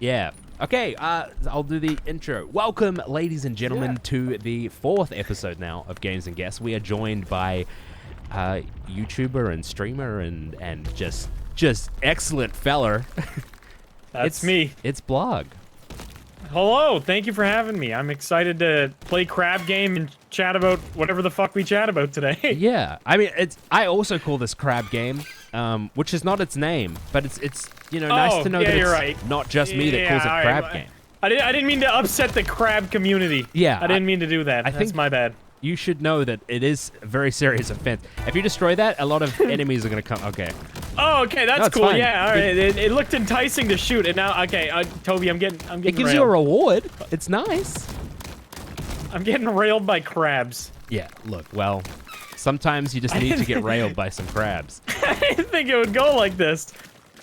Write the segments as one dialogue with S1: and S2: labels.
S1: Yeah. Okay, I'll do the intro. Welcome, ladies and gentlemen, to the 4th episode now of Games and Guests. We are joined by YouTuber and streamer and just excellent feller.
S2: That's me.
S1: It's Blarg.
S2: Hello, thank you for having me. I'm excited to play Crab Game and chat about whatever the fuck we chat about today.
S1: Yeah, I mean, I also call this Crab Game, which is not its name, but it's nice to know that it's not just me that calls it Crab Game.
S2: I didn't mean to upset the crab community.
S1: Yeah,
S2: I didn't mean to do that. That's my bad.
S1: You should know that it is a very serious offense. If you destroy that, a lot of enemies are gonna come. Okay.
S2: Oh, okay, that's cool.
S1: Fine.
S2: Yeah, all right. It looked enticing to shoot, and now, okay, Toby, I'm getting.
S1: It gives you a reward. It's nice.
S2: I'm getting railed by crabs.
S1: Yeah. Look, well, sometimes you just need to get railed by some crabs.
S2: I didn't think it would go like this.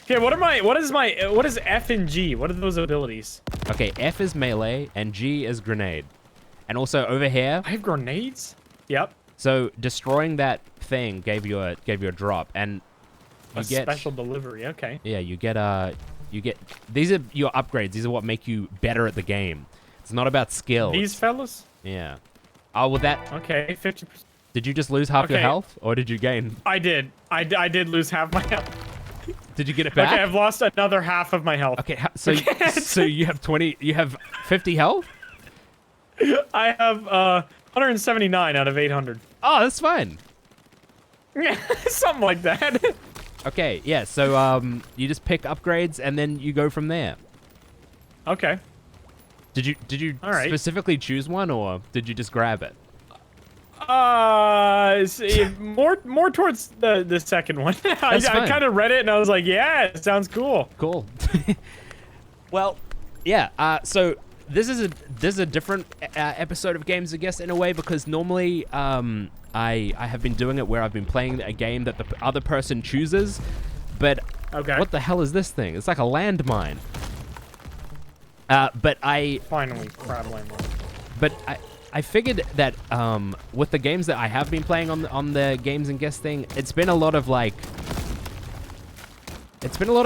S2: Okay, what is F and G? What are those abilities?
S1: Okay, F is melee and G is grenade. And also over here,
S2: I have grenades? Yep.
S1: So destroying that thing gave you a drop, and you get
S2: special delivery. Okay.
S1: Yeah, you get these are your upgrades. These are what make you better at the game. It's not about skill.
S2: These fellas?
S1: Yeah. Oh, well that.
S2: Okay, 50%.
S1: Did you just lose half your health, or did you gain?
S2: I did. I did lose half my health.
S1: Did you get it back?
S2: Okay, I've lost another half of my health.
S1: Okay, so so you have 20. You have 50 health.
S2: I have 179 out of 800.
S1: Oh, that's fine.
S2: Yeah, something like that.
S1: Okay, yeah. So you just pick upgrades and then you go from there.
S2: Okay.
S1: Did you specifically choose one, or did you just grab it?
S2: More towards the second one. I kind of read it and I was like, yeah, it sounds cool.
S1: Cool. Well, yeah. So this is a different episode of Games, I guess, in a way, because normally I have been doing it where I've been playing a game that the other person chooses, but what the hell is this thing? It's like a landmine. But I
S2: finally crab landmine.
S1: But I figured that with the games that I have been playing on the Games and Guests thing, it's been a lot of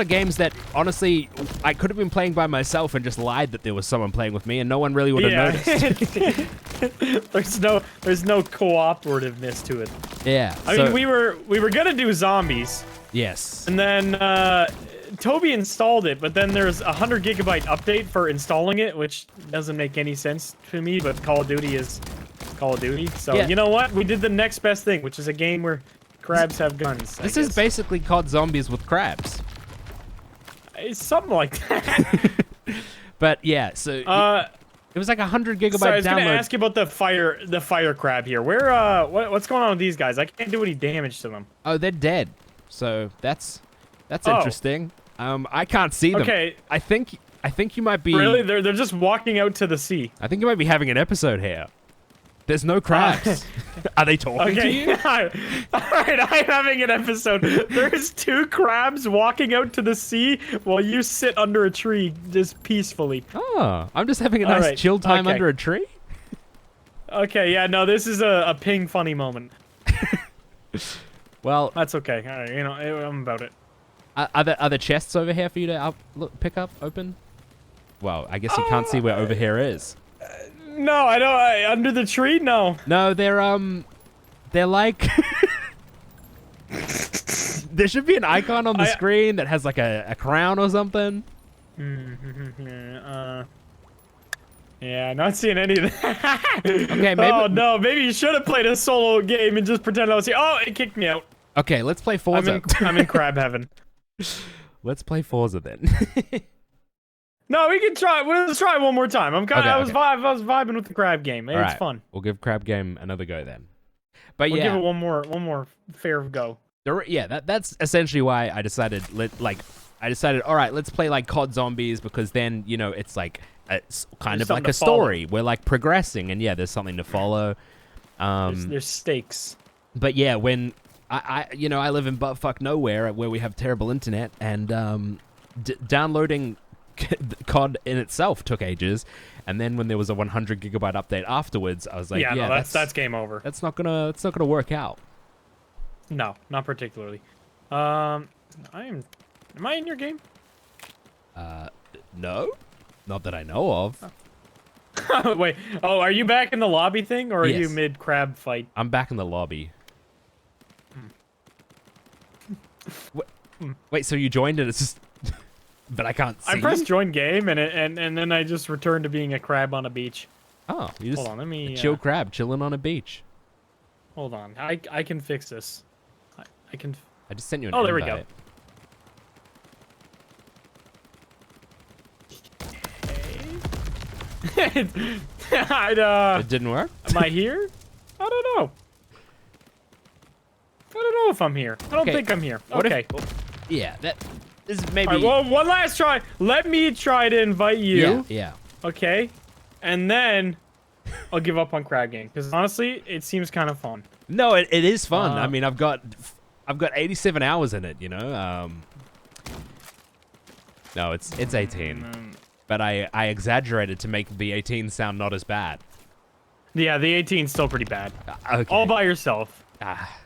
S1: games that, honestly, I could have been playing by myself and just lied that there was someone playing with me, and no one really would have noticed.
S2: there's no cooperativeness to it.
S1: Yeah.
S2: I mean, we were gonna do zombies.
S1: Yes.
S2: And then Toby installed it, but then there's a 100 gigabyte update for installing it, which doesn't make any sense to me. But Call of Duty is Call of Duty, so you know what? We did the next best thing, which is a game where crabs have guns.
S1: This is basically COD Zombies with crabs.
S2: It's something like that.
S1: But yeah, so it was like 100 gigabyte download.
S2: I was gonna ask you about the fire crab here. Where what's going on with these guys? I can't do any damage to them.
S1: Oh, they're dead. So that's interesting. I can't see them.
S2: Okay.
S1: I think you might be
S2: really. They're just walking out to the sea.
S1: I think you might be having an episode here. There's no crabs. Are they talking to you?
S2: Alright, I'm having an episode. There's 2 crabs walking out to the sea while you sit under a tree just peacefully.
S1: Oh, I'm just having a nice chill time under a tree?
S2: Okay, yeah, no, this is a ping funny moment.
S1: Well,
S2: that's okay. All right, you know, I'm about it.
S1: Are there chests over here for you to pick up, open? Well, I guess you can't see where over here is.
S2: No, I don't. Under the tree, no.
S1: No, they're like. There should be an icon on the screen that has like a crown or something.
S2: Yeah, not seeing any of that.
S1: Okay, maybe.
S2: Oh no, maybe you should have played a solo game and just pretend I was here. Oh, it kicked me out.
S1: Okay, let's play Forza.
S2: I'm in crab heaven.
S1: Let's play Forza then.
S2: No, we can try. Let's try it one more time. I was vibing with the crab game. It's fun.
S1: We'll give crab game another go then. But
S2: we'll give it one more fair go.
S1: Yeah, that's essentially why I decided. All right, let's play like COD Zombies, because then it's like it's kind of like a story. We're like progressing, and there's something to follow.
S2: There's stakes.
S1: But yeah, when I live in buttfuck nowhere where we have terrible internet, and downloading COD in itself took ages, and then when there was a 100 gigabyte update afterwards, I was like,
S2: that's game over.
S1: That's not gonna work out.
S2: No, not particularly. Am I in your game?
S1: No, not that I know of.
S2: Wait. Oh, are you back in the lobby thing, or are
S1: Yes.
S2: you mid crab fight?
S1: I'm back in the lobby. Wait, so you joined and it's just, but I can't see.
S2: I pressed join game, and then I just returned to being a crab on a beach.
S1: Oh, you just
S2: Hold on, let me
S1: a chill crab chilling on a beach.
S2: Hold on, I can fix this. I can.
S1: I just sent you an
S2: Oh, there we go.
S1: invite. It didn't work?
S2: Am I here? I don't know. I don't know if I'm here. I don't
S1: Okay.
S2: think I'm here.
S1: What if-
S2: Okay.
S1: Yeah, that this is maybe.
S2: All right, well, one last try. Let me try to invite you.
S1: Yeah.
S2: Okay. And then I'll give up on crab game because honestly, it seems kind of fun.
S1: No, it is fun. I mean, I've got 87 hours in it. You know. No, it's 18, but I exaggerated to make the 18 sound not as bad.
S2: Yeah, the 18's still pretty bad.
S1: Okay.
S2: All by yourself.
S1: Ah.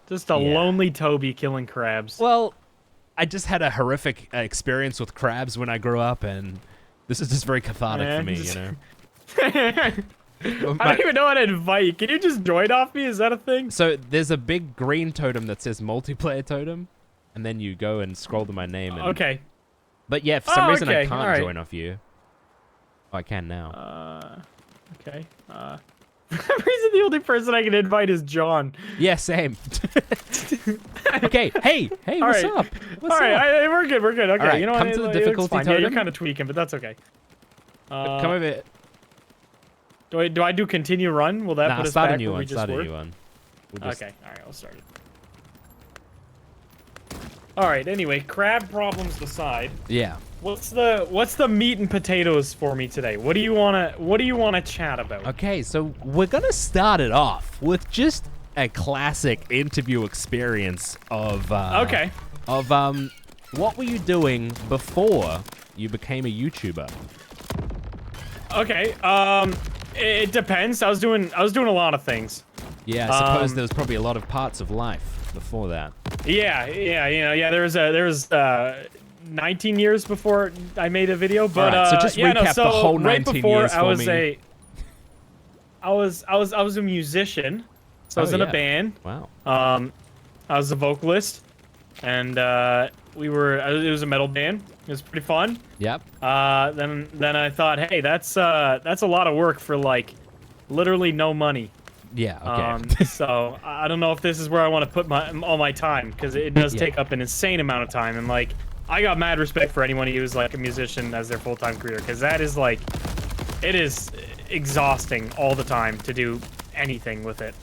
S2: Just a lonely Toby killing crabs.
S1: Well, I just had a horrific experience with crabs when I grew up, and this is just very cathartic for me, you know.
S2: I don't even know how to invite. Can you just join off me? Is that a thing?
S1: So there's a big green totem that says multiplayer totem, and then you go and scroll to my name. And,
S2: Okay.
S1: But yeah, for some reason I
S2: okay,
S1: can't
S2: alright.
S1: join off you. Oh, I can now.
S2: Okay. For some reason, the only person I can invite is John.
S1: Yeah, same. Okay, hey,
S2: All
S1: what's
S2: right.
S1: up? What's
S2: All right,
S1: up?
S2: we're good. Okay,
S1: Alright,
S2: you know
S1: come
S2: what?
S1: to the
S2: it looks
S1: difficulty
S2: fine. Yeah, you're
S1: totem.
S2: kind of tweaking, but that's okay.
S1: Come over here.
S2: Do I do continue run? Will that
S1: Nah,
S2: put us
S1: start
S2: back
S1: a new
S2: where we
S1: one.
S2: just
S1: Start a
S2: were?
S1: new one. We'll just-
S2: Okay. All right, I'll start it. All right. Anyway, crab problems aside,
S1: Yeah.
S2: what's the meat and potatoes for me today? What do you wanna chat about?
S1: Okay, so we're gonna start it off with just a classic interview experience of
S2: Okay.
S1: of what were you doing before you became a YouTuber?
S2: Okay. It depends. I was doing a lot of things.
S1: Yeah, I suppose there was probably a lot of parts of life before that.
S2: Yeah. There was 19 years before I made a video, but
S1: Alright, so just recap the whole
S2: right
S1: 19
S2: before
S1: years
S2: I
S1: for
S2: was
S1: me.
S2: I was a musician, so I was in a
S1: yeah.
S2: band.
S1: Wow.
S2: I was a vocalist, and it was a metal band. It was pretty fun.
S1: Yep.
S2: Then I thought, hey, that's a lot of work for like literally no money.
S1: Yeah. Okay.
S2: So I don't know if this is where I want to put all my time, because it does
S1: Yeah.
S2: take up an insane amount of time, and like I got mad respect for anyone who's like a musician as their full-time career, because that is like, it is exhausting all the time to do anything with it.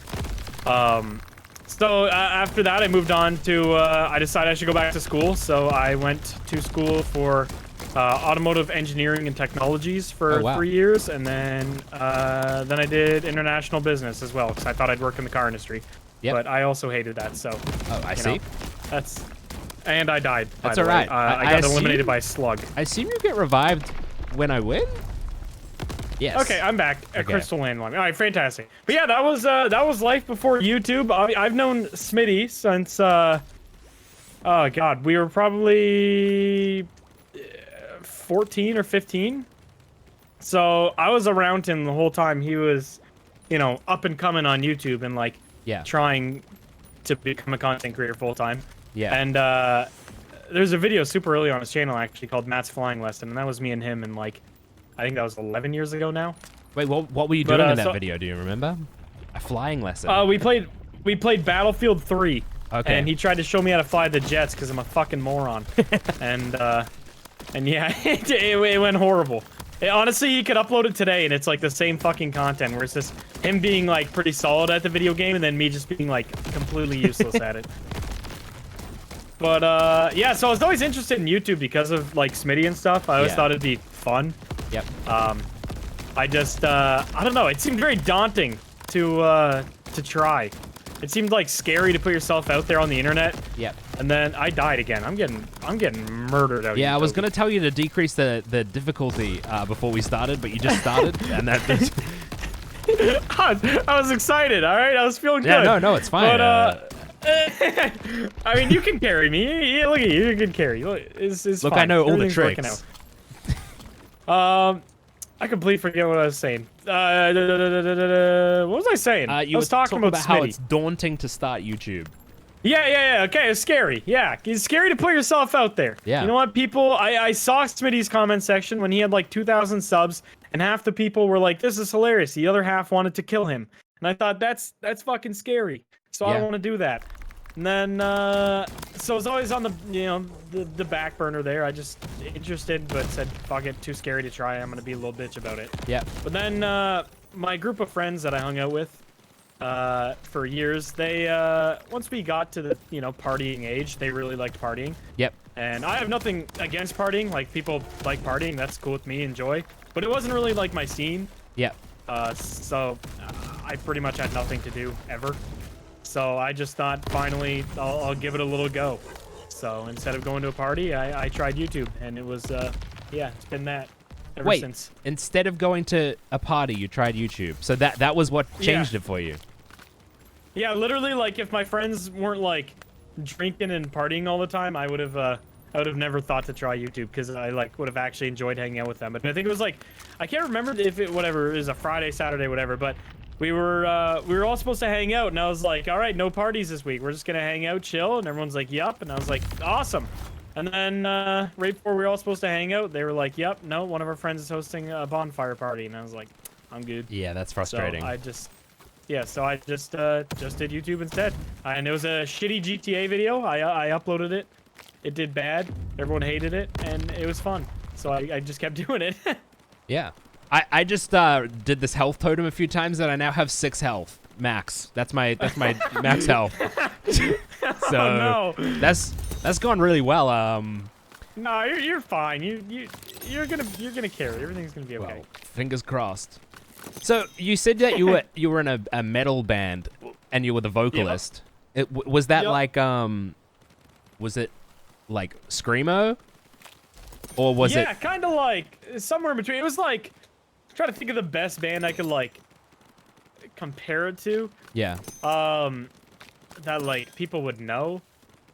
S2: So after that, I moved on to I decided I should go back to school, so I went to school for automotive engineering and technologies for
S1: Oh, wow.
S2: 3 years, and then I did international business as well, because I thought I'd work in the car industry.
S1: Yep.
S2: But I also hated that, so
S1: Oh, I
S2: you
S1: see.
S2: know, and I died. By
S1: That's
S2: the way.
S1: alright.
S2: I got eliminated by a slug.
S1: I assume you get revived when I win. Yes.
S2: Okay, I'm back at
S1: Okay.
S2: Crystal Landline. All right, fantastic. But yeah, that was life before YouTube. I've known Smitty since oh god, we were probably 14 or 15. So I was around him the whole time he was, up and coming on YouTube and like
S1: Yeah.
S2: trying to become a content creator full time.
S1: Yeah.
S2: And there's a video super early on his channel actually called Matt's Flying Lesson, and that was me and him, and like I think that was 11 years ago now.
S1: Wait, what were you doing in that video? Do you remember? A flying lesson.
S2: We played Battlefield 3.
S1: Okay.
S2: And he tried to show me how to fly the jets because I'm a fucking moron. and yeah, it went horrible. Honestly, he could upload it today and it's like the same fucking content where it's just him being like pretty solid at the video game and then me just being like completely useless at it. But yeah, so I was always interested in YouTube because of like Smitty and stuff. I always thought it'd be fun.
S1: Yep.
S2: I just I don't know, it seemed very daunting to try. It seemed like scary to put yourself out there on the internet.
S1: Yep.
S2: And then I died again. I'm getting murdered out here.
S1: Yeah, I was gonna tell you to decrease the difficulty before we started, but you just started, and that.
S2: I was excited. All right, I was feeling
S1: Yeah,
S2: good.
S1: no, it's fine.
S2: But I mean, you can carry me. Yeah, look at you. You can carry. Look, it's
S1: Look,
S2: fine.
S1: I know all the
S2: Everything's working
S1: tricks.
S2: I completely forget what I was saying. What was I saying? I
S1: You
S2: was
S1: were
S2: talking about
S1: how
S2: Smitty.
S1: it's daunting to start YouTube.
S2: Yeah. Okay, it's scary. Yeah, it's scary to put yourself out there.
S1: Yeah.
S2: You know what, people? I saw Smitty's comment section when he had like 2,000 subs, and half the people were like, "This is hilarious." The other half wanted to kill him, and I thought that's fucking scary. So I don't want to do that. And then, so it's always on the, the back burner there. I just interested, but said, fuck it, too scary to try. I'm gonna be a little bitch about it.
S1: Yeah.
S2: But then, my group of friends that I hung out with, for years, they, once we got to the, partying age, they really liked partying.
S1: Yep.
S2: And I have nothing against partying. Like, people like partying. That's cool with me, enjoy. But it wasn't really like my scene.
S1: Yep.
S2: So I pretty much had nothing to do ever. So I just thought, finally, I'll give it a little go. So instead of going to a party, I tried YouTube, and it was, yeah, it's been that ever since.
S1: Instead of going to a party, you tried YouTube. So that was what changed it for you.
S2: Yeah, literally, like, if my friends weren't, like, drinking and partying all the time, I would have never thought to try YouTube, because I, like, would have actually enjoyed hanging out with them. But I think it was, like, I can't remember if it, whatever, it was a Friday, Saturday, whatever, but we were all supposed to hang out, and I was like, all right, no parties this week. We're just gonna hang out, chill, and everyone's like, yup, and I was like, awesome. And then right before we were all supposed to hang out, they were like, yep, no, one of our friends is hosting a bonfire party, and I was like, I'm good.
S1: Yeah, that's frustrating.
S2: So I just did YouTube instead. And it was a shitty GTA video. I uploaded it. It did bad. Everyone hated it, and it was fun. So I just kept doing it.
S1: Yeah. I just did this health totem a few times, and I now have 6 health max. That's my max health. So
S2: oh, no.
S1: that's gone really well.
S2: No, you're fine. You're gonna carry. Everything's gonna be okay.
S1: Well, fingers crossed. So you said that you were in a metal band, and you were the vocalist. Yep. Was that like was it like screamo, or was it?
S2: Yeah, kind of like somewhere in between. It was like, trying to think of the best band I could like compare it to.
S1: Yeah.
S2: That like people would know.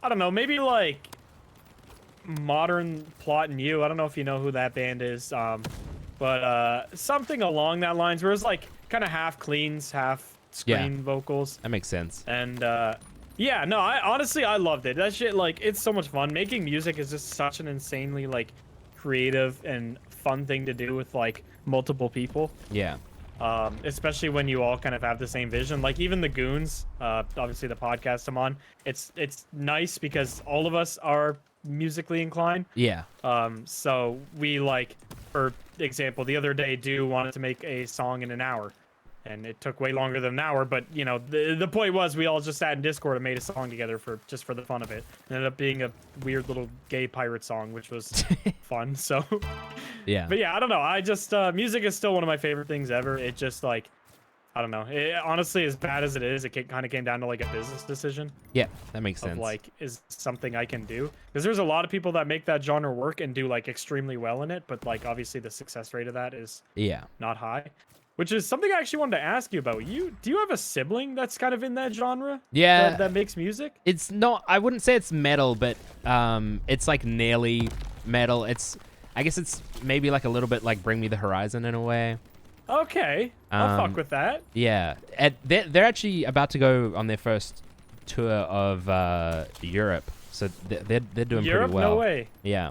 S2: I don't know. Maybe like Modern Plot and You. I don't know if you know who that band is. But something along that lines, where it's like kind of half cleans, half scream vocals.
S1: That makes sense.
S2: And yeah, no, I honestly loved it. That shit, like, it's so much fun. Making music is just such an insanely like creative and fun thing to do with like multiple people.
S1: Yeah.
S2: Especially when you all kind of have the same vision. Like even the Goons, obviously the podcast I'm on, it's nice because all of us are musically inclined.
S1: Yeah.
S2: So we like, for example, the other day, wanted to make a song in an hour, and it took way longer than an hour. But you know, the point was we all just sat in Discord and made a song together for the fun of it. It ended up being a weird little gay pirate song, which was fun. So
S1: yeah.
S2: But yeah, I don't know. I just music is still one of my favorite things ever. It just like, I don't know. It, honestly, as bad as it is, it kind of came down to like a business decision.
S1: Yeah, that makes sense.
S2: Of like, is something I can do? Because there's a lot of people that make that genre work and do like extremely well in it, but like obviously the success rate of that is not high. Which is something I actually wanted to ask you about. Do you have a sibling that's kind of in that genre?
S1: Yeah.
S2: That makes music?
S1: It's not, I wouldn't say it's metal, but it's like nearly metal. I guess it's maybe like a little bit like Bring Me the Horizon in a way.
S2: Okay, I'll fuck with that.
S1: Yeah, they're actually about to go on their first tour of Europe, so they're doing
S2: Europe?
S1: pretty well.
S2: No way.
S1: Yeah,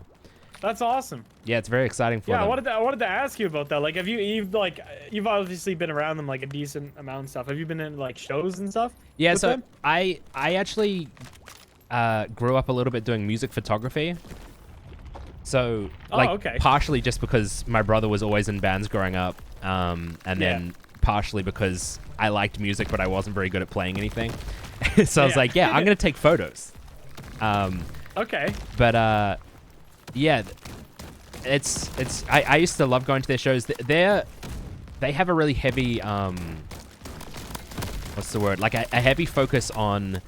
S2: that's awesome.
S1: Yeah, it's very exciting for them.
S2: I wanted to ask you about that. Like, have you've obviously been around them like a decent amount and stuff. Have you been in like shows and stuff?
S1: Yeah, so
S2: them?
S1: I actually grew up a little bit doing music photography. So like partially just because my brother was always in bands growing up, and then partially because I liked music but I wasn't very good at playing anything. So I was like, yeah, I'm gonna take photos.
S2: Okay.
S1: But yeah, it's I used to love going to their shows. They have a really heavy what's the word? Like a heavy focus on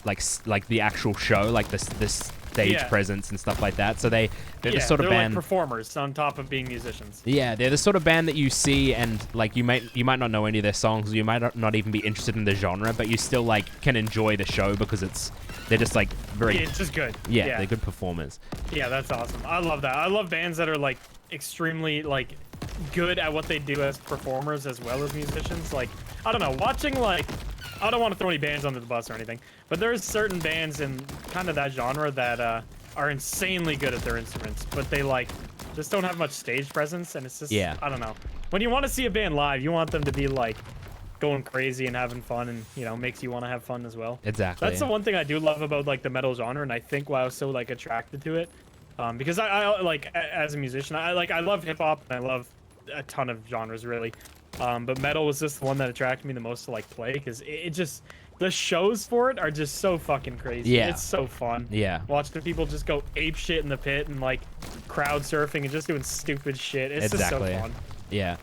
S1: like the actual show, like this stage presence and stuff like that. So they're the sort of band,
S2: like performers on top of being musicians.
S1: Yeah, they're the sort of band that you see and like you might not know any of their songs, or you might not even be interested in the genre, but you still like can enjoy the show because they're just like very
S2: it's just good.
S1: Yeah, they're good performers.
S2: Yeah, that's awesome. I love that. I love bands that are like extremely like good at what they do as performers as well as musicians. Like, I don't know, watching like, I don't want to throw any bands under the bus or anything, but there's certain bands in kind of that genre that are insanely good at their instruments, but they like just don't have much stage presence, and it's just, I don't know. When you want to see a band live, you want them to be like going crazy and having fun, and you know, makes you want to have fun as well.
S1: Exactly.
S2: That's the one thing I do love about like the metal genre, and I think why I was so like attracted to it, because I like as a musician, I love hip hop and I love a ton of genres really, but metal was just the one that attracted me the most to like play, because it just, the shows for it are just so fucking crazy.
S1: Yeah.
S2: It's so fun.
S1: Yeah.
S2: Watching people just go ape shit in the pit and like crowd surfing and just doing stupid shit. It's just so fun.
S1: Yeah.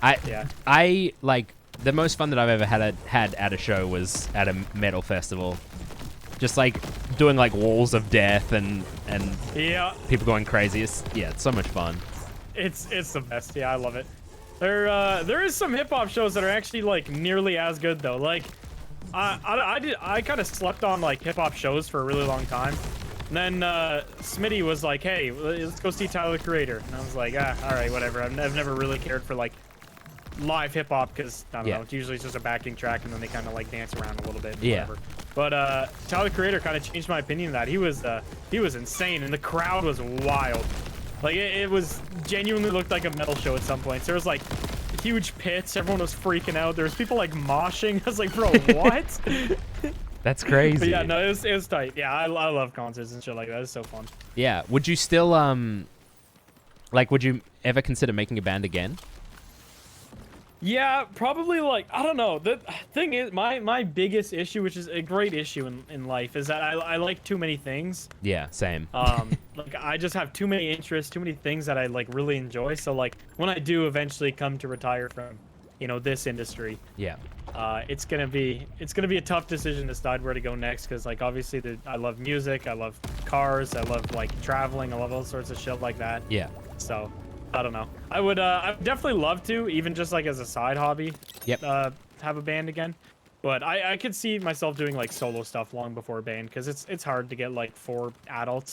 S1: I like, the most fun that I've ever had at a show was at a metal festival. Just like doing like walls of death and people going crazy. It's so much fun.
S2: It's the best. Yeah, I love it. There is some hip hop shows that are actually like nearly as good though. Like I kind of slept on like hip hop shows for a really long time. And then Smitty was like, "Hey, let's go see Tyler, the Creator." And I was like, "Ah, all right, whatever." I've never really cared for like live hip hop, because I don't know, it's usually just a backing track and then they kind of like dance around a little bit. And whatever. But Tyler, the Creator kind of changed my opinion of that. He was insane, and the crowd was wild. Like it was genuinely looked like a metal show at some points. There was like huge pits. Everyone was freaking out. There was people like moshing. I was like, bro, what?
S1: That's crazy.
S2: But yeah, no, it was tight. Yeah, I love concerts and shit like that. It's so fun.
S1: Yeah. Would you still like, would you ever consider making a band again?
S2: Yeah, probably. Like, I don't know. The thing is, my biggest issue, which is a great issue in life, is that I like too many things.
S1: Yeah, same.
S2: Like I just have too many interests, too many things that I like really enjoy. So like when I do eventually come to retire from, you know, this industry, it's gonna be a tough decision to decide where to go next, because like obviously I love music, I love cars, I love like traveling, I love all sorts of shit like that.
S1: Yeah.
S2: So I don't know. I would definitely love to, even just like as a side hobby. Have a band again. But I could see myself doing like solo stuff long before a band, because it's hard to get like 4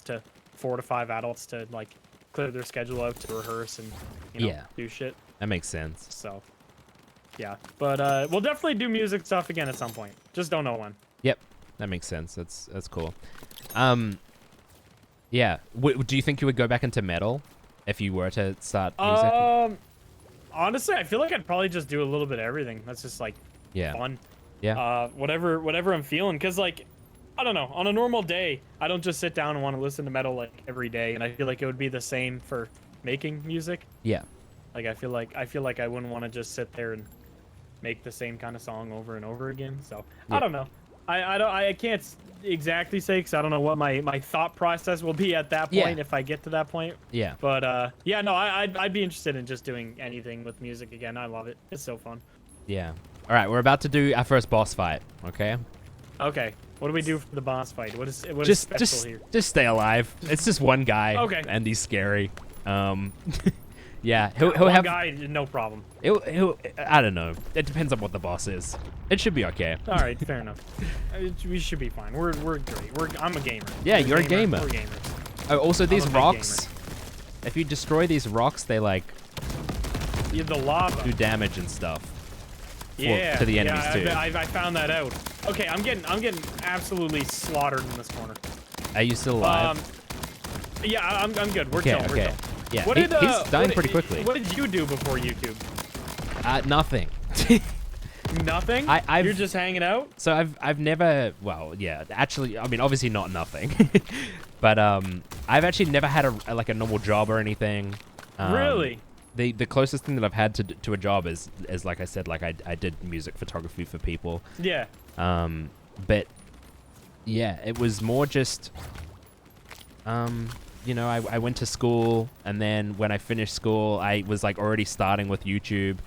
S2: to 5 adults to like clear their schedule out to rehearse and you know, do shit.
S1: That makes sense.
S2: So yeah, but we'll definitely do music stuff again at some point. Just don't know when.
S1: Yep, that makes sense. That's cool. Yeah. Do you think you would go back into metal if you were to start music?
S2: Honestly, I feel like I'd probably just do a little bit of everything. That's just like fun.
S1: Yeah.
S2: Whatever I'm feeling, because like I don't know, on a normal day I don't just sit down and want to listen to metal like every day, and I feel like it would be the same for making music.
S1: Yeah.
S2: Like I feel like I wouldn't want to just sit there and make the same kind of song over and over again. So I don't know. I can't exactly say, because I don't know what my thought process will be at that point if I get to that point.
S1: Yeah.
S2: But yeah, no, I'd be interested in just doing anything with music again. I love it. It's so fun.
S1: Yeah. All right, we're about to do our first boss fight. Okay.
S2: Okay. What do we do for the boss fight? What is special here?
S1: Just stay alive. It's just one guy.
S2: Okay.
S1: And he's scary. Yeah, he'll
S2: one
S1: have
S2: guy, no problem.
S1: He'll I don't know. It depends on what the boss is. It should be okay.
S2: All right, fair enough. We should be fine. We're great. I'm a gamer.
S1: Yeah, you're a gamer.
S2: We're gamers.
S1: Oh, also these rocks. If you destroy these rocks, they like
S2: the lava
S1: do damage and stuff.
S2: Yeah,
S1: to the enemies too.
S2: I found that out. Okay, I'm getting absolutely slaughtered in this corner.
S1: Are you still alive?
S2: Yeah, I'm good. We're chill. We're chill.
S1: Yeah, he's dying pretty quickly.
S2: What did you do before YouTube?
S1: Nothing.
S2: Nothing? You're just hanging out?
S1: So I've never, well, yeah, actually, I mean, obviously not nothing, but I've actually never had a normal job or anything.
S2: Really?
S1: The closest thing that I've had to a job is like I said, like I did music photography for people.
S2: Yeah.
S1: But yeah, it was more just, you know, I went to school, and then when I finished school, I was like already starting with YouTube,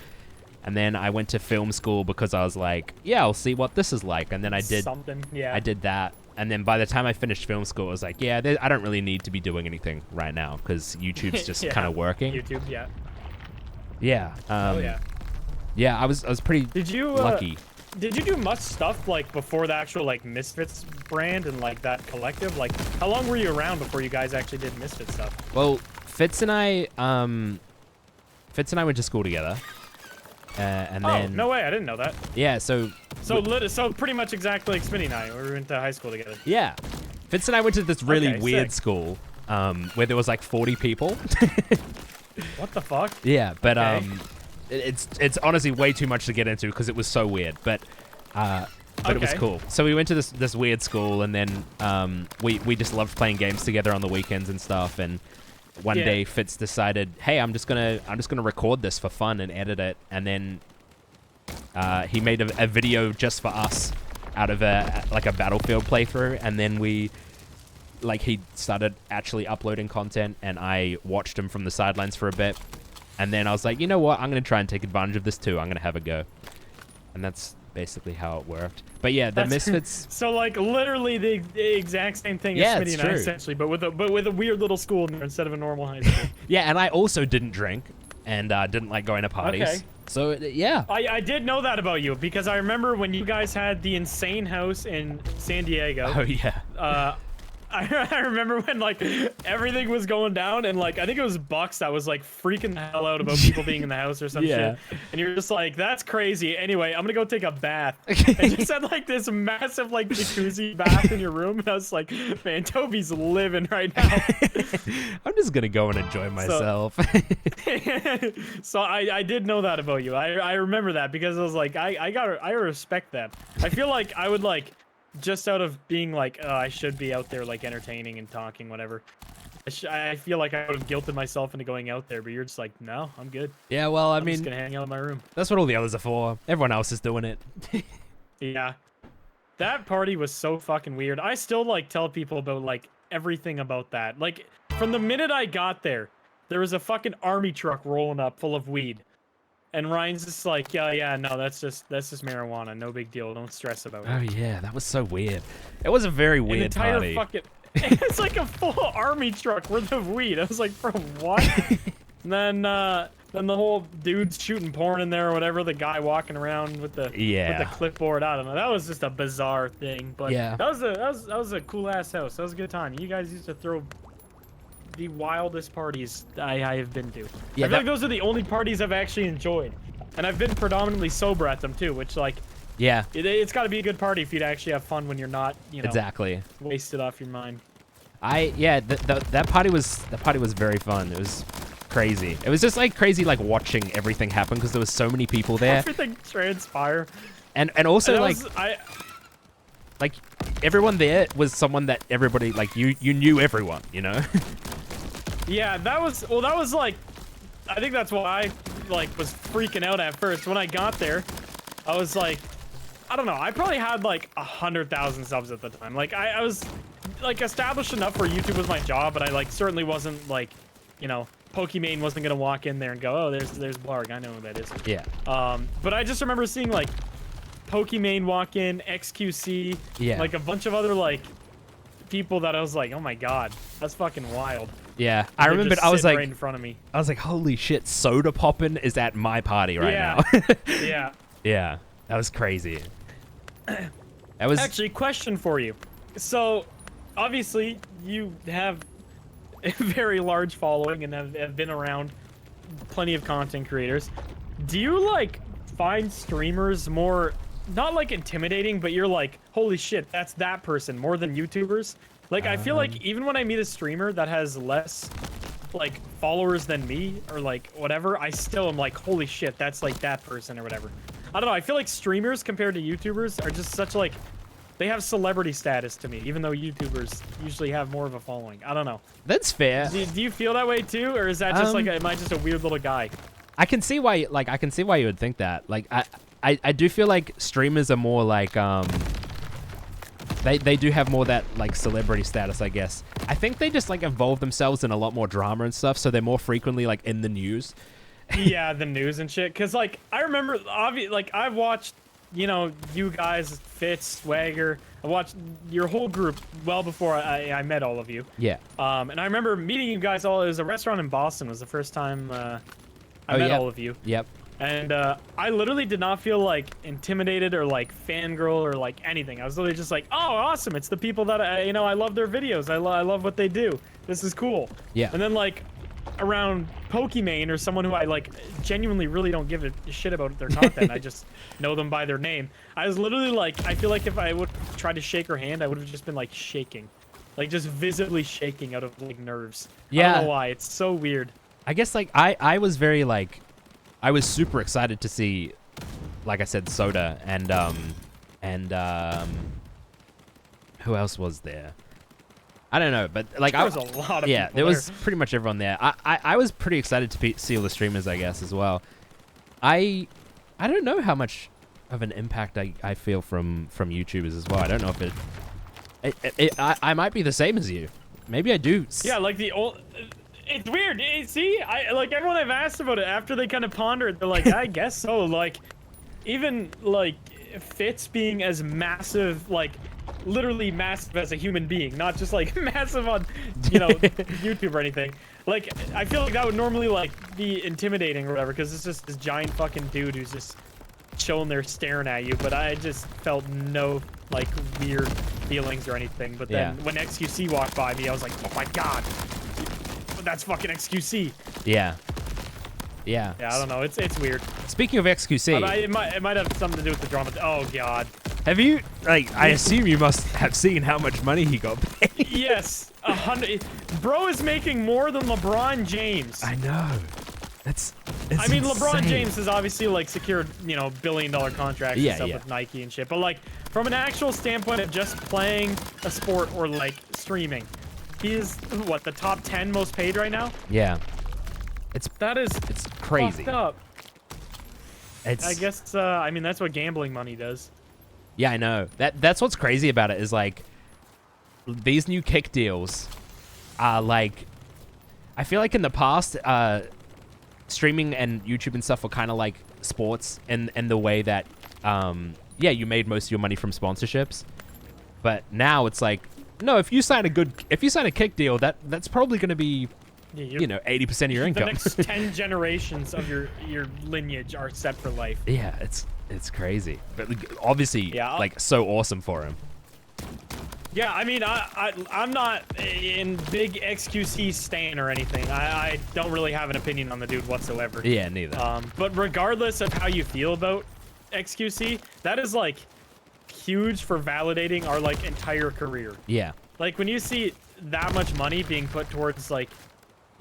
S1: and then I went to film school because I was like, yeah, I'll see what this is like, and then I did
S2: something. Yeah.
S1: I did that, and then by the time I finished film school, I was like, yeah, I don't really need to be doing anything right now because YouTube's just kind of working.
S2: YouTube, yeah.
S1: Yeah.
S2: Oh yeah.
S1: Yeah, I was pretty lucky.
S2: Did you do much stuff like before the actual like Misfits brand and like that collective? Like, how long were you around before you guys actually did Misfits stuff?
S1: Well, Fitz and I went to school together. And then...
S2: no way, I didn't know that.
S1: Yeah, so
S2: pretty much exactly like Smitty and I. We went to high school together.
S1: Yeah. Fitz and I went to this really weird
S2: sick.
S1: school where there was like 40 people.
S2: What the fuck?
S1: Yeah, but
S2: Okay.
S1: it's honestly way too much to get into because it was so weird, but it was cool. So we went to this weird school, and then we just loved playing games together on the weekends and stuff. And one day Fitz decided, hey, I'm just gonna record this for fun and edit it, and then he made a video just for us out of a Battlefield playthrough, and then he started actually uploading content, and I watched him from the sidelines for a bit, and then I was like, you know what, I'm gonna try and take advantage of this too. I'm gonna have a go, and that's basically how it worked. But yeah, the Misfits.
S2: So like literally the exact same thing
S1: Yeah,
S2: as
S1: it's
S2: Smitty and I,
S1: true.
S2: essentially, but with a weird little school in there instead of a normal high school.
S1: Yeah, and I also didn't drink and didn't like going to parties.
S2: Okay.
S1: So yeah.
S2: I did know that about you because I remember when you guys had the insane house in San Diego.
S1: Oh yeah.
S2: I remember when like everything was going down, and like I think it was Bucks that was like freaking the hell out about people being in the house or some
S1: Yeah.
S2: shit, and you're just like, that's crazy. Anyway, I'm gonna go take a bath. And you had like this massive like jacuzzi bath in your room, and I was like, man, Toby's living right now.
S1: I'm just gonna go and enjoy myself.
S2: So I did know that about you. I remember that because I was like, I respect that. I feel like I would like, just out of being like, oh, I should be out there like entertaining and talking, whatever. I feel like I would have guilted myself into going out there, but you're just like, no, I'm good.
S1: Yeah, well, I
S2: I'm
S1: mean,
S2: just gonna hang out in my room.
S1: that's what all the others are for. Everyone else is doing it.
S2: Yeah, that party was so fucking weird. I still like tell people about like everything about that. Like from the minute I got there was a fucking army truck rolling up full of weed. And Ryan's just like, yeah, no, that's just marijuana, no big deal, don't stress about it.
S1: Oh yeah, that was so weird. It was a very
S2: An
S1: weird
S2: entire
S1: party.
S2: fucking, it's like a full army truck worth of weed. I was like, bro, what? And then the whole dude's shooting porn in there or whatever. The guy walking around with the clipboard. I don't know. That was just a bizarre thing. But
S1: Yeah.
S2: that was a cool ass house. That was a good time. You guys used to throw the wildest parties I have been to.
S1: Yeah,
S2: I feel like those are the only parties I've actually enjoyed, and I've been predominantly sober at them too. Which like,
S1: yeah,
S2: it's got to be a good party if you'd actually have fun when you're not,
S1: exactly
S2: wasted off your mind.
S1: That party was very fun. It was crazy. It was just like crazy, like watching everything happen because there was so many people there.
S2: Everything transpire.
S1: And also like
S2: like
S1: everyone there was someone that everybody like you knew everyone, you know.
S2: Yeah, that was like, I think that's why I like was freaking out at first when I got there. I was like, I don't know, I probably had like 100,000 subs at the time. Like I was like established enough where YouTube was my job, but I like certainly wasn't like, Pokimane wasn't gonna walk in there and go, oh, there's Blarg, I know who that is.
S1: Yeah.
S2: But I just remember seeing like Pokimane walk in, XQC, like a bunch of other like people that I was like, oh my god, that's fucking wild.
S1: Yeah, I remember. I was like,
S2: right in front of me.
S1: I was like, holy shit, Soda Poppin' is at my party right now.
S2: Yeah.
S1: Yeah, that was crazy. That was
S2: Actually, question for you. So, obviously, you have a very large following and have been around plenty of content creators. Do you like find streamers more, not like intimidating, but you're like, holy shit, that's that person, more than YouTubers? Like, I feel like even when I meet a streamer that has less, like, followers than me, or, like, whatever, I still am like, holy shit, that's, like, that person, or whatever. I don't know, I feel like streamers compared to YouTubers are just such, like, they have celebrity status to me, even though YouTubers usually have more of a following. I don't know.
S1: That's fair.
S2: Do you feel that way, too? Or is that just, like, am I just a weird little guy?
S1: I can see why, like, I can see why you would think that. Like, I do feel like streamers are more, like, They do have more that, like, celebrity status, I guess. I think they just, like, involve themselves in a lot more drama and stuff, so they're more frequently, like, in the news.
S2: Yeah, the news and shit. Because, like, I remember, like, I've watched, you guys, Fitz, Swagger. I watched your whole group well before I met all of you.
S1: Yeah.
S2: And I remember meeting you guys all. It was a restaurant in Boston. It was the first time I met all of you.
S1: Yep.
S2: And I literally did not feel like intimidated or like fangirl or like anything. I was literally just like, oh, awesome. It's the people that I love their videos. I love what they do. This is cool.
S1: Yeah.
S2: And then like around Pokimane or someone who I like genuinely really don't give a shit about their content. I just know them by their name. I was literally like, I feel like if I would try to shake her hand, I would have just been like shaking, like just visibly shaking out of like nerves.
S1: Yeah.
S2: I don't know why. It's so weird.
S1: I guess like I was very like, I was super excited to see, like I said, Soda and who else was there? I don't know, but like
S2: there was a lot of
S1: yeah,
S2: people
S1: there was pretty much everyone there. I was pretty excited to see all the streamers, I guess, as well. I don't know how much of an impact I feel from YouTubers as well. I don't know if I might be the same as you. Maybe I do.
S2: Yeah, like the old. It's weird. See, I like everyone I've asked about it after they kind of ponder it. They're like, I guess so. Like, even like Fitz being as massive, like literally massive as a human being, not just like massive on, you know, YouTube or anything. Like, I feel like that would normally like be intimidating or whatever, because it's just this giant fucking dude who's just chilling there staring at you. But I just felt no like weird feelings or anything. But then when XQC walked by me, I was like, oh my god, that's fucking XQC.
S1: Yeah.
S2: Yeah, I don't know. It's weird.
S1: Speaking of XQC,
S2: it might have something to do with the drama. Oh god.
S1: Have you like? I assume you must have seen how much money he got paid.
S2: Yes, 100. Bro is making more than LeBron James.
S1: I know. It's
S2: I mean,
S1: insane.
S2: LeBron James has obviously like secured, you know, billion-dollar contracts and stuff with Nike and shit. But like, from an actual standpoint of just playing a sport or like streaming, he is what, the top 10 most paid right now?
S1: Yeah.
S2: It's
S1: crazy.
S2: Fucked up.
S1: It's,
S2: I guess I mean that's what gambling money does.
S1: Yeah, I know. That's what's crazy about it is like these new kick deals are like, I feel like in the past streaming and YouTube and stuff were kind of like sports in the way that yeah, you made most of your money from sponsorships. But now it's like, no, if you sign a kick deal, that's probably going to be, you know, 80% of your income.
S2: The next 10 generations of your lineage are set for life.
S1: Yeah, it's crazy, but obviously, like, so awesome for him.
S2: Yeah, I mean, I'm not in big XQC stan or anything. I don't really have an opinion on the dude whatsoever.
S1: Yeah, neither.
S2: But regardless of how you feel about XQC, that is like huge for validating our like entire career.
S1: Yeah.
S2: Like when you see that much money being put towards like,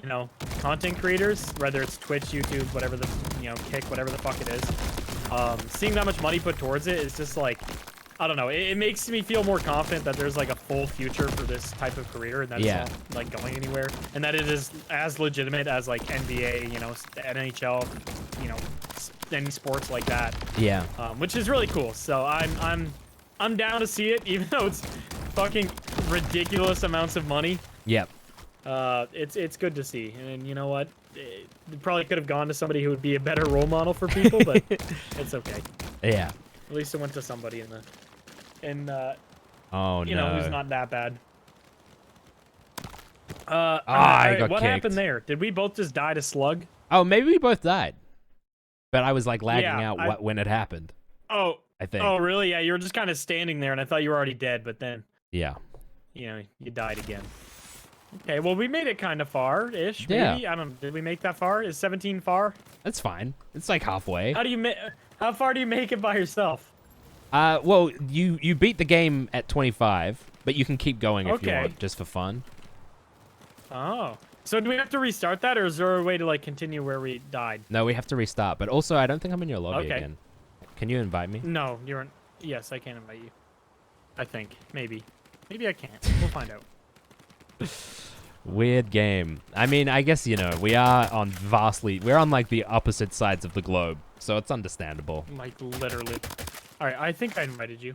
S2: you know, content creators, whether it's Twitch, YouTube, whatever the, you know, Kick, whatever the fuck it is, seeing that much money put towards it is just like, I don't know, it makes me feel more confident that there's like a full future for this type of career and that it's not like going anywhere, and that it is as legitimate as like NBA, you know, NHL, you know, any sports like that. Yeah. Which is really cool. So I'm down to see it, even though it's fucking ridiculous amounts of money. Yep. It's good to see, and you know what? It probably could have gone to somebody who would be a better role model for people, but it's okay. Yeah. At least it went to somebody
S1: oh
S2: you know, who's not that bad.
S1: I got
S2: what
S1: kicked.
S2: happened there? Did we both just die to slug?
S1: Oh, maybe we both died. But I was like lagging out when it happened.
S2: Oh.
S1: I think.
S2: Oh, really? Yeah, you were just kind of standing there, and I thought you were already dead, but then. Yeah. You know, you died again. Okay, well, we made it kind of far-ish, maybe? Yeah. I don't know. Did we make that far? Is 17 far?
S1: That's fine. It's like halfway.
S2: How far do you make it by yourself?
S1: Well, you beat the game at 25, but you can keep going if you want, just for fun.
S2: Oh. So do we have to restart that, or is there a way to, like, continue where we died?
S1: No, we have to restart, but also I don't think I'm in your lobby again. Can you invite me?
S2: No, you're in... Yes, I can invite you. I think. Maybe. Maybe I can't. We'll find out.
S1: Weird game. I mean, I guess, you know, we're on like the opposite sides of the globe, so it's understandable.
S2: Like, literally. All right, I think I invited you.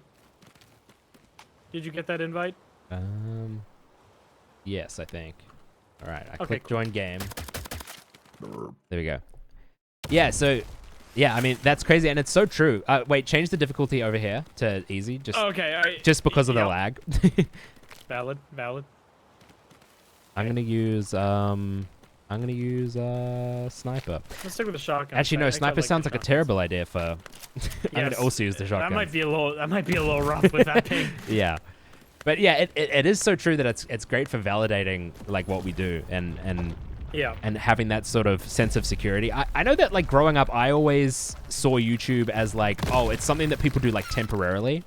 S2: Did you get that invite?
S1: Yes, I think. All right, I click join game. There we go. Yeah, so, yeah, I mean, that's crazy, and it's so true. Wait, change the difficulty over here to easy, just just because of the lag.
S2: Valid.
S1: I'm gonna use sniper.
S2: Let's stick with the shotgun.
S1: Actually, no, sniper sounds like a terrible idea for. I'm gonna also use the shotgun.
S2: That might be a little rough with that ping.
S1: Yeah, but yeah, it is so true that it's great for validating like what we do, and
S2: Yeah.
S1: And having that sort of sense of security. I know that, like, growing up, I always saw YouTube as, like, oh, it's something that people do, like, temporarily.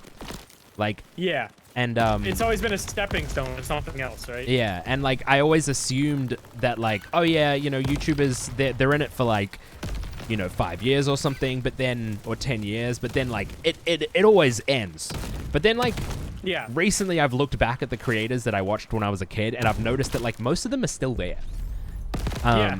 S1: Like...
S2: Yeah.
S1: And,
S2: it's always been a stepping stone to something else, right?
S1: Yeah, and, like, I always assumed that, like, oh, yeah, you know, YouTubers, they're in it for, like, you know, 5 years or something, but then... Or 10 years, but then, like, it always ends. But then, like...
S2: Yeah.
S1: Recently, I've looked back at the creators that I watched when I was a kid, and I've noticed that, like, most of them are still there.
S2: Yeah,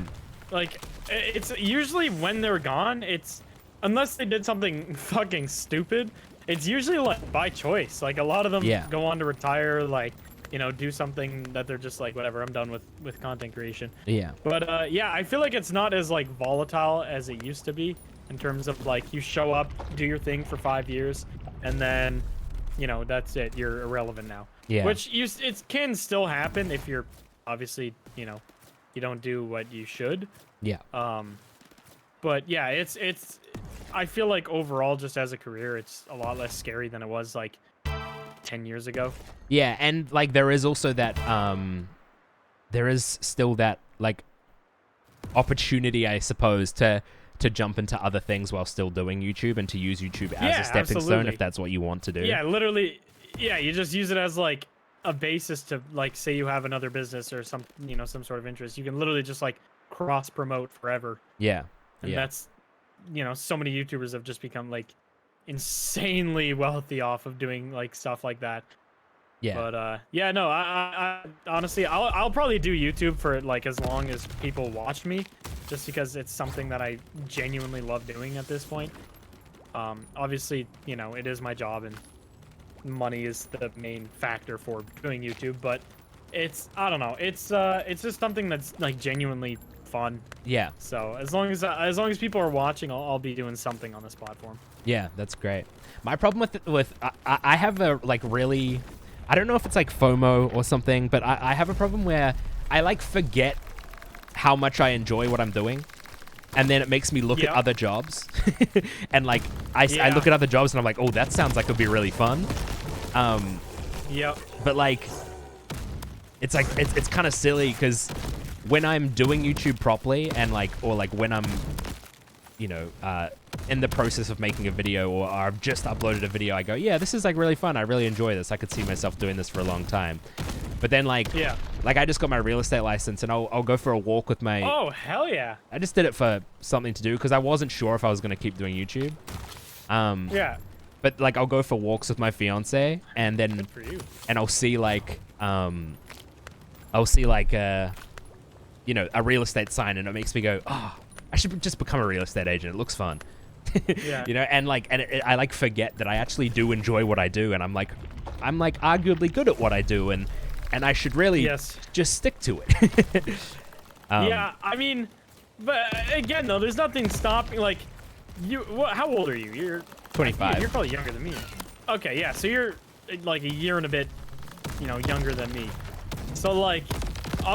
S2: like, it's usually when they're gone, it's, unless they did something fucking stupid, it's usually, like, by choice. Like, a lot of them go on to retire, like, you know, do something that they're just like, whatever, I'm done with content creation.
S1: Yeah.
S2: But, yeah, I feel like it's not as, like, volatile as it used to be, in terms of, like, you show up, do your thing for 5 years, and then, you know, that's it, you're irrelevant now.
S1: Yeah.
S2: Which, it can still happen if you're, obviously, you know, you don't do what you should.
S1: Yeah.
S2: But yeah, it's I feel like overall, just as a career, it's a lot less scary than it was like 10 years ago.
S1: Yeah, and like there is also that there is still that like opportunity, I suppose, to jump into other things while still doing YouTube and to use YouTube as a stepping stone if that's what you want to do.
S2: Yeah, literally. Yeah, you just use it as like a basis to, like, say you have another business or some, you know, some sort of interest. You can literally just like cross promote forever.
S1: Yeah.
S2: And that's, you know, so many YouTubers have just become like insanely wealthy off of doing like stuff like that.
S1: Yeah.
S2: But yeah, no, I honestly, I'll probably do YouTube for like as long as people watch me, just because it's something that I genuinely love doing at this point. Obviously, you know, it is my job and money is the main factor for doing YouTube, but it's, I don't know, it's just something that's like genuinely fun.
S1: Yeah.
S2: So as long as people are watching, I'll be doing something on this platform.
S1: Yeah, that's great. My problem with I have a like really, I don't know if it's like FOMO or something, but I have a problem where I like forget how much I enjoy what I'm doing. And then it makes me look at other jobs. And like, I look at other jobs and I'm like, oh, that sounds like it would be really fun.
S2: Yep.
S1: But like, it's like, it's kind of silly because when I'm doing YouTube properly and like, or like when I'm, you know, in the process of making a video or I've just uploaded a video, I go, yeah, this is like really fun. I really enjoy this. I could see myself doing this for a long time. But then like, like I just got my real estate license and I'll go for a walk with my...
S2: Oh, hell yeah.
S1: I just did it for something to do because I wasn't sure if I was going to keep doing YouTube.
S2: Yeah.
S1: But like I'll go for walks with my fiance and then...
S2: Good for you.
S1: And I'll see like, you know, a real estate sign and it makes me go, oh, I should just become a real estate agent. It looks fun.
S2: Yeah.
S1: You know, and like, I like forget that I actually do enjoy what I do, and I'm like arguably good at what I do, and I should really just stick to it.
S2: Yeah, I mean, but again though, there's nothing stopping. Like, how old are you? You're
S1: 25.
S2: You're probably younger than me. Okay, yeah, so you're like a year and a bit, you know, younger than me. So like,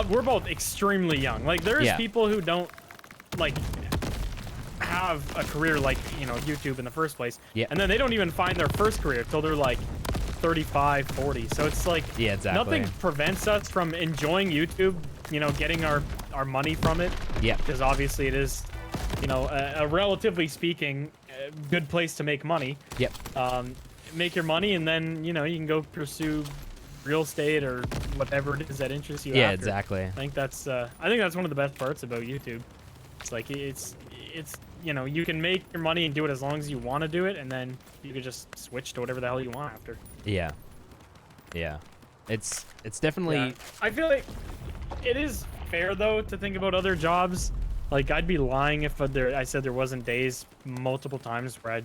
S2: we're both extremely young. Like, there's people who don't like have a career like, you know, YouTube in the first place. Yeah. And then they don't even find their first career till they're like 35, 40. So it's like, nothing prevents us from enjoying YouTube, you know, getting our money from it. Yeah. Because obviously it is, you know, a relatively speaking, good place to make money. Yep. Make your money and then, you know, you can go pursue real estate or whatever it is that interests you.
S1: Yeah,
S2: after.
S1: exactly.
S2: I think that's one of the best parts about YouTube. It's like, it's you know, you can make your money and do it as long as you want to do it, and then you can just switch to whatever the hell you want after. Yeah. Yeah. It's definitely... Yeah. I feel like it is fair, though, to think about other jobs. Like, I'd be lying if I said there wasn't days multiple times where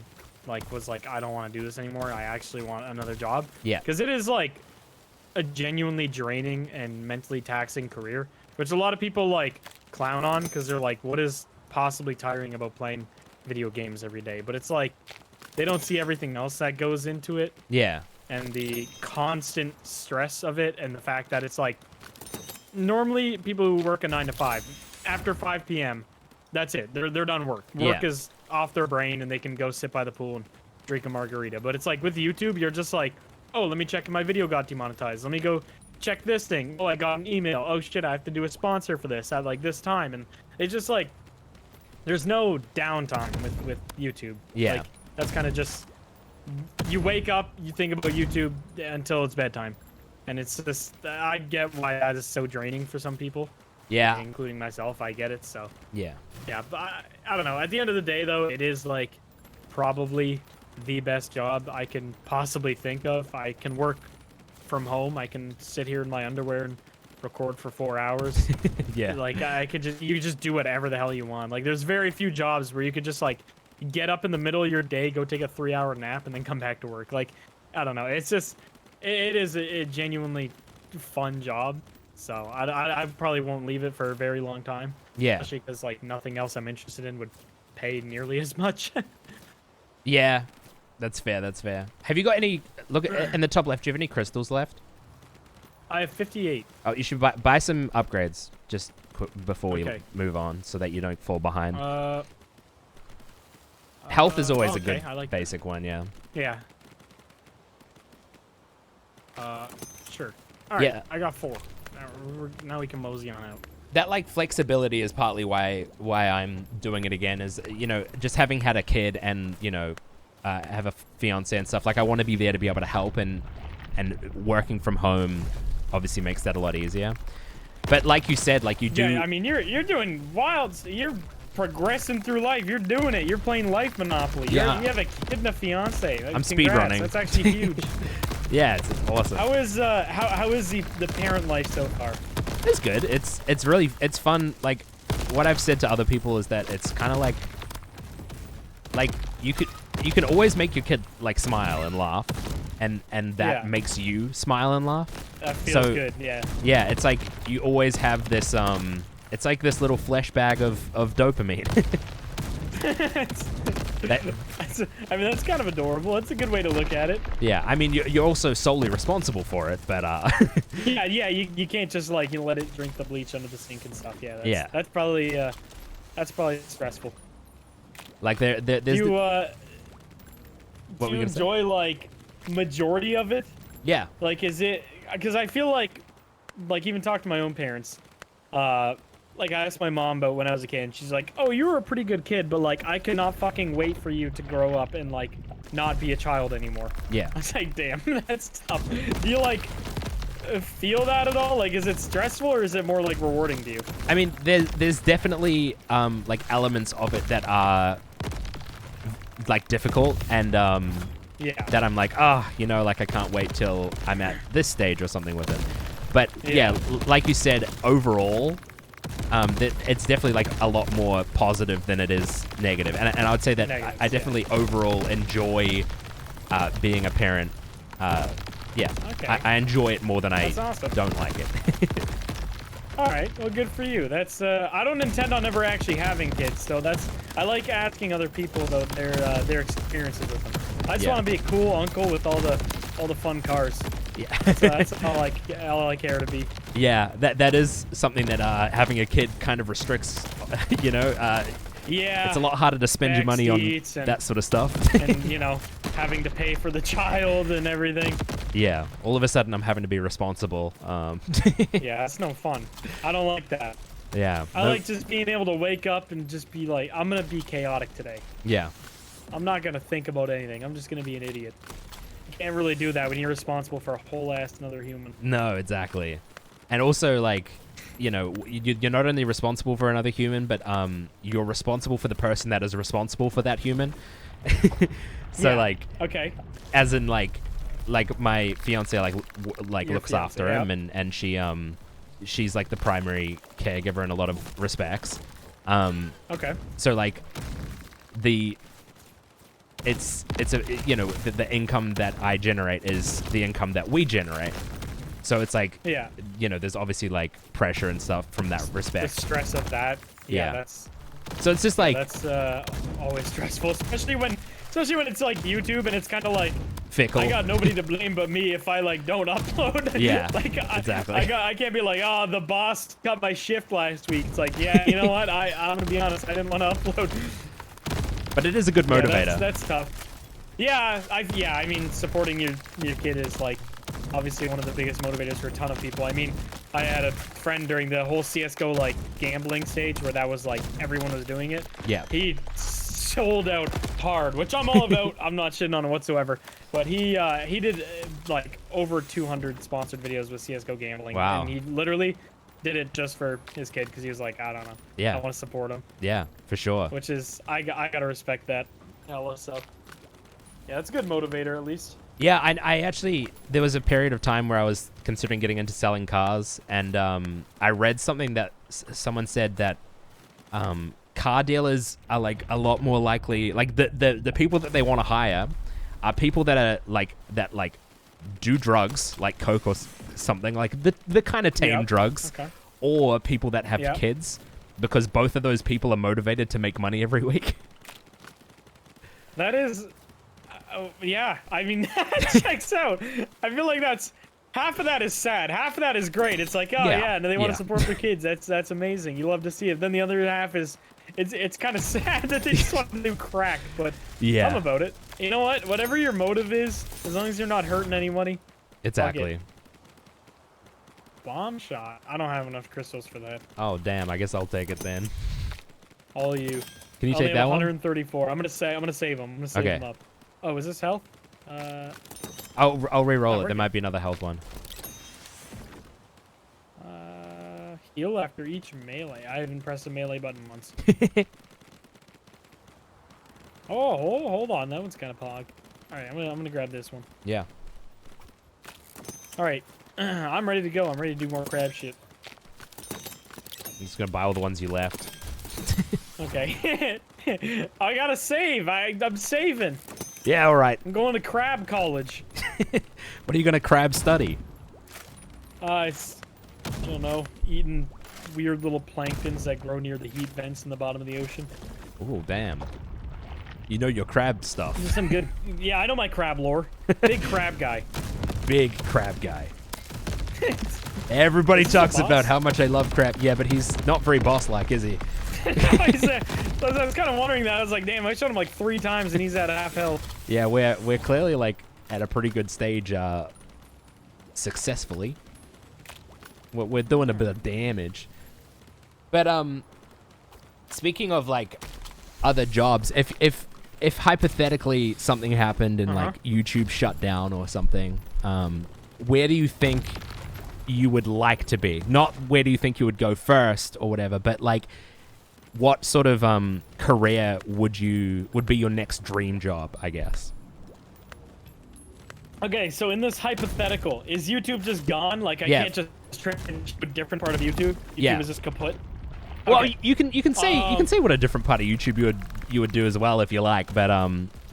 S2: was like, I don't want to do this anymore. I actually want another job. Yeah. Because it is, like, a genuinely draining and mentally taxing career, which a lot of people, like, clown on because they're like, what is possibly tiring about playing video games every day? But it's like, they don't see everything else that goes into it. Yeah. And the constant stress of it, and the fact that it's like, normally people who work a 9 to 5, after 5 p.m., that's it. They're done work. Work is off their brain, and they can go sit by the pool and drink a margarita. But it's like with YouTube, you're just like, oh, let me check if my video got demonetized. Let me go check this thing. Oh, I got an email. Oh shit, I have to do a sponsor for this at like this time, and it's just like there's no downtime with YouTube.
S1: Yeah.
S2: Like that's kind of just you wake up, you think about YouTube until it's bedtime, and it's just I get why that is so draining for some people.
S1: Yeah.
S2: Including myself, I get it. So
S1: Yeah.
S2: yeah, but I don't know. At the end of the day, though, it is like probably the best job I can possibly think of. I can work from home. I can sit here in my underwear and record for 4 hours.
S1: Yeah.
S2: Like I could just do whatever the hell you want. Like there's very few jobs where you could just like get up in the middle of your day, go take a 3-hour nap, and then come back to work. Like I don't know. It's just it is a genuinely fun job. So I probably won't leave it for a very long time.
S1: Yeah.
S2: Especially because like nothing else I'm interested in would pay nearly as much.
S1: Yeah. That's fair. That's fair. Have you got any? Look in the top left. Do you have any crystals left?
S2: I have 58.
S1: Oh, you should buy some upgrades just before we
S2: Okay.
S1: move on, so that you don't fall behind.
S2: Uh,
S1: Health is always a
S2: okay,
S1: good
S2: I like
S1: basic one. Yeah.
S2: Yeah. Sure. All right.
S1: Yeah.
S2: I got 4. Now we can mosey on out.
S1: That like flexibility is partly why I'm doing it again. Is just having had a kid and have a fiance and stuff. Like I want to be there to be able to help, and working from home obviously makes that a lot easier. But like you said, like you do.
S2: Yeah, I mean you're doing wild. You're progressing through life. You're doing it. You're playing life Monopoly.
S1: Yeah.
S2: You have a kid and a fiance.
S1: I'm
S2: Congrats.
S1: speedrunning.
S2: That's actually huge.
S1: Yeah, it's awesome.
S2: How is the parent life so far?
S1: It's good. It's really fun. Like what I've said to other people is that it's kind of like you can always make your kid like smile and laugh, and that
S2: Yeah.
S1: makes you smile and laugh.
S2: That feels good. Yeah.
S1: Yeah, it's like you always have this it's like this little flesh bag of dopamine.
S2: I mean, that's kind of adorable. That's a good way to look at it.
S1: Yeah, I mean you're also solely responsible for it, but
S2: Yeah, you can't just like let it drink the bleach under the sink and stuff. Yeah, that's probably stressful.
S1: like there's
S2: Do you
S1: what
S2: do
S1: were
S2: you
S1: you gonna say?
S2: enjoy like majority of it?
S1: Yeah.
S2: Like, is it because I feel like even talk to my own parents. Like I asked my mom about when I was a kid, and she's like, "Oh, you were a pretty good kid, but like I could not fucking wait for you to grow up and like not be a child anymore."
S1: Yeah.
S2: I was like, "Damn, that's tough." Do you like feel that at all? Like, is it stressful or is it more like rewarding to you?
S1: I mean, there's definitely like elements of it that are like difficult, and
S2: Yeah.
S1: that I'm like, like I can't wait till I'm at this stage or something with it. But yeah, like you said, overall, it's definitely like a lot more positive than it is negative. And I would say that I definitely overall enjoy being a parent. Yeah,
S2: Okay.
S1: I enjoy it more than
S2: That's awesome.
S1: don't like it.
S2: All right, well, good for you. That's I don't intend on ever actually having kids, so I like asking other people about their experiences with them. I just want to be a cool uncle with all the fun cars.
S1: Yeah.
S2: So that's all I care to be.
S1: Yeah, that is something that having a kid kind of restricts.
S2: Yeah.
S1: It's a lot harder to spend your money on that sort of stuff.
S2: And having to pay for the child and everything.
S1: Yeah, all of a sudden I'm having to be responsible.
S2: Yeah, that's no fun. I don't like that.
S1: Yeah.
S2: I like just being able to wake up and just be like, I'm gonna be chaotic today.
S1: Yeah.
S2: I'm not gonna think about anything. I'm just gonna be an idiot. You can't really do that when you're responsible for a whole ass another human.
S1: No, exactly. And also, like, you're not only responsible for another human, but you're responsible for the person that is responsible for that human. So,
S2: Yeah.
S1: like,
S2: Okay.
S1: as in, like my fiance, like
S2: Your
S1: looks
S2: fiancé,
S1: after him, and she's like the primary caregiver in a lot of respects.
S2: Okay.
S1: So, like, it's the income that I generate is the income that we generate. So it's like,
S2: Yeah.
S1: there's obviously like pressure and stuff from that
S2: The
S1: respect.
S2: stress of that.
S1: Yeah.
S2: That's
S1: So it's just like
S2: always stressful, especially when it's like YouTube and it's kind of like
S1: fickle.
S2: I got nobody to blame but me if I like don't upload.
S1: Yeah,
S2: like
S1: exactly.
S2: I can't be like, oh, the boss cut my shift last week. It's like, yeah, you know what? I'm gonna be honest, I didn't want to upload.
S1: But it is a good motivator.
S2: Yeah, that's tough. Yeah, I mean, supporting your kid is like obviously one of the biggest motivators for a ton of people. I mean, I had a friend during the whole CS:GO like gambling stage where that was like everyone was doing it.
S1: Yeah.
S2: He sold out hard, which I'm all about. I'm not shitting on it whatsoever. But he did like over 200 sponsored videos with CS:GO gambling.
S1: Wow.
S2: And he literally did it just for his kid because he was like, I don't know.
S1: Yeah.
S2: I want to support him.
S1: Yeah, for sure.
S2: Which is, I gotta respect that. Hella so. Yeah, that's a good motivator at least.
S1: Yeah, I actually, there was a period of time where I was considering getting into selling cars, and I read something that someone said that car dealers are like a lot more likely, like the people that they want to hire are people that are like do drugs, like coke or something, like the kind of tame drugs, or people that have kids, because both of those people are motivated to make money every week.
S2: That is, yeah. I mean, that checks out. I feel like that's half of that is sad, half of that is great. It's like, oh yeah, and they want to support their kids. That's amazing. You love to see it. Then the other half is, it's kind of sad that they just want to do crack. But yeah, I'm about it. You know what? Whatever your motive is, as long as you're not hurting anybody.
S1: Exactly.
S2: Bomb shot. I don't have enough crystals for that. Oh
S1: damn! I guess I'll take it then.
S2: All you.
S1: Can you take that
S2: 134. I'm gonna save them. I'm gonna save them up. Oh, is this health?
S1: I'll re-roll it. There might be another health one.
S2: Heal after each melee. I haven't pressed the melee button once. Oh, hold on. That one's kind of pog. All right, I'm gonna grab this one.
S1: Yeah.
S2: All right, I'm ready to go. I'm ready to do more crab shit.
S1: I'm just gonna buy all the ones you left.
S2: Okay. I gotta save. I'm saving.
S1: Yeah, all right.
S2: I'm going to crab college.
S1: What are you gonna crab study?
S2: I don't know. Eating weird little planktons that grow near the heat vents in the bottom of the ocean.
S1: Oh, damn. You know your crab stuff.
S2: Some good. Yeah, I know my crab lore. Big crab guy.
S1: Big crab guy. Everybody talks about how much I love crab. Yeah, but he's not very boss-like, is he?
S2: I was kind of wondering that. I was like, damn, I showed him like 3 times and he's at half health.
S1: Yeah, we're clearly like at a pretty good stage successfully. We're doing a bit of damage. But speaking of like other jobs, if hypothetically something happened and like YouTube shut down or something, where do you think you would like to be? Not where do you think you would go first or whatever, but like what sort of career would be your next dream job, I guess?
S2: Okay, so in this hypothetical, is YouTube just gone? Like I can't just transition to a different part of YouTube? YouTube is just kaput?
S1: Well, you can say what a different part of YouTube you would do as well if you like, but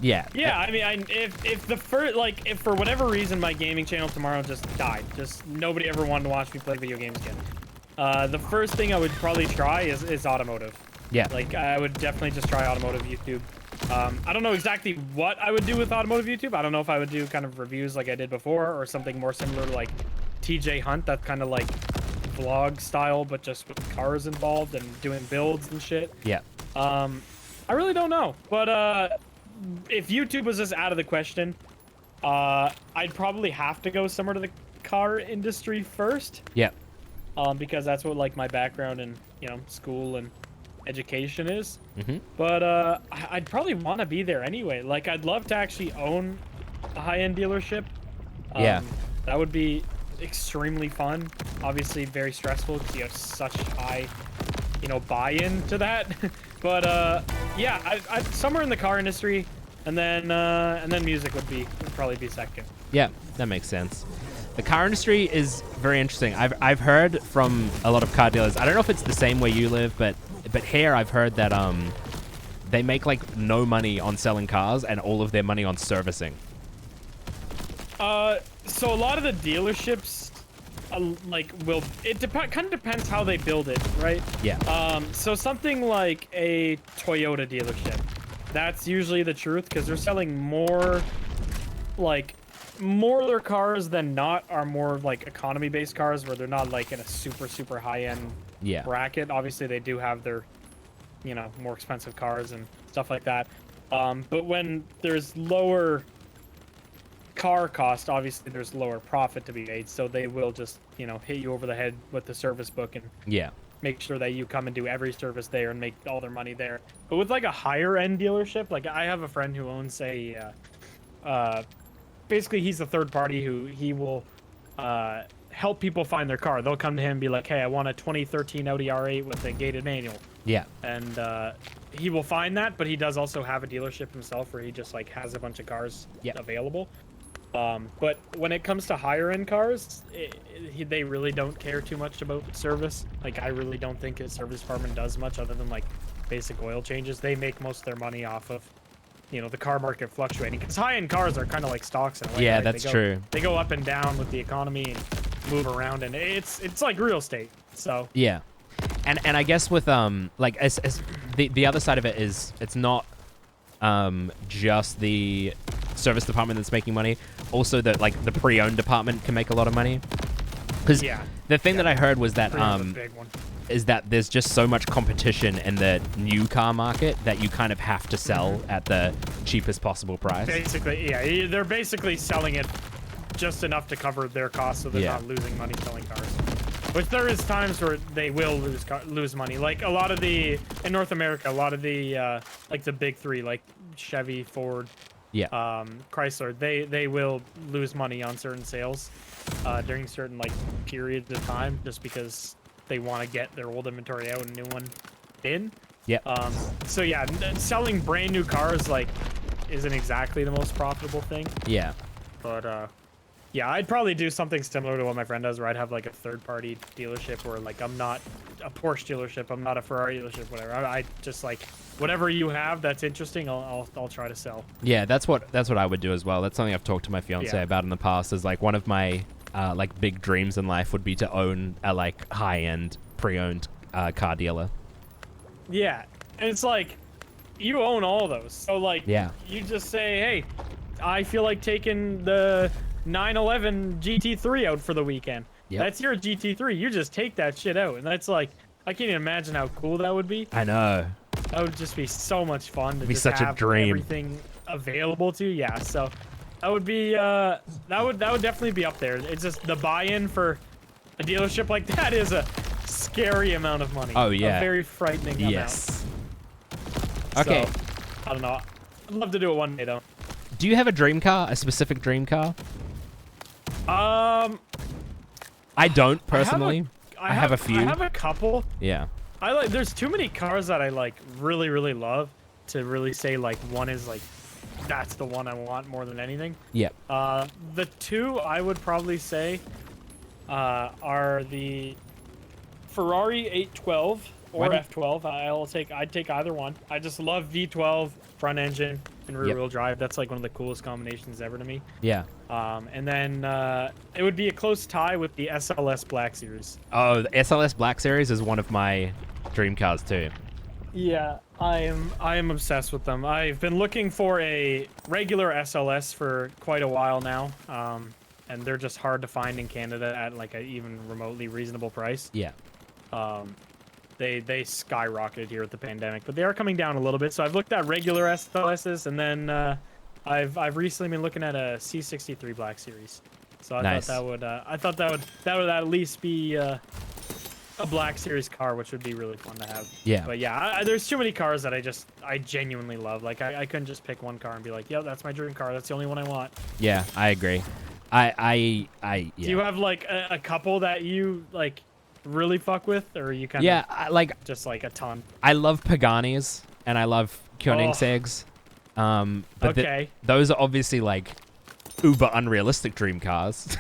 S1: yeah.
S2: Yeah, I mean, if for whatever reason my gaming channel tomorrow just died, just nobody ever wanted to watch me play video games again, the first thing I would probably try is Automotive.
S1: Yeah.
S2: Like I would definitely just try Automotive YouTube. I don't know exactly what I would do with Automotive YouTube. I don't know if I would do kind of reviews like I did before or something more similar to like TJ Hunt, that's kind of like vlog style, but just with cars involved and doing builds and shit.
S1: Yeah.
S2: I really don't know, but if YouTube was just out of the question, I'd probably have to go somewhere to the car industry first.
S1: Yeah.
S2: Because that's what like my background in school and education is. But I'd probably want to be there anyway. Like I'd love to actually own a high-end dealership.
S1: Yeah.
S2: That would be extremely fun. Obviously very stressful because you have such high buy-in to that. But yeah, I somewhere in the car industry, and then music would probably be second.
S1: Yeah, that makes sense. The car industry is very interesting. I've heard from a lot of car dealers. I don't know if it's the same where you live, but here I've heard that they make like no money on selling cars and all of their money on servicing.
S2: So a lot of the dealerships, kind of depends how they build it, right?
S1: Yeah.
S2: So something like a Toyota dealership, that's usually the truth because they're selling more of their cars than not are more like economy-based cars where they're not like in a super high-end bracket. Obviously, they do have their, more expensive cars and stuff like that. But when there's lower car cost, obviously there's lower profit to be made, so they will just, you know, hit you over the head with the service book and
S1: Yeah.
S2: make sure that you come and do every service there and make all their money there. But with like a higher end dealership, like I have a friend who owns basically he's a third party who he will help people find their car. They'll come to him and be like, hey, I want a 2013 Audi R8 with a gated manual.
S1: Yeah.
S2: And he will find that, but he does also have a dealership himself where he just like has a bunch of cars available. But when it comes to higher end cars, they really don't care too much about service. Like, I really don't think his service department does much other than like basic oil changes. They make most of their money off of, you know, the car market fluctuating, because high end cars are kind of like stocks in a way.
S1: Yeah,
S2: right?
S1: that's true.
S2: They go up and down with the economy and move around, and it's like real estate. So
S1: yeah. And I guess with like as the other side of it is, it's not just the service department that's making money. Also, the pre-owned department can make a lot of money. Because the thing that I heard was that is that there's just so much competition in the new car market that you kind of have to sell at the cheapest possible price.
S2: Basically, yeah, they're basically selling it just enough to cover their costs, so they're not losing money selling cars. Which there is times where they will lose money. Like a lot of in North America, a lot of the like the big three, like Chevy, Ford, Chrysler, they will lose money on certain sales during certain like periods of time, just because they want to get their old inventory out and new one in.
S1: Yeah.
S2: So yeah, selling brand new cars like isn't exactly the most profitable thing.
S1: Yeah.
S2: But yeah, I'd probably do something similar to what my friend does, where I'd have like a third-party dealership where like I'm not a Porsche dealership, I'm not a Ferrari dealership, whatever. I just like whatever you have that's interesting, I'll try to sell.
S1: Yeah, that's what I would do as well. That's something I've talked to my fiance about in the past. Is like one of my like big dreams in life would be to own a like high-end pre-owned car dealer.
S2: Yeah, and it's like you own all those, so like you just say, hey, I feel like taking the 911 GT3 out for the weekend. That's your GT3. You just take that shit out, and that's like, I can't even imagine how cool that would be.
S1: I know.
S2: That would just be so much fun. To
S1: It'd be
S2: just
S1: such
S2: have
S1: a dream.
S2: Everything available to you. Yeah. So that would be that would definitely be up there. It's just the buy-in for a dealership like that is a scary amount of money.
S1: Oh yeah.
S2: A very frightening amount.
S1: Yes. Okay.
S2: So, I don't know. I'd love to do it one day though.
S1: Do you have a dream car? A specific dream car? I don't personally. I have a few.
S2: I have a couple.
S1: Yeah.
S2: There's too many cars that I like really, really love to really say like one is like that's the one I want more than anything.
S1: Yeah.
S2: The two I would probably say are the Ferrari 812 or F12. I'd take either one. I just love V12 front engine and rear-wheel drive. That's like one of the coolest combinations ever to me.
S1: Yeah.
S2: And then it would be a close tie with the SLS Black Series.
S1: Oh, the SLS Black Series is one of my dream cars too.
S2: Yeah, I am obsessed with them. I've been looking for a regular SLS for quite a while now, and they're just hard to find in Canada at like an even remotely reasonable price.
S1: Yeah.
S2: They skyrocketed here with the pandemic, but they are coming down a little bit. So I've looked at regular SLSs, and then I've recently been looking at a C63 Black Series. So I thought that would at least be a Black Series car, which would be really fun to have.
S1: Yeah.
S2: But yeah, there's too many cars that I genuinely love. Like I couldn't just pick one car and be like, yeah, that's my dream car. That's the only one I want.
S1: Yeah, I agree. Yeah.
S2: Do you have like a couple that you like really fuck with, or you kind
S1: of
S2: just like a ton?
S1: I love Paganis and I love Koenigsegg's. But those are obviously like uber unrealistic dream cars.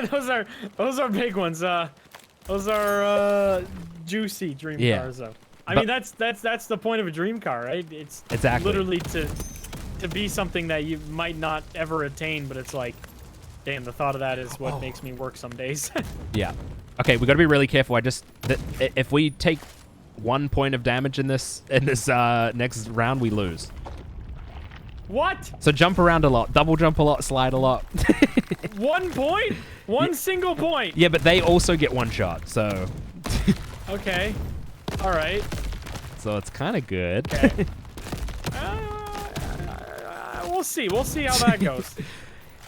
S2: those are big ones. Those are juicy dream cars though. I mean that's the point of a dream car, right? It's literally to be something that you might not ever attain, but it's like, damn, the thought of that is what makes me work some days.
S1: Yeah. Okay, we got to be really careful. If we take 1 point of damage in this next round, we lose.
S2: What?
S1: So jump around a lot, double jump a lot, slide a lot.
S2: 1 point? One single point?
S1: Yeah, but they also get one shot, so.
S2: Okay. All right.
S1: So it's kind of good.
S2: Okay. We'll see. We'll see how that goes.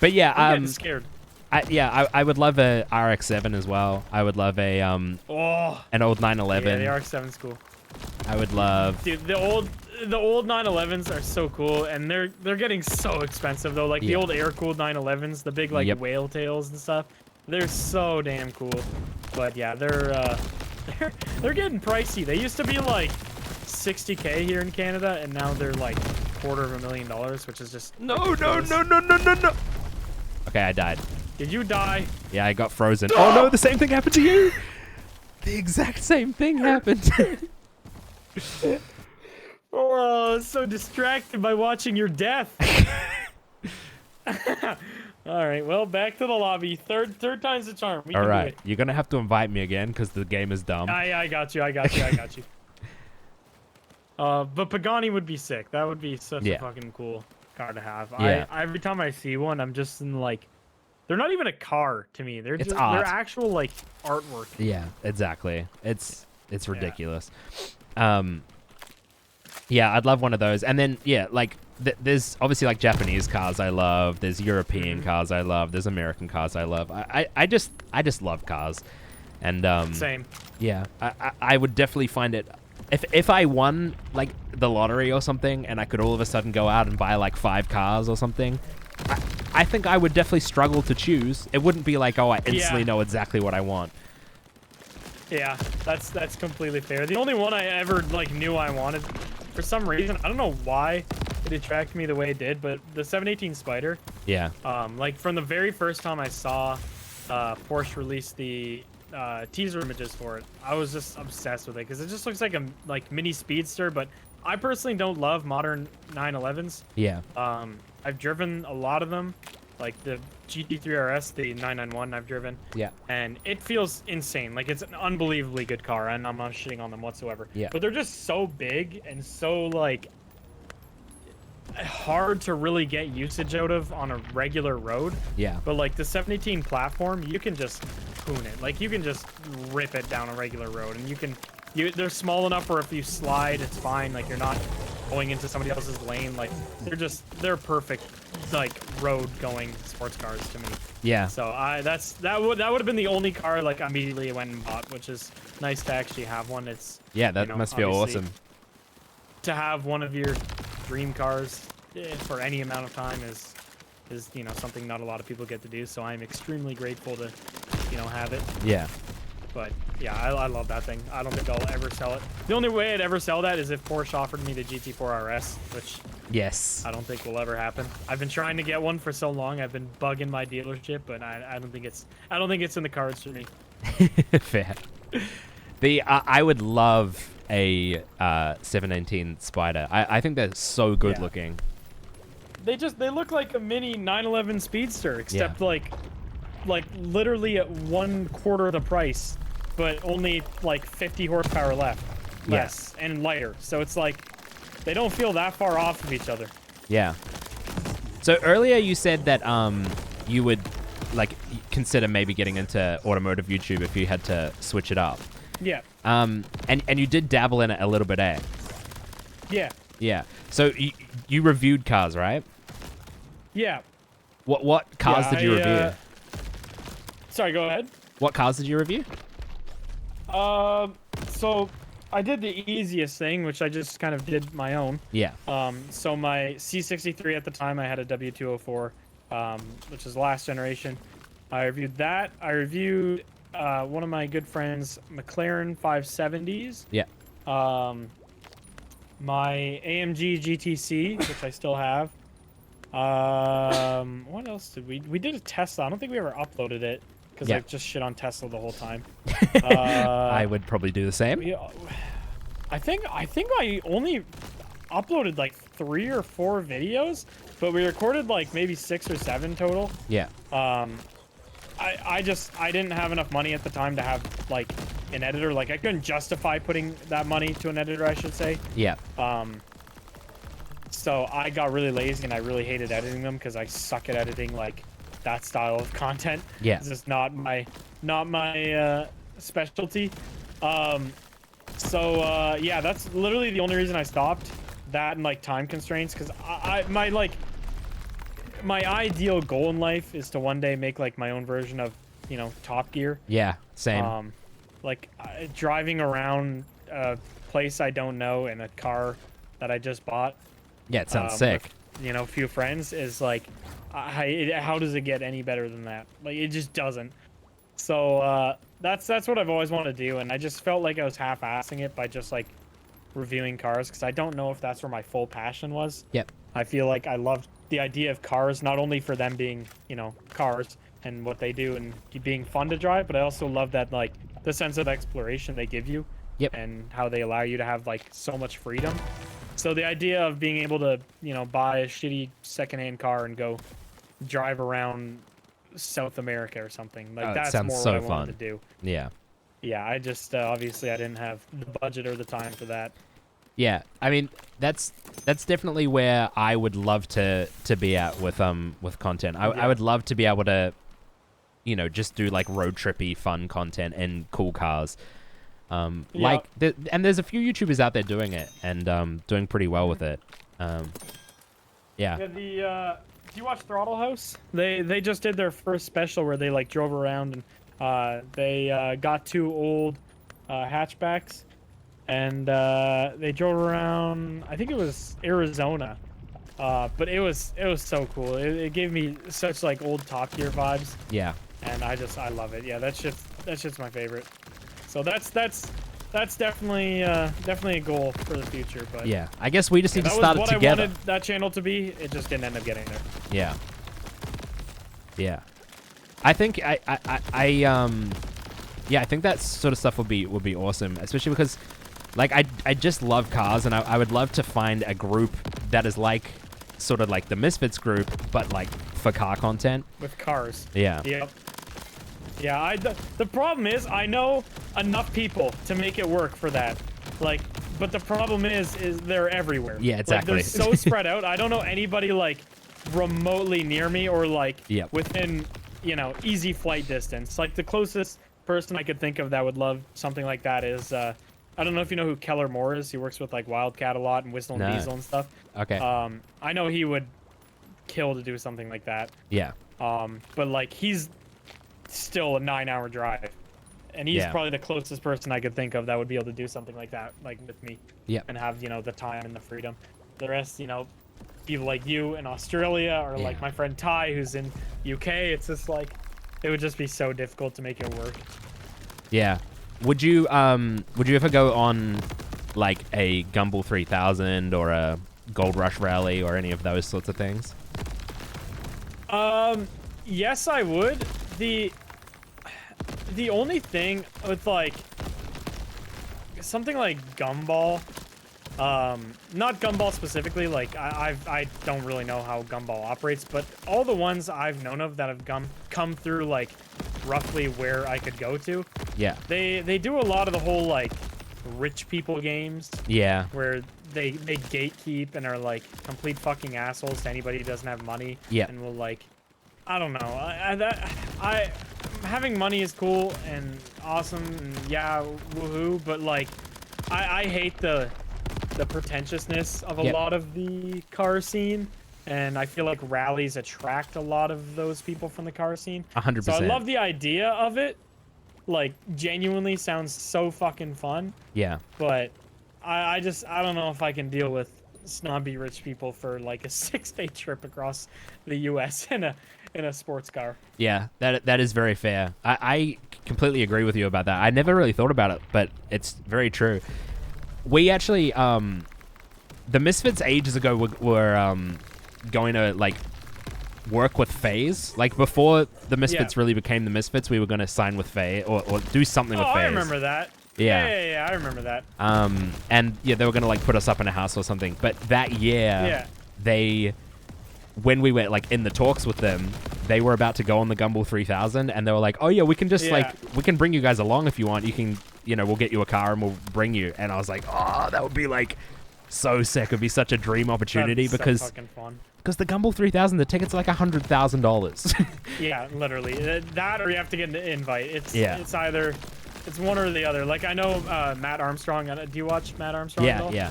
S1: But yeah,
S2: I'm getting scared.
S1: I would love a RX-7 as well. I would love a an old 911.
S2: Yeah, the RX-7's cool.
S1: I would love.
S2: Dude, the old 911s are so cool, and they're getting so expensive though. Like the old air-cooled 911s, the big like whale tails and stuff. They're so damn cool. But yeah, they're getting pricey. They used to be like $60K here in Canada, and now they're like $250,000, which is just
S1: No. Okay, I died.
S2: Did you die?
S1: Yeah, I got frozen. Oh no, the same thing happened to you. The exact same thing happened.
S2: Oh, I was so distracted by watching your death. All right, well, back to the lobby. Third time's the charm.
S1: All right, you're gonna have to invite me again because the game is dumb.
S2: I got you. But Pagani would be sick. That would be such a fucking cool car to have.
S1: Yeah.
S2: Every time I see one, I'm just in like, they're not even a car to me. They're
S1: It's
S2: just
S1: art.
S2: they're actual like artwork.
S1: Yeah, exactly. It's ridiculous. Yeah, I'd love one of those. And then like there's obviously like Japanese cars I love. There's European cars I love. There's American cars I love. I just love cars. And
S2: Same.
S1: Yeah, I would definitely find it. If I won like the lottery or something, and I could all of a sudden go out and buy like 5 cars or something, I think I would definitely struggle to choose. It wouldn't be like, oh, I instantly know exactly what I want. Yeah,
S2: that's completely fair. The only one I ever like knew I wanted, for some reason, I don't know why it attracted me the way it did, but the 718 Spider.
S1: Yeah.
S2: Like from the very first time I saw Porsche release the teaser images for it, I was just obsessed with it because it just looks like a mini speedster. But I personally don't love modern 911s.
S1: Yeah.
S2: I've driven a lot of them, like the GT3 RS, the 991 I've driven.
S1: Yeah.
S2: And it feels insane. Like it's an unbelievably good car, and I'm not shitting on them whatsoever.
S1: Yeah.
S2: But they're just so big and so like hard to really get usage out of on a regular road.
S1: Yeah.
S2: But like the 718 platform, you can just poon it. Like you can just rip it down a regular road, and they're small enough where if you slide, it's fine. Like you're not going into somebody else's lane. Like they're perfect like road going sports cars to me.
S1: Yeah.
S2: So that would have been the only car like I immediately went and bought, which is nice to actually have one. It's
S1: that must feel awesome.
S2: To have one of your dream cars for any amount of time is something not a lot of people get to do. So I'm extremely grateful to have it.
S1: Yeah.
S2: But yeah, I love that thing. I don't think I'll ever sell it. The only way I'd ever sell that is if Porsche offered me the GT4 RS, which I don't think will ever happen. I've been trying to get one for so long. I've been bugging my dealership, but I don't think it's in the cards for me.
S1: Fair. I would love a 719 Spider. I think they're so good looking.
S2: They look like a mini 911 Speedster, except like literally at 1/4 of the price, but only like 50 horsepower less and lighter. So it's like they don't feel that far off of each other. Yeah.
S1: So earlier you said that you would like consider maybe getting into automotive YouTube if you had to switch it up.
S2: Yeah.
S1: And you did dabble in it a little bit, eh?
S2: Yeah.
S1: Yeah. So you reviewed cars, right?
S2: Yeah.
S1: What cars did you review?
S2: Sorry, go ahead.
S1: What cars did you review?
S2: So I did the easiest thing, which I just kind of did my own.
S1: Yeah.
S2: So my C63 at the time, I had a W204, which is last generation. I reviewed that. I reviewed one of my good friends' McLaren 570s.
S1: Yeah.
S2: My AMG GTC, which I still have. What else did we did a Tesla. I don't think we ever uploaded it because I just shit on Tesla the whole time.
S1: I would probably do the same.
S2: I think I only uploaded like 3 or 4 videos, but we recorded like maybe 6 or 7 total.
S1: Yeah.
S2: I didn't have enough money at the time to have like an editor. Like I couldn't justify putting that money to an editor, I should say.
S1: Yeah.
S2: So I got really lazy and I really hated editing them because I suck at editing like that style of content.
S1: Yeah.
S2: It's just not my specialty. Yeah, that's literally the only reason I stopped. That and like time constraints, because my like my ideal goal in life is to one day make like my own version of, you know, Top Gear.
S1: Yeah, same.
S2: Like driving around a place I don't know in a car that I just bought.
S1: Yeah, it sounds sick.
S2: With, you know, a few friends is like, how does it get any better than that? Like, it just doesn't. So that's what I've always wanted to do, and I just felt like I was half-assing it by just like reviewing cars, because I don't know if that's where my full passion was.
S1: Yep.
S2: I feel like I loved the idea of cars, not only for them being, you know, cars and what they do and being fun to drive, but I also love that, like, the sense of exploration they give you.
S1: Yep.
S2: And how they allow you to have like so much freedom. So the idea of being able to, you know, buy a shitty secondhand car and go drive around South America or something, like, that's more
S1: so
S2: what I
S1: fun.
S2: wanted to do.
S1: Yeah.
S2: Yeah, I just obviously I didn't have the budget or the time for that.
S1: Yeah, I mean that's definitely where I would love to be at with content. I would love to be able to, you know, just do like road trippy fun content and cool cars. Like, and there's a few YouTubers out there doing it and doing pretty well with it. Yeah.
S2: Do you watch Throttle House? They just did their first special where they like drove around and they got 2 old hatchbacks and they drove around. I think it was Arizona, but it was so cool. It gave me such like old Top Gear vibes.
S1: Yeah.
S2: And I love it. Yeah, that's just my favorite. So that's definitely a goal for the future. But
S1: yeah, I guess we just need to start it together.
S2: That was what I wanted that channel to be. It just didn't end up getting there.
S1: Yeah. Yeah. I think I think that sort of stuff would be awesome, especially because like I just love cars, and I would love to find a group that is like sort of like the Misfits group, but like for car content.
S2: With cars.
S1: Yeah.
S2: Yep. Yeah, the problem is I know enough people to make it work for that. Like, but the problem is they're everywhere.
S1: Yeah, exactly.
S2: Like, they're so spread out. I don't know anybody like remotely near me or like within, you know, easy flight distance. Like the closest person I could think of that would love something like that is I don't know if you know who Keller Moore is. He works with like Wildcat a lot and Whistle and Diesel and stuff.
S1: Okay.
S2: I know he would kill to do something like that.
S1: Yeah.
S2: But like he's still a 9-hour drive, and he's probably the closest person I could think of that would be able to do something like that, like with me.
S1: Yeah.
S2: And have, you know, the time and the freedom. The rest, you know, people like you in Australia or like my friend Ty who's in UK, it's just like it would just be so difficult to make it work.
S1: Yeah. Would you ever go on like a Gumball 3000 or a Gold Rush Rally or any of those sorts of things?
S2: Yes, I would. The only thing with like something like Gumball, not Gumball specifically, like I don't really know how Gumball operates, but all the ones I've known of that have come through like roughly where I could go to.
S1: Yeah.
S2: They do a lot of the whole like rich people games.
S1: Yeah.
S2: Where they gatekeep and are like complete fucking assholes to anybody who doesn't have money.
S1: Yeah.
S2: And will like, I don't know. Having money is cool and awesome and yeah, woohoo, but like I hate the pretentiousness of a lot of the car scene, and I feel like rallies attract a lot of those people from the car scene.
S1: 100%.
S2: So I love the idea of it. Like, genuinely sounds so fucking fun.
S1: Yeah.
S2: But I don't know if I can deal with snobby rich people for like a 6-day trip across the US in a sports car. Yeah,
S1: that is very fair. I completely agree with you about that. I never really thought about it, but it's very true. We actually, the Misfits ages ago were going to like work with FaZe. Like before the Misfits really became the Misfits, we were going to sign with FaZe or do something with FaZe.
S2: I remember that. Yeah, I remember that.
S1: And yeah, they were going to like put us up in a house or something. But that year, when we were like in the talks with them, they were about to go on the Gumball 3000, and they were like, "Oh yeah, we can just like we can bring you guys along if you want. You can, you know, we'll get you a car and we'll bring you." And I was like, "Oh, that would be like so sick. It'd be such a dream opportunity because
S2: so fucking fun.
S1: Because the Gumball 3000, the tickets are like $100,000.
S2: Yeah, literally. That or you have to get an invite. It's either one or the other. Like I know Matt Armstrong. Do you watch Matt Armstrong?
S1: Yeah, yeah.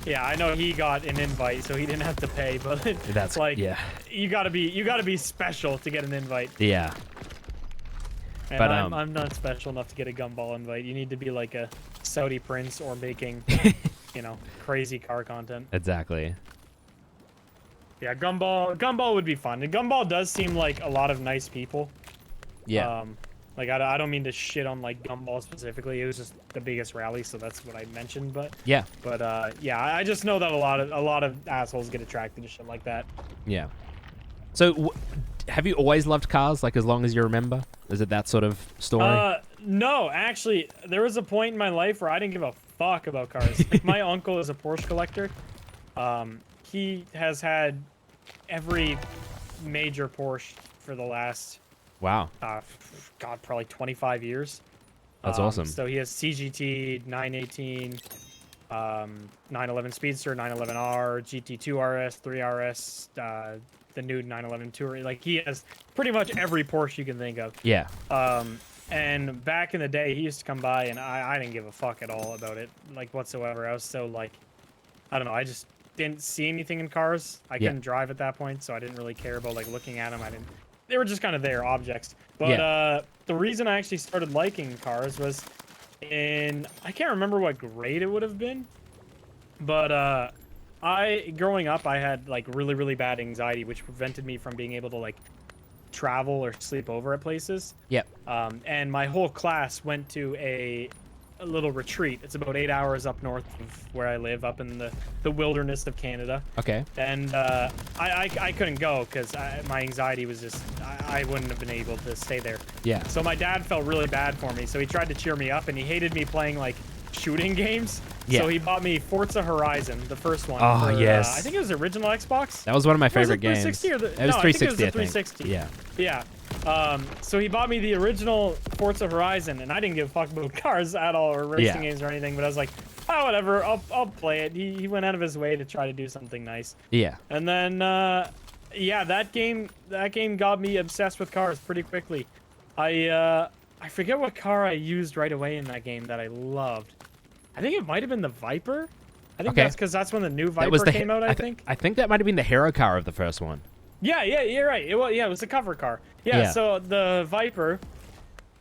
S2: Yeah, I know he got an invite, so he didn't have to pay. But
S1: That's
S2: like,
S1: yeah.
S2: you gotta be special to get an invite.
S1: Yeah.
S2: And
S1: But
S2: I'm not special enough to get a gumball invite. You need to be like a Saudi prince or making, you know, crazy car content.
S1: Exactly.
S2: Yeah, gumball would be fun. And gumball does seem like a lot of nice people.
S1: Yeah.
S2: Like I don't mean to shit on like gumball specifically. It was just the biggest rally, so that's what I mentioned. But
S1: Yeah.
S2: yeah, I just know that a lot of assholes get attracted to shit like that.
S1: Yeah. So, have you always loved cars, like as long as you remember? Is it that sort of story?
S2: No, actually, there was a point in my life where I didn't give a fuck about cars. Like, my uncle is a Porsche collector. He has had every major Porsche for the last,
S1: Wow.
S2: God, probably 25 years.
S1: That's awesome.
S2: So he has CGT, 918, 911 Speedster, 911R, GT2 RS, 3RS, the new 911 Tourer. Like, he has pretty much every Porsche you can think of.
S1: Yeah.
S2: And back in the day, he used to come by, and I didn't give a fuck at all about it, like, whatsoever. I was so, like, I don't know, I just didn't see anything in cars. I couldn't drive at that point, so I didn't really care about, like, looking at them. They were just kind of there, objects. But the reason I actually started liking cars was I can't remember what grade it would have been, but growing up, I had like really, really bad anxiety, which prevented me from being able to like travel or sleep over at places.
S1: Yep.
S2: And my whole class went to a little retreat. It's about 8 hours up north of where I live, up in the wilderness of Canada.
S1: Okay.
S2: And I couldn't go because my anxiety was just, I wouldn't have been able to stay there.
S1: Yeah.
S2: So my dad felt really bad for me, so he tried to cheer me up, and he hated me playing like shooting games.
S1: Yeah.
S2: So he bought me Forza Horizon, the first one.
S1: Oh, yes.
S2: I think it was the original Xbox.
S1: That was one of my favorite games.
S2: It was 360 or
S1: it was 360,
S2: I think it was the 360.
S1: Yeah.
S2: Yeah. So he bought me the original Forza Horizon, and I didn't give a fuck about cars at all or racing games or anything, but I was like, oh, whatever, I'll play it. He went out of his way to try to do something nice.
S1: Yeah.
S2: And then, yeah, that game got me obsessed with cars pretty quickly. I forget what car I used right away in that game that I loved. I think it might have been the Viper. I think that's because that's when the new Viper came out, I think.
S1: I think that might have been the hero car of the first one.
S2: Yeah, you're right. It was the cover car. Yeah, so the Viper,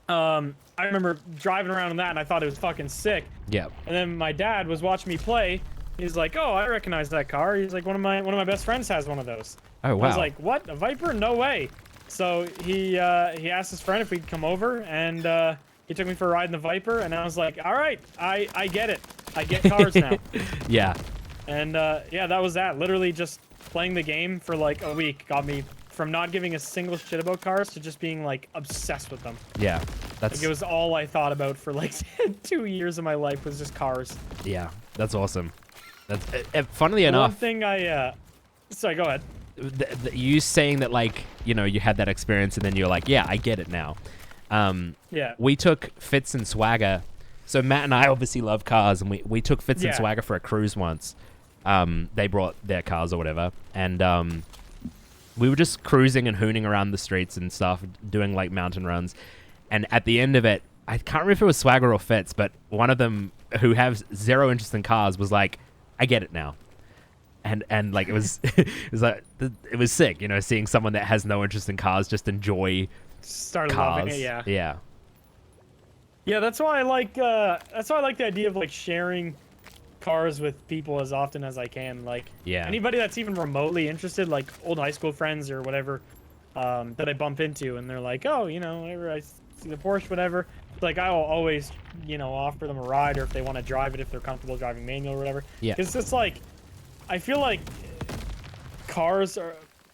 S2: I remember driving around in that, and I thought it was fucking sick.
S1: Yeah.
S2: And then my dad was watching me play. He's like, "Oh, I recognize that car." He's like, "One of my best friends has one of those."
S1: Oh, wow.
S2: I was like, "What? A Viper? No way!" So he asked his friend if we'd come over, and he took me for a ride in the Viper, and I was like, "All right, I get it. I get cars now."
S1: Yeah.
S2: And yeah, that was that. Literally just playing the game for like a week got me from not giving a single shit about cars to just being like obsessed with them.
S1: Yeah.
S2: Like, it was all I thought about for like 2 years of my life was just cars.
S1: Yeah. That's awesome. That's funnily enough.
S2: One thing sorry, go ahead.
S1: You saying that, like, you know, you had that experience and then you're like, yeah, I get it now.
S2: Yeah.
S1: We took Fitz and Swagger. So Matt and I obviously love cars, and we took Fitz and Swagger for a cruise once. They brought their cars or whatever, and we were just cruising and hooning around the streets and stuff, doing like mountain runs. And at the end of it, I can't remember if it was Swagger or Fitz, but one of them, who has zero interest in cars, was like, I get it now. And like, it was it was sick, you know, seeing someone that has no interest in cars just enjoy
S2: Started
S1: cars.
S2: loving it.
S1: Yeah.
S2: Yeah, that's why I like the idea of like sharing cars with people as often as I can. Like, anybody that's even remotely interested, like old high school friends or whatever, that I bump into, and they're like, oh, you know, whenever I see the Porsche, whatever, like, I will always, you know, offer them a ride, or if they want to drive it, if they're comfortable driving manual or whatever. Yeah. It's just like, I feel like cars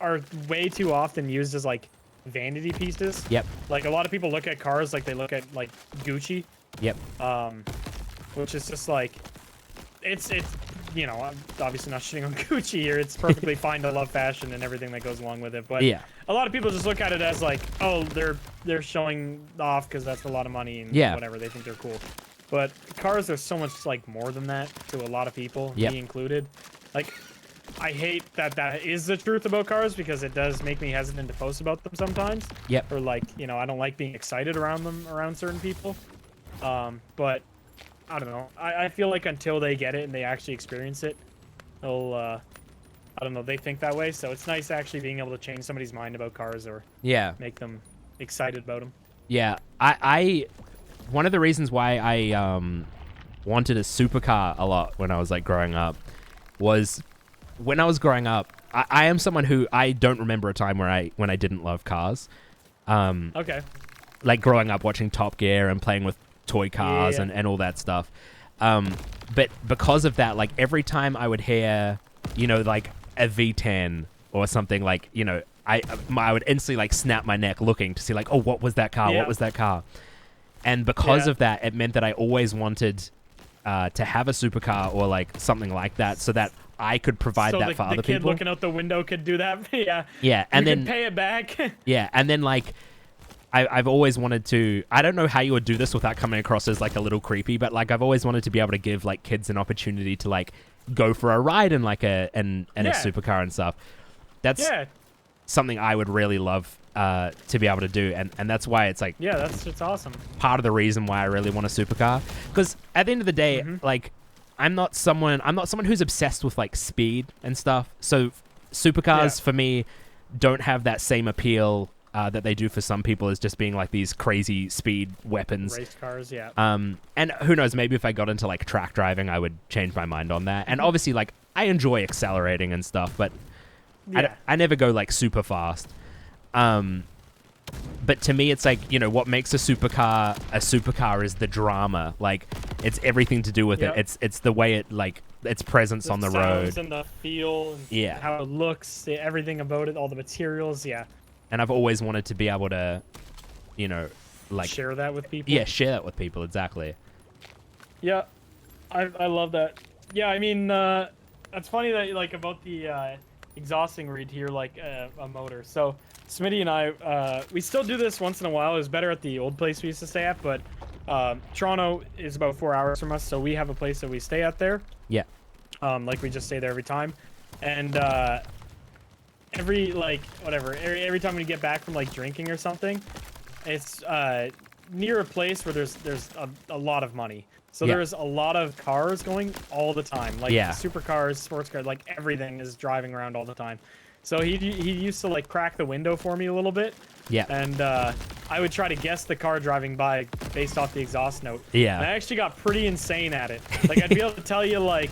S2: are way too often used as like vanity pieces.
S1: Yep.
S2: Like, a lot of people look at cars like they look at like Gucci.
S1: Yep.
S2: Which is just like, it's you know, I'm obviously not shitting on Gucci here. It's perfectly fine to love fashion and everything that goes along with it. But a lot of people just look at it as like, oh, they're showing off because that's a lot of money and whatever. They think they're cool. But cars are so much like more than that to a lot of people, me included. Like, I hate that is the truth about cars, because it does make me hesitant to post about them sometimes. Or like, you know, I don't like being excited around them, around certain people. But I don't know. I feel like until they get it and they actually experience it, they'll I don't know, they think that way. So it's nice actually being able to change somebody's mind about cars or
S1: Yeah.
S2: make them excited about them.
S1: Yeah. I one of the reasons why I wanted a supercar a lot when I was like growing up was when I was growing up, I am someone who I don't remember a time where when I didn't love cars.
S2: Okay.
S1: Like growing up watching Top Gear and playing with toy cars and all that stuff. But because of that, like every time I would hear, you know, like a V10 or something, like, you know, I would instantly like snap my neck looking to see like, oh, what was that car? What was that car? And because of that, it meant that I always wanted to have a supercar or like something like that so that I could provide that for other people. So the kid
S2: looking out the window could do that? Yeah.
S1: Yeah, and
S2: you
S1: then
S2: can pay it back.
S1: Yeah, and then like I've always wanted to, I don't know how you would do this without coming across as like a little creepy, but like I've always wanted to be able to give like kids an opportunity to like go for a ride in like a supercar and stuff. That's something I would really love to be able to do, and that's why it's like
S2: it's awesome.
S1: Part of the reason why I really want a supercar, because at the end of the day, like I'm not someone who's obsessed with like speed and stuff. So supercars for me don't have that same appeal that they do for some people, as just being like these crazy speed weapons.
S2: Race cars, yeah.
S1: And who knows, maybe if I got into like track driving, I would change my mind on that. And obviously, like I enjoy accelerating and stuff, but I never go like super fast. But to me, it's like, you know, what makes a supercar is the drama. Like it's everything to do with it. It's the way it like its presence on the road
S2: and the feel, and how it looks, everything about it, all the materials, And
S1: I've always wanted to be able to, you know, like
S2: share that with people.
S1: Yeah, share that with people, exactly.
S2: Yeah, I love that. Yeah, I mean, that's funny that like about the exhausting read here, like a motor. So Smitty and I, we still do this once in a while. It was better at the old place we used to stay at, but Toronto is about 4 hours from us, so we have a place that we stay at there.
S1: Yeah.
S2: Like we just stay there every time, and every time we get back from like drinking or something, it's near a place where there's a lot of money. So there's a lot of cars going all the time, like supercars, sports cars, like everything is driving around all the time. So he used to like crack the window for me a little bit.
S1: Yeah.
S2: And I would try to guess the car driving by based off the exhaust note.
S1: Yeah.
S2: And I actually got pretty insane at it. Like I'd be able to tell you like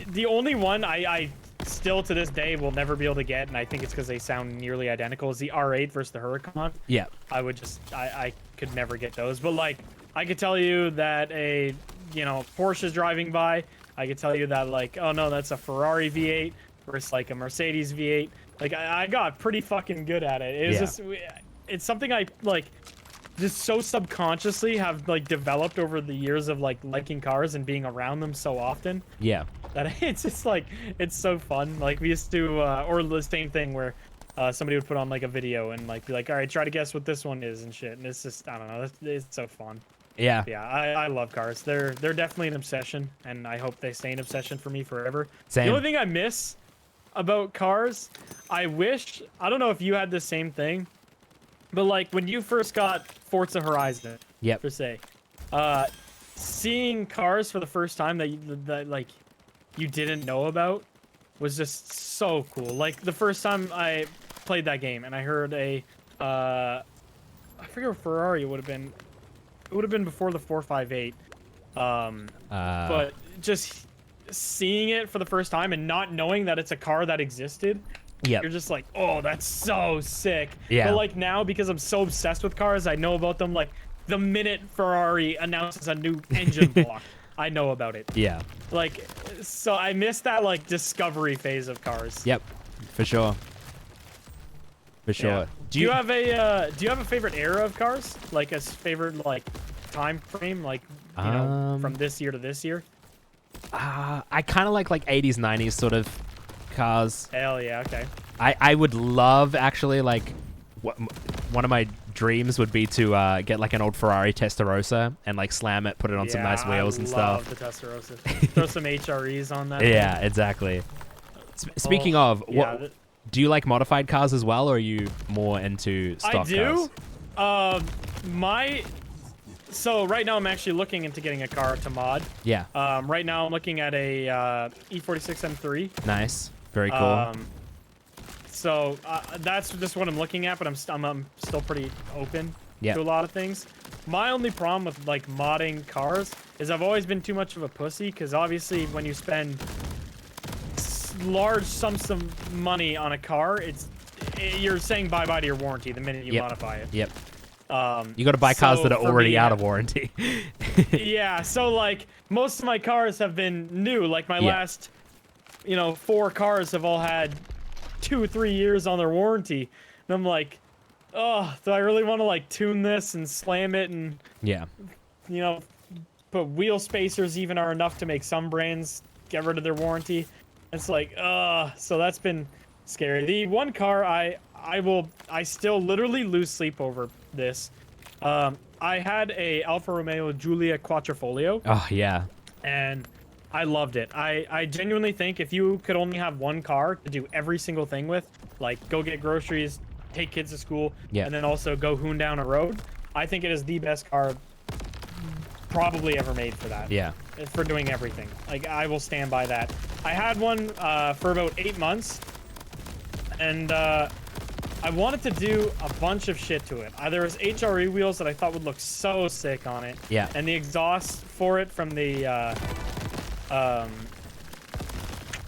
S2: the only one I still to this day will never be able to get, and I think it's because they sound nearly identical, is the R8 versus the Huracan.
S1: Yeah.
S2: I could never get those. But like I could tell you that a Porsche is driving by. I could tell you that like, oh no, that's a Ferrari V8 versus like a Mercedes V8. Like I got pretty fucking good at it. It was just, it's something I like just so subconsciously have like developed over the years of like liking cars and being around them so often.
S1: Yeah.
S2: That it's just like, it's so fun. Like we used to, or the same thing where somebody would put on like a video and like be like, all right, try to guess what this one is and shit. And it's just, I don't know, it's so fun.
S1: Yeah.
S2: Yeah, I love cars. They're definitely an obsession, and I hope they stay an obsession for me forever.
S1: Same.
S2: The only thing I miss about cars, I don't know if you had the same thing, but like when you first got Forza Horizon, per se, seeing cars for the first time that like you didn't know about was just so cool. Like the first time I played that game and I heard I forget what Ferrari it would have been. It would have been before the 458. But just seeing it for the first time and not knowing that it's a car that existed, you're just like, oh, that's so sick.
S1: Yeah.
S2: But like now, because I'm so obsessed with cars, I know about them. Like the minute Ferrari announces a new engine block, I know about it.
S1: Yeah.
S2: Like, so I missed that like discovery phase of cars.
S1: Yep, for sure. For sure.
S2: Yeah. Do you have a favorite era of cars? Like a favorite like time frame, like you know, from this year to this year?
S1: I kind of like 80s, 90s sort of cars.
S2: Hell yeah, okay.
S1: I would love actually like one of my dreams would be to get like an old Ferrari Testarossa and like slam it, put it on some nice wheels and stuff.
S2: I love the Testarossa. Throw some HREs on that.
S1: Yeah, exactly. Speaking of, what do you like modified cars as well, or are you more into stock cars?
S2: I do. So right now I'm actually looking into getting a car to mod.
S1: Yeah.
S2: Right now I'm looking at a E46 M3.
S1: Nice. Very cool.
S2: So that's just what I'm looking at, but I'm still pretty open to a lot of things. My only problem with like modding cars is I've always been too much of a pussy, because obviously when you spend large sums of money on a car, you're saying bye-bye to your warranty the minute you modify it.
S1: Yep. You got to buy cars that are already out of warranty.
S2: Yeah, so like most of my cars have been new. Like my last, 4 cars have all had 2 or 3 years on their warranty, and I'm like, oh, do I really want to like tune this and slam it and put wheel spacers even are enough to make some brands get rid of their warranty? It's like, so that's been scary. The one car I still literally lose sleep over this. I had a Alfa Romeo Giulia Quattrofolio.
S1: Oh yeah.
S2: And I loved it. I genuinely think if you could only have one car to do every single thing with, like go get groceries, take kids to school, and then also go hoon down a road, I think it is the best car probably ever made for that.
S1: Yeah.
S2: For doing everything. Like, I will stand by that. I had one for about 8 months, and I wanted to do a bunch of shit to it. There was HRE wheels that I thought would look so sick on it.
S1: Yeah.
S2: And the exhaust for it from the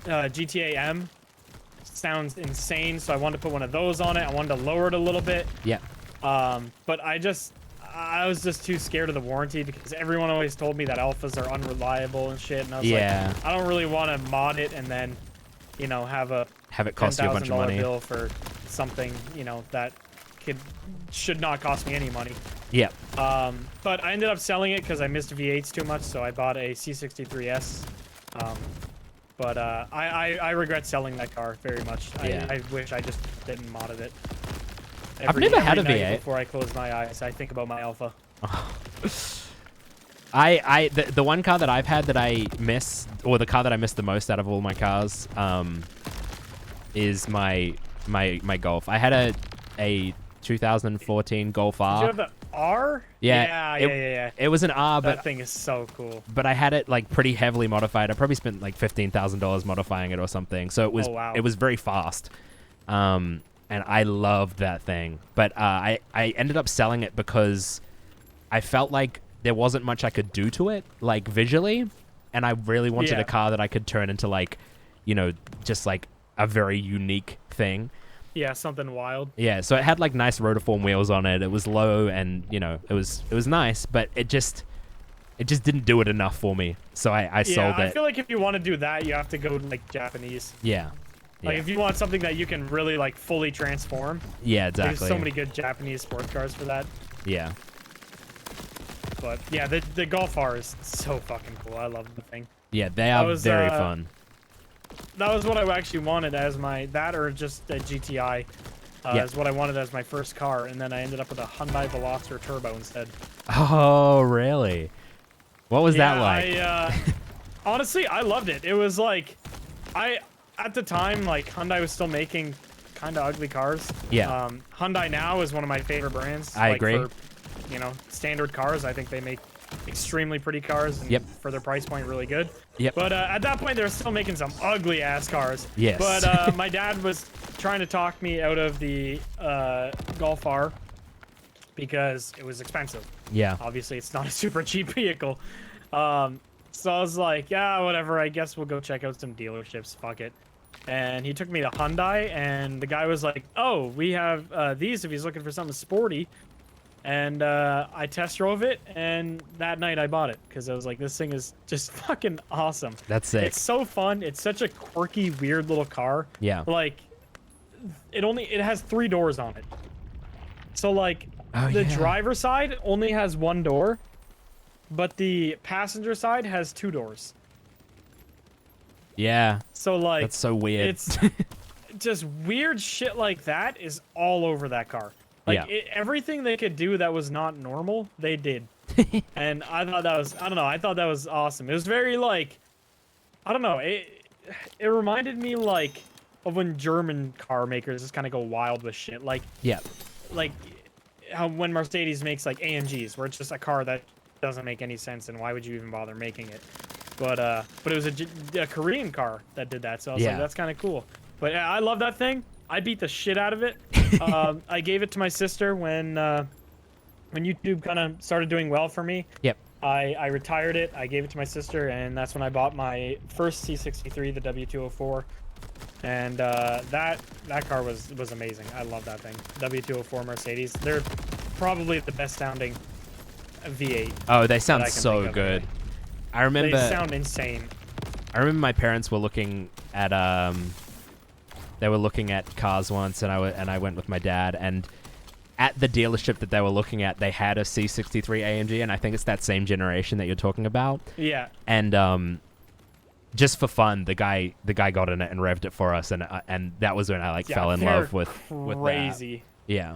S2: GTA M sounds insane, so I wanted to put one of those on it. I wanted to lower it a little bit.
S1: Yeah.
S2: But I was just too scared of the warranty, because everyone always told me that alphas are unreliable and shit, and I was like, I don't really want to mod it and then, have it
S1: cost you a bunch of money
S2: bill for something, that should not cost me any money.
S1: Yeah.
S2: But I ended up selling it because I missed V8s too much, so I bought a C63S. But I regret selling that car very much. I wish I just didn't modded it.
S1: I've never had a V8.
S2: Before I close my eyes, I think about my Alpha.
S1: The one car that I've had that I miss, or the car that I miss the most out of all my cars, is my Golf. I had a 2014 Golf R.
S2: Did you have the R? Yeah.
S1: It was an R, but
S2: that thing is so cool.
S1: But I had it like pretty heavily modified. I probably spent like $15,000 modifying it or something. So it was it was very fast. And I loved that thing. But I ended up selling it because I felt like there wasn't much I could do to it, like visually, and I really wanted a car that I could turn into like, just like a very unique thing.
S2: Yeah, something wild.
S1: Yeah, so it had like nice rotiform wheels on it. It was low, and it was nice, but it just didn't do it enough for me. So I sold it.
S2: I feel like if you want to do that, you have to go like Japanese.
S1: Yeah.
S2: Like if you want something that you can really like fully transform.
S1: Yeah, exactly.
S2: There's so many good Japanese sports cars for that.
S1: Yeah.
S2: But yeah, the Golf R is so fucking cool. I love the thing.
S1: Yeah, they are very fun.
S2: That was what I actually wanted as that or just a GTI. Is what I wanted as my first car, and then I ended up with a Hyundai Veloster Turbo instead.
S1: Oh, really? What was that like?
S2: Honestly, I loved it. It was like, at the time, like Hyundai was still making kind of ugly cars.
S1: Yeah.
S2: Hyundai now is one of my favorite brands.
S1: I agree.
S2: For, standard cars, I think they make extremely pretty cars, and for their price point, really good.
S1: Yep.
S2: But at that point, they were still making some ugly ass cars.
S1: Yes.
S2: But my dad was trying to talk me out of the Golf R because it was expensive.
S1: Yeah.
S2: Obviously, it's not a super cheap vehicle. So I was like, yeah, whatever. I guess we'll go check out some dealerships. Fuck it. And he took me to Hyundai, and the guy was like, oh, we have these if he's looking for something sporty. And I test drove it, and that night I bought it because I was like, this thing is just fucking awesome.
S1: That's sick.
S2: It's so fun. It's such a quirky, weird little car.
S1: Yeah.
S2: Like, it has 3 doors on it. So like, the driver's side only has 1 door, but the passenger side has 2 doors.
S1: Yeah.
S2: So like,
S1: that's so weird.
S2: It's just weird shit like that is all over that car. Like everything they could do that was not normal, they did. And I thought that was, I thought that was awesome. It was very like, it reminded me like of when German car makers just kind of go wild with shit. Like, like how when Mercedes makes like AMGs, where it's just a car that doesn't make any sense, and why would you even bother making it? But it was a Korean car that did that, so I was like, that's kind of cool. But yeah, I love that thing. I beat the shit out of it. I gave it to my sister when YouTube kind of started doing well for me.
S1: Yep.
S2: I retired it. I gave it to my sister, and that's when I bought my first C63, the W204. And that car was amazing. I love that thing. W204 Mercedes. They're probably the best sounding V8.
S1: Oh, they sound so good. I remember
S2: they sound insane.
S1: I remember my parents were looking at they were looking at cars once, and I went with my dad, and at the dealership that they were looking at, they had a C63 AMG, and I think it's that same generation that you're talking about.
S2: Yeah.
S1: And just for fun, the guy got in it and revved it for us, and that was when I fell in love with
S2: crazy.
S1: That. Yeah.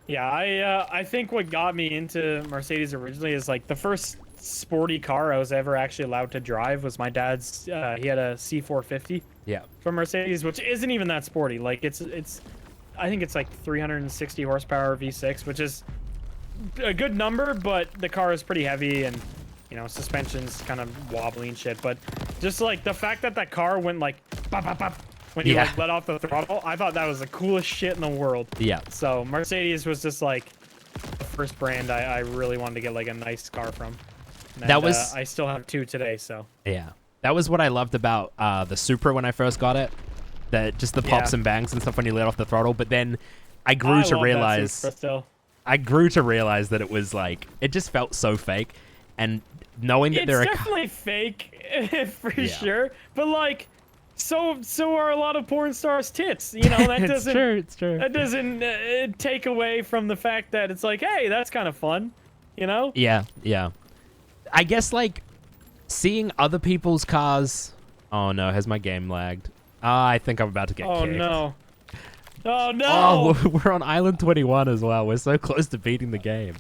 S2: Yeah, I think what got me into Mercedes originally is like the first sporty car I was ever actually allowed to drive was my dad's. He had a C450.
S1: Yeah.
S2: From Mercedes, which isn't even that sporty. Like it's I think it's like 360 horsepower V6, which is a good number, but the car is pretty heavy, and suspension's kind of wobbly and shit. But just like the fact that that car went like bop, bop, bop, when you like let off the throttle, I thought that was the coolest shit in the world.
S1: Yeah.
S2: So Mercedes was just like the first brand I really wanted to get like a nice car from. And
S1: that was
S2: I still have two today, so.
S1: Yeah. That was what I loved about the Supra when I first got it. Just the pops and bangs and stuff when you let off the throttle. But then I grew to realize that it was like, it just felt so fake. And knowing that
S2: it's definitely fake for sure. But like, so are a lot of porn stars' tits. That doesn't.
S1: It's true.
S2: That doesn't take away from the fact that it's like, hey, that's kind of fun.
S1: Yeah. I guess like seeing other people's cars. Oh no, has my game lagged? I think I'm about to get kicked.
S2: Oh no.
S1: Oh, we're on Island 21 as well. We're so close to beating the game.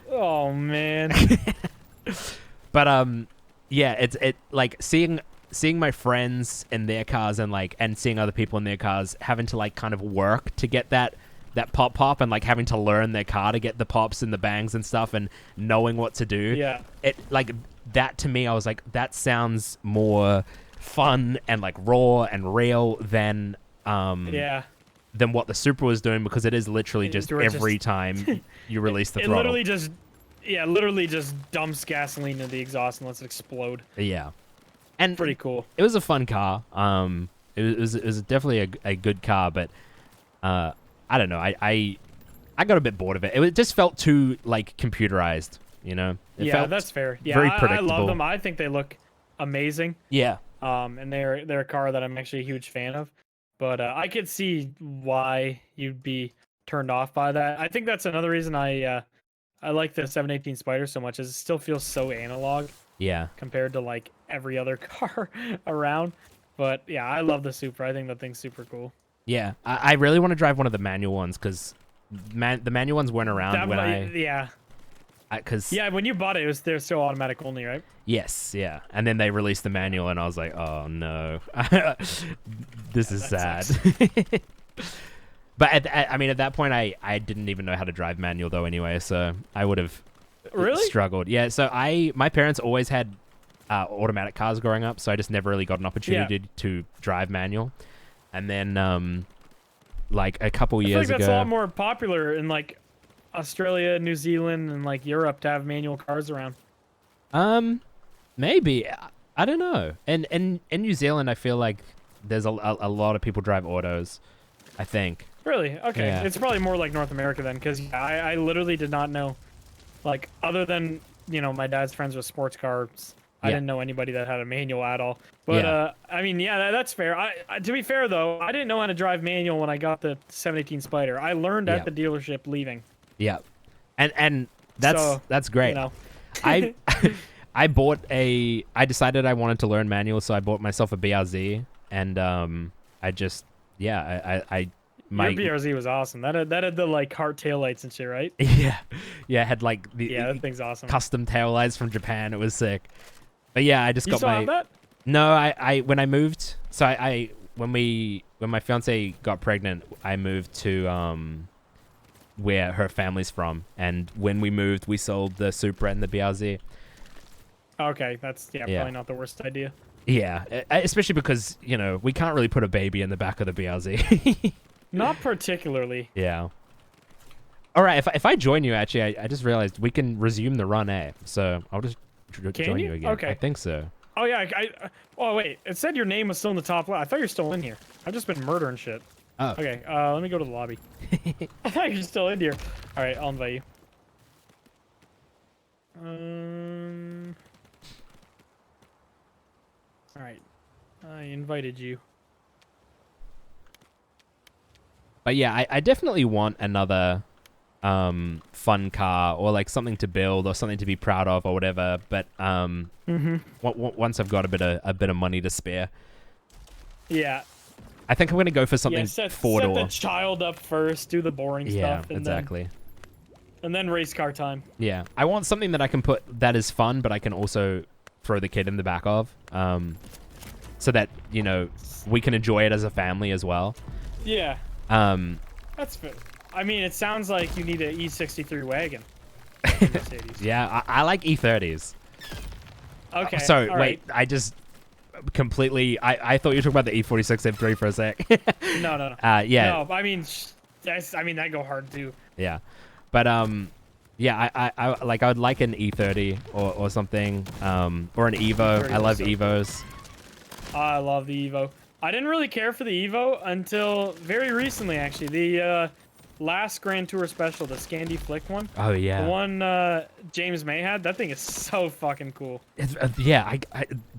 S2: Oh man.
S1: But yeah, it's like seeing my friends in their cars and seeing other people in their cars having to like kind of work to get that pop and like having to learn their car to get the pops and the bangs and stuff and knowing what to do.
S2: Yeah.
S1: It like that to me, I was like, that sounds more fun and like raw and real than what the Supra was doing, because it is literally just every time you release the throttle.
S2: Literally just dumps gasoline into the exhaust and lets it explode.
S1: Yeah. And
S2: pretty cool.
S1: It was a fun car. It was definitely a good car, but I don't know. I got a bit bored of it. It just felt too like computerized, It felt
S2: that's fair. Yeah,
S1: very predictable.
S2: I love them. I think they look amazing.
S1: Yeah.
S2: And they're a car that I'm actually a huge fan of. But I could see why you'd be turned off by that. I think that's another reason I like the 718 Spider so much, is it still feels so analog.
S1: Yeah.
S2: Compared to like every other car around. But yeah, I love the Supra. I think that thing's super cool.
S1: Yeah, I really want to drive one of the manual ones, because the manual ones weren't around
S2: when you bought it, they're still automatic only, right?
S1: Yes, yeah. And then they released the manual, and I was like, oh no, this is sad. But at that point, I didn't even know how to drive manual though anyway, so I would have struggled. Yeah, so my parents always had automatic cars growing up, so I just never really got an opportunity to drive manual. And then like a couple years ago,
S2: that's a lot more popular in like Australia, New Zealand, and like Europe to have manual cars around.
S1: Maybe, I don't know. And in New Zealand, I feel like there's a lot of people drive autos, I think.
S2: Really? Okay.
S1: Yeah.
S2: It's probably more like North America then, because I literally did not know. Like, other than, my dad's friends with sports cars, I didn't know anybody that had a manual at all. But, that's fair. To be fair, though, I didn't know how to drive manual when I got the 718 Spider. I learned at the dealership leaving. Yeah. And
S1: that's great. I decided I wanted to learn manual, so I bought myself a BRZ, and
S2: your BRZ was awesome. That had the like heart taillights and shit, right?
S1: Yeah, it had like
S2: that thing's awesome.
S1: Custom taillights from Japan. It was sick. But yeah, I just got my.
S2: Have that?
S1: No, I when I moved, so when my fiance got pregnant, I moved to where her family's from. And when we moved, we sold the Supra and the BRZ.
S2: Okay, that's probably not the worst idea.
S1: Yeah, especially because, you know, we can't really put a baby in the back of the BRZ.
S2: Not particularly.
S1: Yeah. All right, if I join you, actually, I just realized we can resume the run, So I'll just join you again.
S2: Okay.
S1: I think so.
S2: Oh, yeah. Oh, wait. It said your name was still in the top left. I thought you were still in here. I've just been murdering shit.
S1: Oh.
S2: Okay, let me go to the lobby. I thought you were still in here. All right, I'll invite you. All right. I invited you.
S1: But yeah, I definitely want another fun car or like something to build or something to be proud of or whatever. But once I've got a bit of money to spare,
S2: yeah,
S1: I think I'm gonna go for something four-door.
S2: Set the child up first, do the boring stuff, and
S1: exactly.
S2: And then race car time.
S1: Yeah, I want something that I can put that is fun, but I can also throw the kid in the back of, so that, you know, we can enjoy it as a family as well.
S2: Yeah. That's fair. I mean, it sounds like you need an E63 wagon.
S1: Yeah, I like E30s.
S2: Okay.
S1: So
S2: all
S1: wait,
S2: right.
S1: I just completely. I thought you were talking about the E46 M3 for a sec.
S2: No.
S1: Yeah.
S2: No, I mean, that go hard too.
S1: Yeah, but yeah, I like, I would like an E30 or something, or an Evo. I love Evos.
S2: I love the Evo. I didn't really care for the Evo until very recently, actually. The last Grand Tour Special, the Scandi Flick one.
S1: Oh yeah.
S2: The one James May had. That thing is so fucking cool.
S1: Yeah,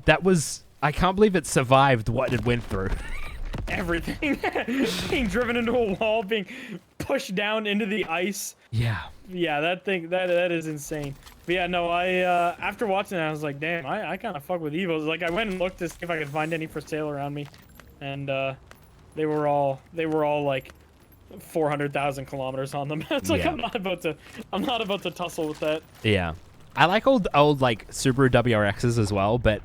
S1: that was. I can't believe it survived what it went through.
S2: Everything. Being driven into a wall, being pushed down into the ice.
S1: Yeah.
S2: Yeah, that thing, that is insane. But yeah, no, after watching it, I was like, damn, I kind of fuck with Evos. Like, I went and looked to see if I could find any for sale around me, and they were all like 400,000 kilometers on them. It's like, I'm not about to tussle with that.
S1: Yeah, I like old like Subaru WRXs as well, but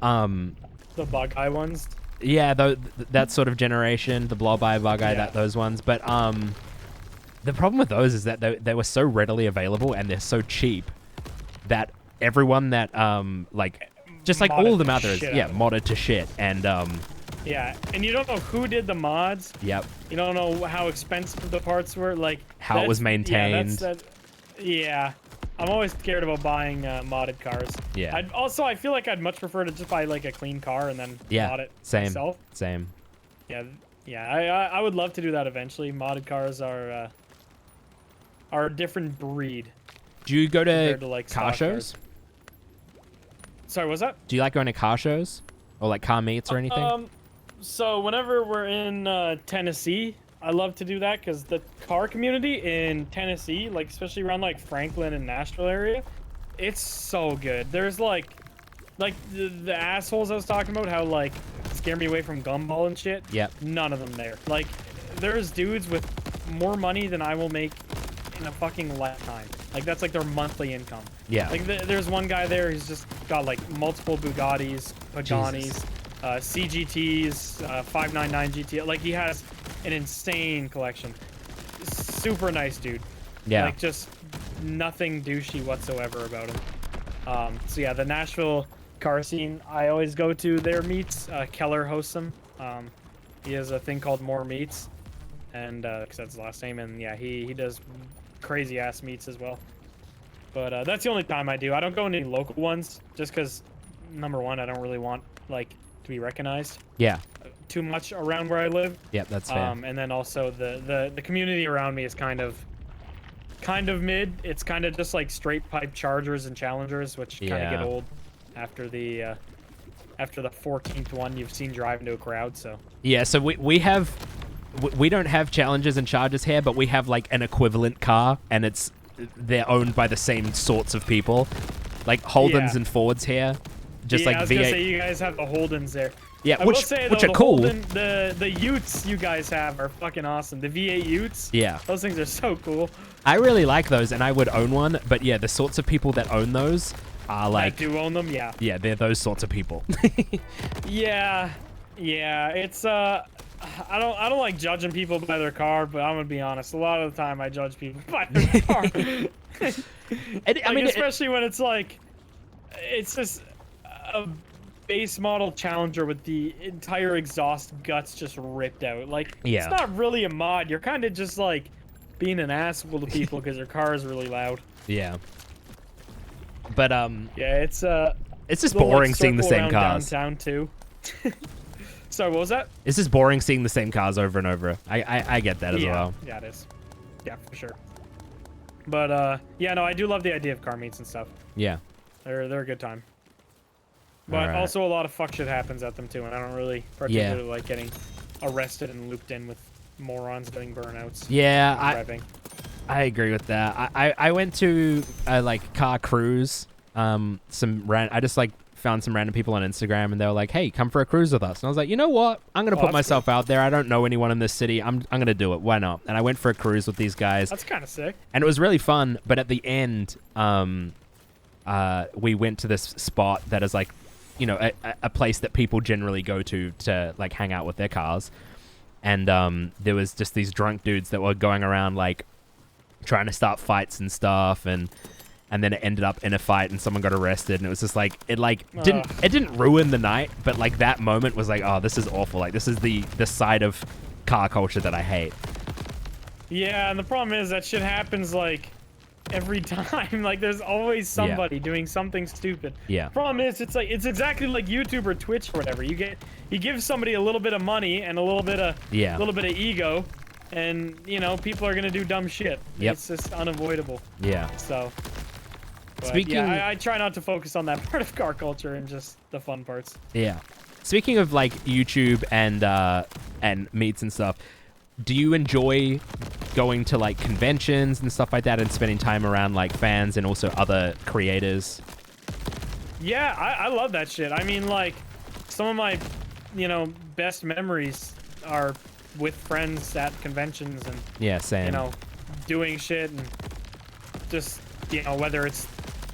S2: the bug eye ones.
S1: Yeah, that sort of generation, the blob eye, bug eye, those ones. But the problem with those is that they were so readily available and they're so cheap that everyone that like just like all of them out there is modded to shit. And
S2: yeah, and you don't know who did the mods.
S1: Yep. You
S2: don't know how expensive the parts were, like
S1: how it was maintained.
S2: Yeah. I'm always scared about buying modded cars.
S1: Yeah.
S2: I feel like I'd much prefer to just buy like a clean car and then mod it myself.
S1: Same.
S2: Yeah. I would love to do that eventually. Modded cars are a different breed.
S1: Do you go to
S2: like
S1: car shows?
S2: Cars. Sorry, what's that?
S1: Do you like going to car shows or like car meets or anything?
S2: So whenever we're in Tennessee, I love to do that because the car community in Tennessee, like especially around like Franklin and Nashville area, it's so good. There's like the assholes I was talking about, how like scare me away from Gumball and shit.
S1: Yep.
S2: None of them there. Like there's dudes with more money than I will make in a fucking lifetime. Like that's like their monthly income.
S1: Yeah.
S2: Like there's one guy there who's just got like multiple Bugattis, Paganis, CGTs, 599 GT. Like he has an insane collection. Super nice dude.
S1: Yeah.
S2: Like just nothing douchey whatsoever about him. So yeah, the Nashville car scene, I always go to their meets. Keller hosts them. He has a thing called More Meets, and because that's his last name, and yeah, he does crazy ass meets as well. But that's the only time I do. I don't go into any local ones just because, number one, I don't really want like to be recognized.
S1: Yeah.
S2: Too much around where I live.
S1: Yep, that's fair.
S2: And then also the community around me is kind of mid. It's kind of just like straight pipe Chargers and Challengers, which kind of get old after the 14th one you've seen drive into a crowd. So
S1: yeah, so we don't have Challengers and Chargers here, but we have like an equivalent car, and they're owned by the same sorts of people, like Holdens and Fords here. Just like
S2: I was
S1: V8.
S2: gonna say you guys have the Holdens there.
S1: Yeah,
S2: I
S1: which
S2: will say,
S1: are
S2: though,
S1: cool.
S2: The Utes you guys have are fucking awesome. The V8 Utes.
S1: Yeah.
S2: Those things are so cool.
S1: I really like those, and I would own one. But yeah, the sorts of people that own those are like.
S2: I do own them. Yeah.
S1: Yeah, they're those sorts of people.
S2: Yeah. It's I don't like judging people by their car, but I'm gonna be honest. A lot of the time, I judge people by their car.
S1: I mean,
S2: especially when it's like, it's just a base model Challenger with the entire exhaust guts just ripped out. Like,
S1: yeah.
S2: it's not really a mod. You're kind of just like being an asshole to people because their car is really loud.
S1: Yeah. But
S2: yeah, it's
S1: just boring seeing the same cars.
S2: Downtown too. Sorry, what was that?
S1: It's just boring seeing the same cars over and over. I get that as well.
S2: Yeah, it is. Yeah, for sure. But yeah, no, I do love the idea of car meets and stuff.
S1: Yeah.
S2: They're a good time. But also a lot of fuck shit happens at them too, and I don't really particularly like getting arrested and looped in with morons doing burnouts.
S1: Yeah,
S2: I
S1: agree with that. I went to a like car cruise. I just like found some random people on Instagram, and they were like, "Hey, come for a cruise with us." And I was like, "You know what? I'm gonna put myself out there. I don't know anyone in this city. I'm gonna do it. Why not?" And I went for a cruise with these guys.
S2: That's kind of sick.
S1: And it was really fun. But at the end, we went to this spot that is like, you know, a place that people generally go to like hang out with their cars. And there was just these drunk dudes that were going around like trying to start fights and stuff, and then it ended up in a fight and someone got arrested, and it was just like it didn't ruin the night, but like that moment was like, oh, this is awful. Like this is the side of car culture that I hate.
S2: Yeah, and the problem is that shit happens like every time. Like there's always somebody doing something stupid.
S1: Yeah.
S2: Problem is it's exactly like YouTube or Twitch or whatever. You give somebody a little bit of money and a little bit of ego, and you know people are gonna do dumb shit.
S1: Yep.
S2: It's just unavoidable.
S1: Yeah.
S2: So. But
S1: Speaking,
S2: yeah, I try not to focus on that part of car culture and just the fun parts.
S1: Yeah. Speaking of like YouTube and meets and stuff, do you enjoy going to like conventions and stuff like that and spending time around like fans and also other creators?
S2: Yeah, I love that shit. I mean, like some of my, best memories are with friends at conventions and
S1: same.
S2: Doing shit and just whether it's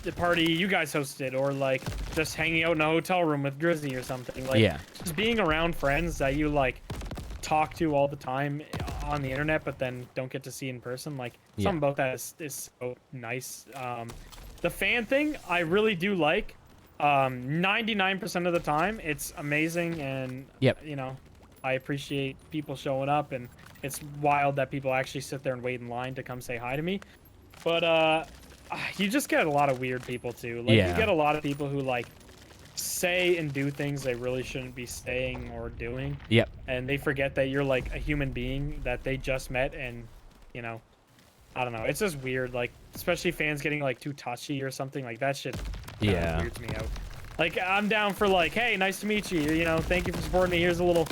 S2: the party you guys hosted or like just hanging out in a hotel room with Grizzy or something. Like just being around friends that you like talk to all the time on the internet but then don't get to see in person. Like something about that is so nice. The fan thing I really do like. 99% of the time it's amazing, and I appreciate people showing up, and it's wild that people actually sit there and wait in line to come say hi to me. But you just get a lot of weird people too. Like you get a lot of people who like say and do things they really shouldn't be saying or doing.
S1: Yep.
S2: And they forget that you're like a human being that they just met, and I don't know. It's just weird. Like especially fans getting like too touchy or something like that shit. Weirds me out. Like I'm down for like, hey, nice to meet you. Thank you for supporting me. Here's a little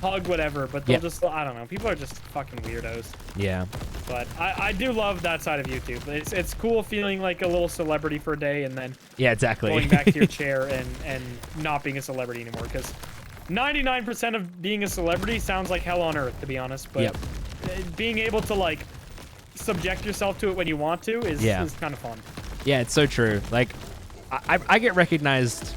S2: hug, whatever. But they'll just, I don't know. People are just fucking weirdos. Yeah. But I do love that side of YouTube. It's cool feeling like a little celebrity for a day and then going back to your chair and not being a celebrity anymore. Because 99% of being a celebrity sounds like hell on earth, to be honest. But being able to like subject yourself to it when you want to is kind of fun. Yeah, it's so true. Like I get recognized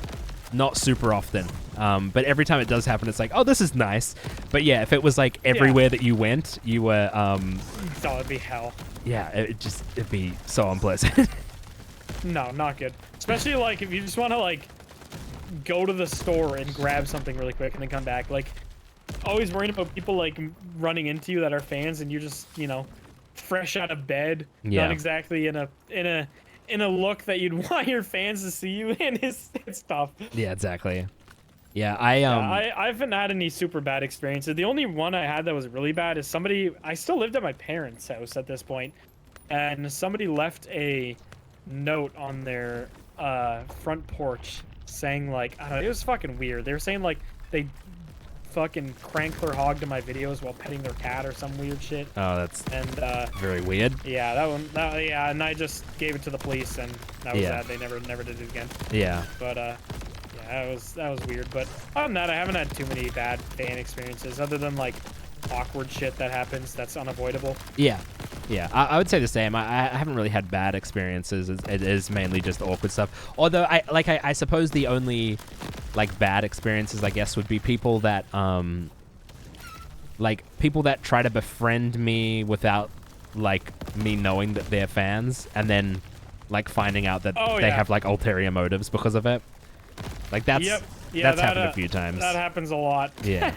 S2: not super often, but every time it does happen, it's like, oh, this is nice. But yeah, if it was like everywhere that you went, you were oh, it'd be hell. Yeah, it'd be so unpleasant. No, not good. Especially like if you just want to like go to the store and grab something really quick and then come back. Like always worrying about people like running into you that are fans, and you're just fresh out of bed, not exactly in a look that you'd want your fans to see you in. It's tough. Yeah, exactly. Yeah, I haven't had any super bad experiences. The only one I had that was really bad is I still lived at my parents' house at this point, and somebody left a note on their front porch saying like, I don't know, it was fucking weird. They were saying like they fucking crank their hog to my videos while petting their cat or some weird shit. Oh, that's very weird. Yeah, and I just gave it to the police, and that was that. They never did it again. Yeah. But that was weird. But other than that, I haven't had too many bad fan experiences, other than like awkward shit that happens that's unavoidable. Yeah. Yeah, I would say the same. I haven't really had bad experiences. It is mainly just awkward stuff. Although I suppose the only like bad experiences, I guess, would be people that
S1: like people that try to befriend me without like me knowing that they're fans, and then like finding out that they have like ulterior motives because of it. Like that's that's happened a few times.
S2: That happens a lot.
S1: Yeah.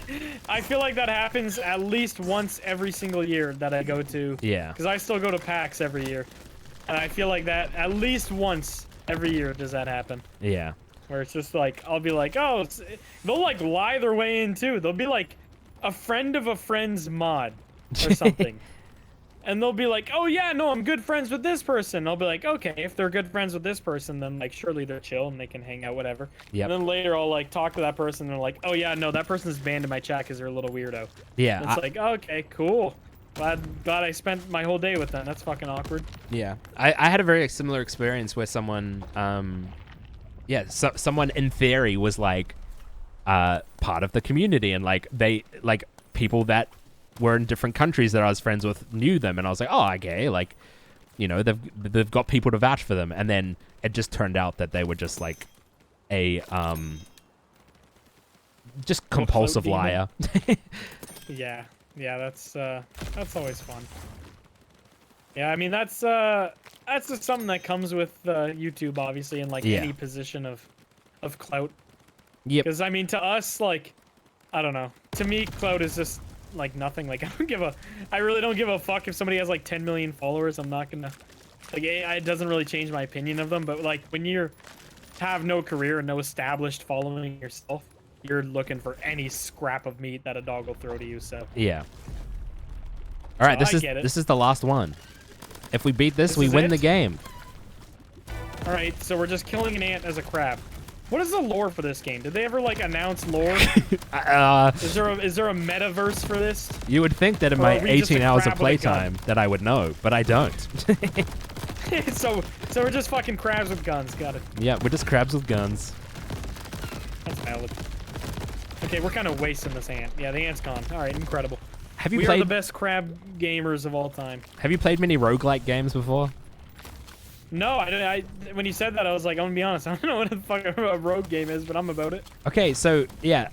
S2: I feel like that happens at least once every single year that I go to.
S1: Yeah.
S2: Because I still go to PAX every year, and I feel like that at least once every year does that happen.
S1: Yeah.
S2: Where it's just like, I'll be like, oh, they'll like lie their way in too. They'll be like a friend of a friend's mod or something. And they'll be like, oh yeah, no, I'm good friends with this person. I'll be like, okay, if they're good friends with this person, then like surely they're chill and they can hang out, whatever.
S1: Yep.
S2: And then later I'll like talk to that person and they're like, oh yeah, no, that person's banned in my chat because they're a little weirdo.
S1: Yeah.
S2: And it's like, okay, cool. Glad I spent my whole day with them. That's fucking awkward.
S1: Yeah. I had a very similar experience where someone, someone in theory was like part of the community, and like they like people that were in different countries that I was friends with knew them, and I was like, oh, okay, like, you know, they've got people to vouch for them, and then it just turned out that they were just like a just compulsive liar.
S2: Yeah, that's always fun. Yeah, I mean that's just something that comes with YouTube, obviously, in like any position of clout.
S1: Yep.
S2: Because I mean, to us, like, I don't know. To me, clout is just like nothing. Like, I really don't give a fuck if somebody has like 10 million followers. I'm not gonna, like, it doesn't really change my opinion of them. But like, when you have no career and no established following yourself, you're looking for any scrap of meat that a dog will throw to you. So
S1: yeah. All right,
S2: so
S1: this is the last one. If we beat this, we win the game.
S2: All right, so we're just killing an ant as a crab. What is the lore for this game? Did they ever like announce lore? Is there a metaverse for this?
S1: You would think that in my 18 hours of playtime that I would know, but I don't.
S2: so we're just fucking crabs with guns. Got it.
S1: Yeah, we're just crabs with guns.
S2: That's valid. Okay, we're kind of wasting this ant. Yeah, the ant's gone. All right, incredible.
S1: We are
S2: the best crab gamers of all time.
S1: Have you played many roguelike games before?
S2: No, when you said that, I was like, I'm gonna be honest, I don't know what the fuck a rogue game is, but I'm about it.
S1: Okay, so yeah,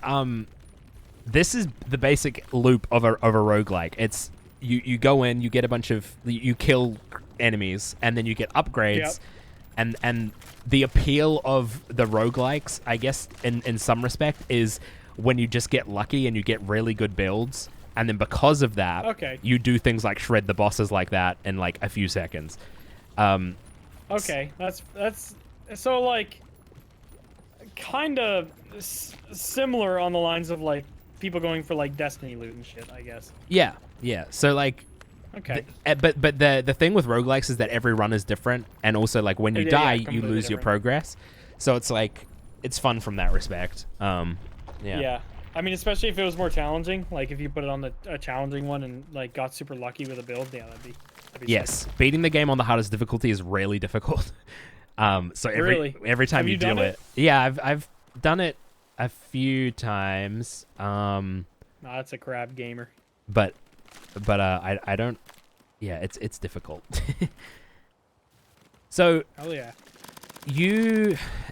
S1: this is the basic loop of a roguelike. It's you go in, you get a bunch of you kill enemies, and then you get upgrades. Yep. And the appeal of the roguelikes, I guess, in some respect, is when you just get lucky and you get really good builds, and then because of that, you do things like shred the bosses like that in like a few seconds.
S2: Okay, that's so like kind of similar on the lines of like people going for like Destiny loot and shit, I guess.
S1: Yeah. So like,
S2: okay.
S1: But the thing with roguelikes is that every run is different, and also like when you die, you lose your progress. So it's like it's fun from that respect.
S2: Yeah. I mean, especially if it was more challenging, like if you put it on a challenging one and like got super lucky with a build, yeah, that'd be
S1: yes, sick. Beating the game on the hardest difficulty is really difficult. So every time you do it, yeah, I've done it a few times.
S2: No, that's a crab gamer.
S1: But I don't. Yeah, it's difficult. So.
S2: Hell yeah.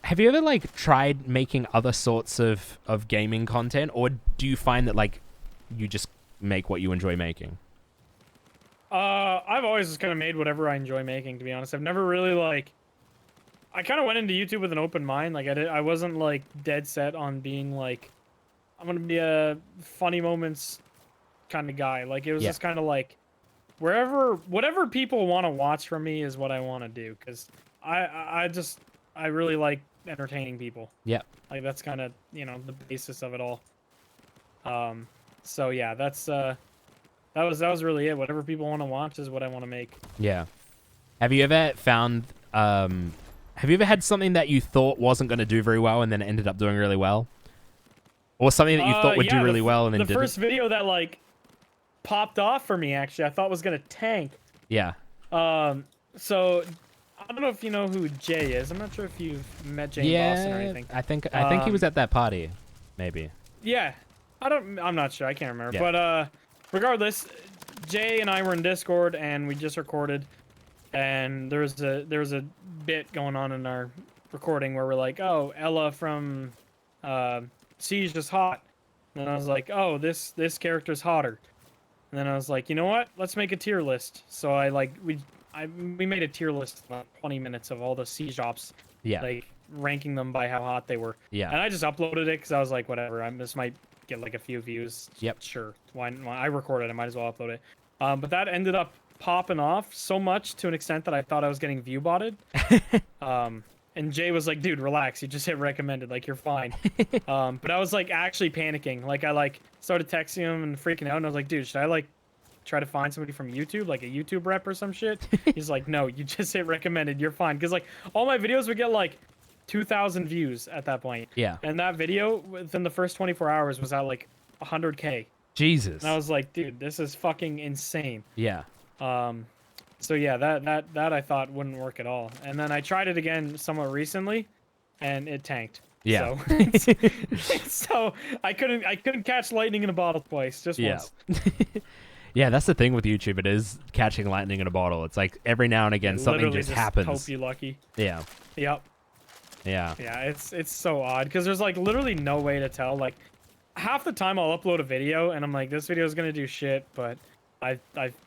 S1: Have you ever like tried making other sorts of gaming content, or do you find that like you just make what you enjoy making?
S2: I've always just kind of made whatever I enjoy making, to be honest. I've never really like, I kind of went into YouTube with an open mind. Like I wasn't like dead set on being like, I'm going to be a funny moments kind of guy. Like it was just kind of like whatever people want to watch from me is what I want to do. Cause I really like entertaining people.
S1: Yeah.
S2: Like that's kind of, you know, the basis of it all. So yeah, that was really it. Whatever people want to watch is what I want to make.
S1: Yeah. Have you ever found have you ever had something that you thought wasn't going to do very well and then ended up doing really well? Or something that you thought would do really well and then didn't?
S2: The first video that like popped off for me, actually, I thought was going to tank.
S1: Yeah.
S2: So I don't know if you know who Jay is. I'm not sure if you've met Jay in Boston or anything.
S1: I think he was at that party, maybe.
S2: Yeah. I'm not sure. I can't remember.
S1: Yeah.
S2: But regardless, Jay and I were in Discord and we just recorded, and there was a bit going on in our recording where we're like, oh, Ella from Siege is hot, And then I was like, oh, this character's hotter. And then I was like, you know what? Let's make a tier list. So we made a tier list in about 20 minutes of all the C shops,
S1: Yeah.
S2: like ranking them by how hot they were.
S1: Yeah.
S2: And I just uploaded it because I was like, whatever. This might get like a few views.
S1: Yep.
S2: Sure. Why I recorded it. I might as well upload it. But that ended up popping off so much to an extent that I thought I was getting view botted. And Jay was like, dude, relax. You just hit recommended. Like, you're fine. But I was like actually panicking. Like, I like started texting him and freaking out. And I was like, dude, should I like try to find somebody from YouTube, like a YouTube rep or some shit? He's like, no, you just hit recommended. You're fine. Because like all my videos would get like 2,000 views at that point.
S1: Yeah.
S2: And that video within the first 24 hours was at like 100K.
S1: Jesus.
S2: And I was like, dude, this is fucking insane.
S1: Yeah.
S2: So yeah, that I thought wouldn't work at all. And then I tried it again somewhat recently, and it tanked.
S1: Yeah.
S2: So, so I couldn't catch lightning in a bottle twice, just once.
S1: Yeah, that's the thing with YouTube. It is catching lightning in a bottle. It's like every now and again something
S2: Literally
S1: just happens.
S2: Hope you're lucky.
S1: Yeah.
S2: Yep.
S1: Yeah.
S2: Yeah, it's so odd because there's like literally no way to tell. Like half the time I'll upload a video and I'm like, this video is gonna do shit, but I've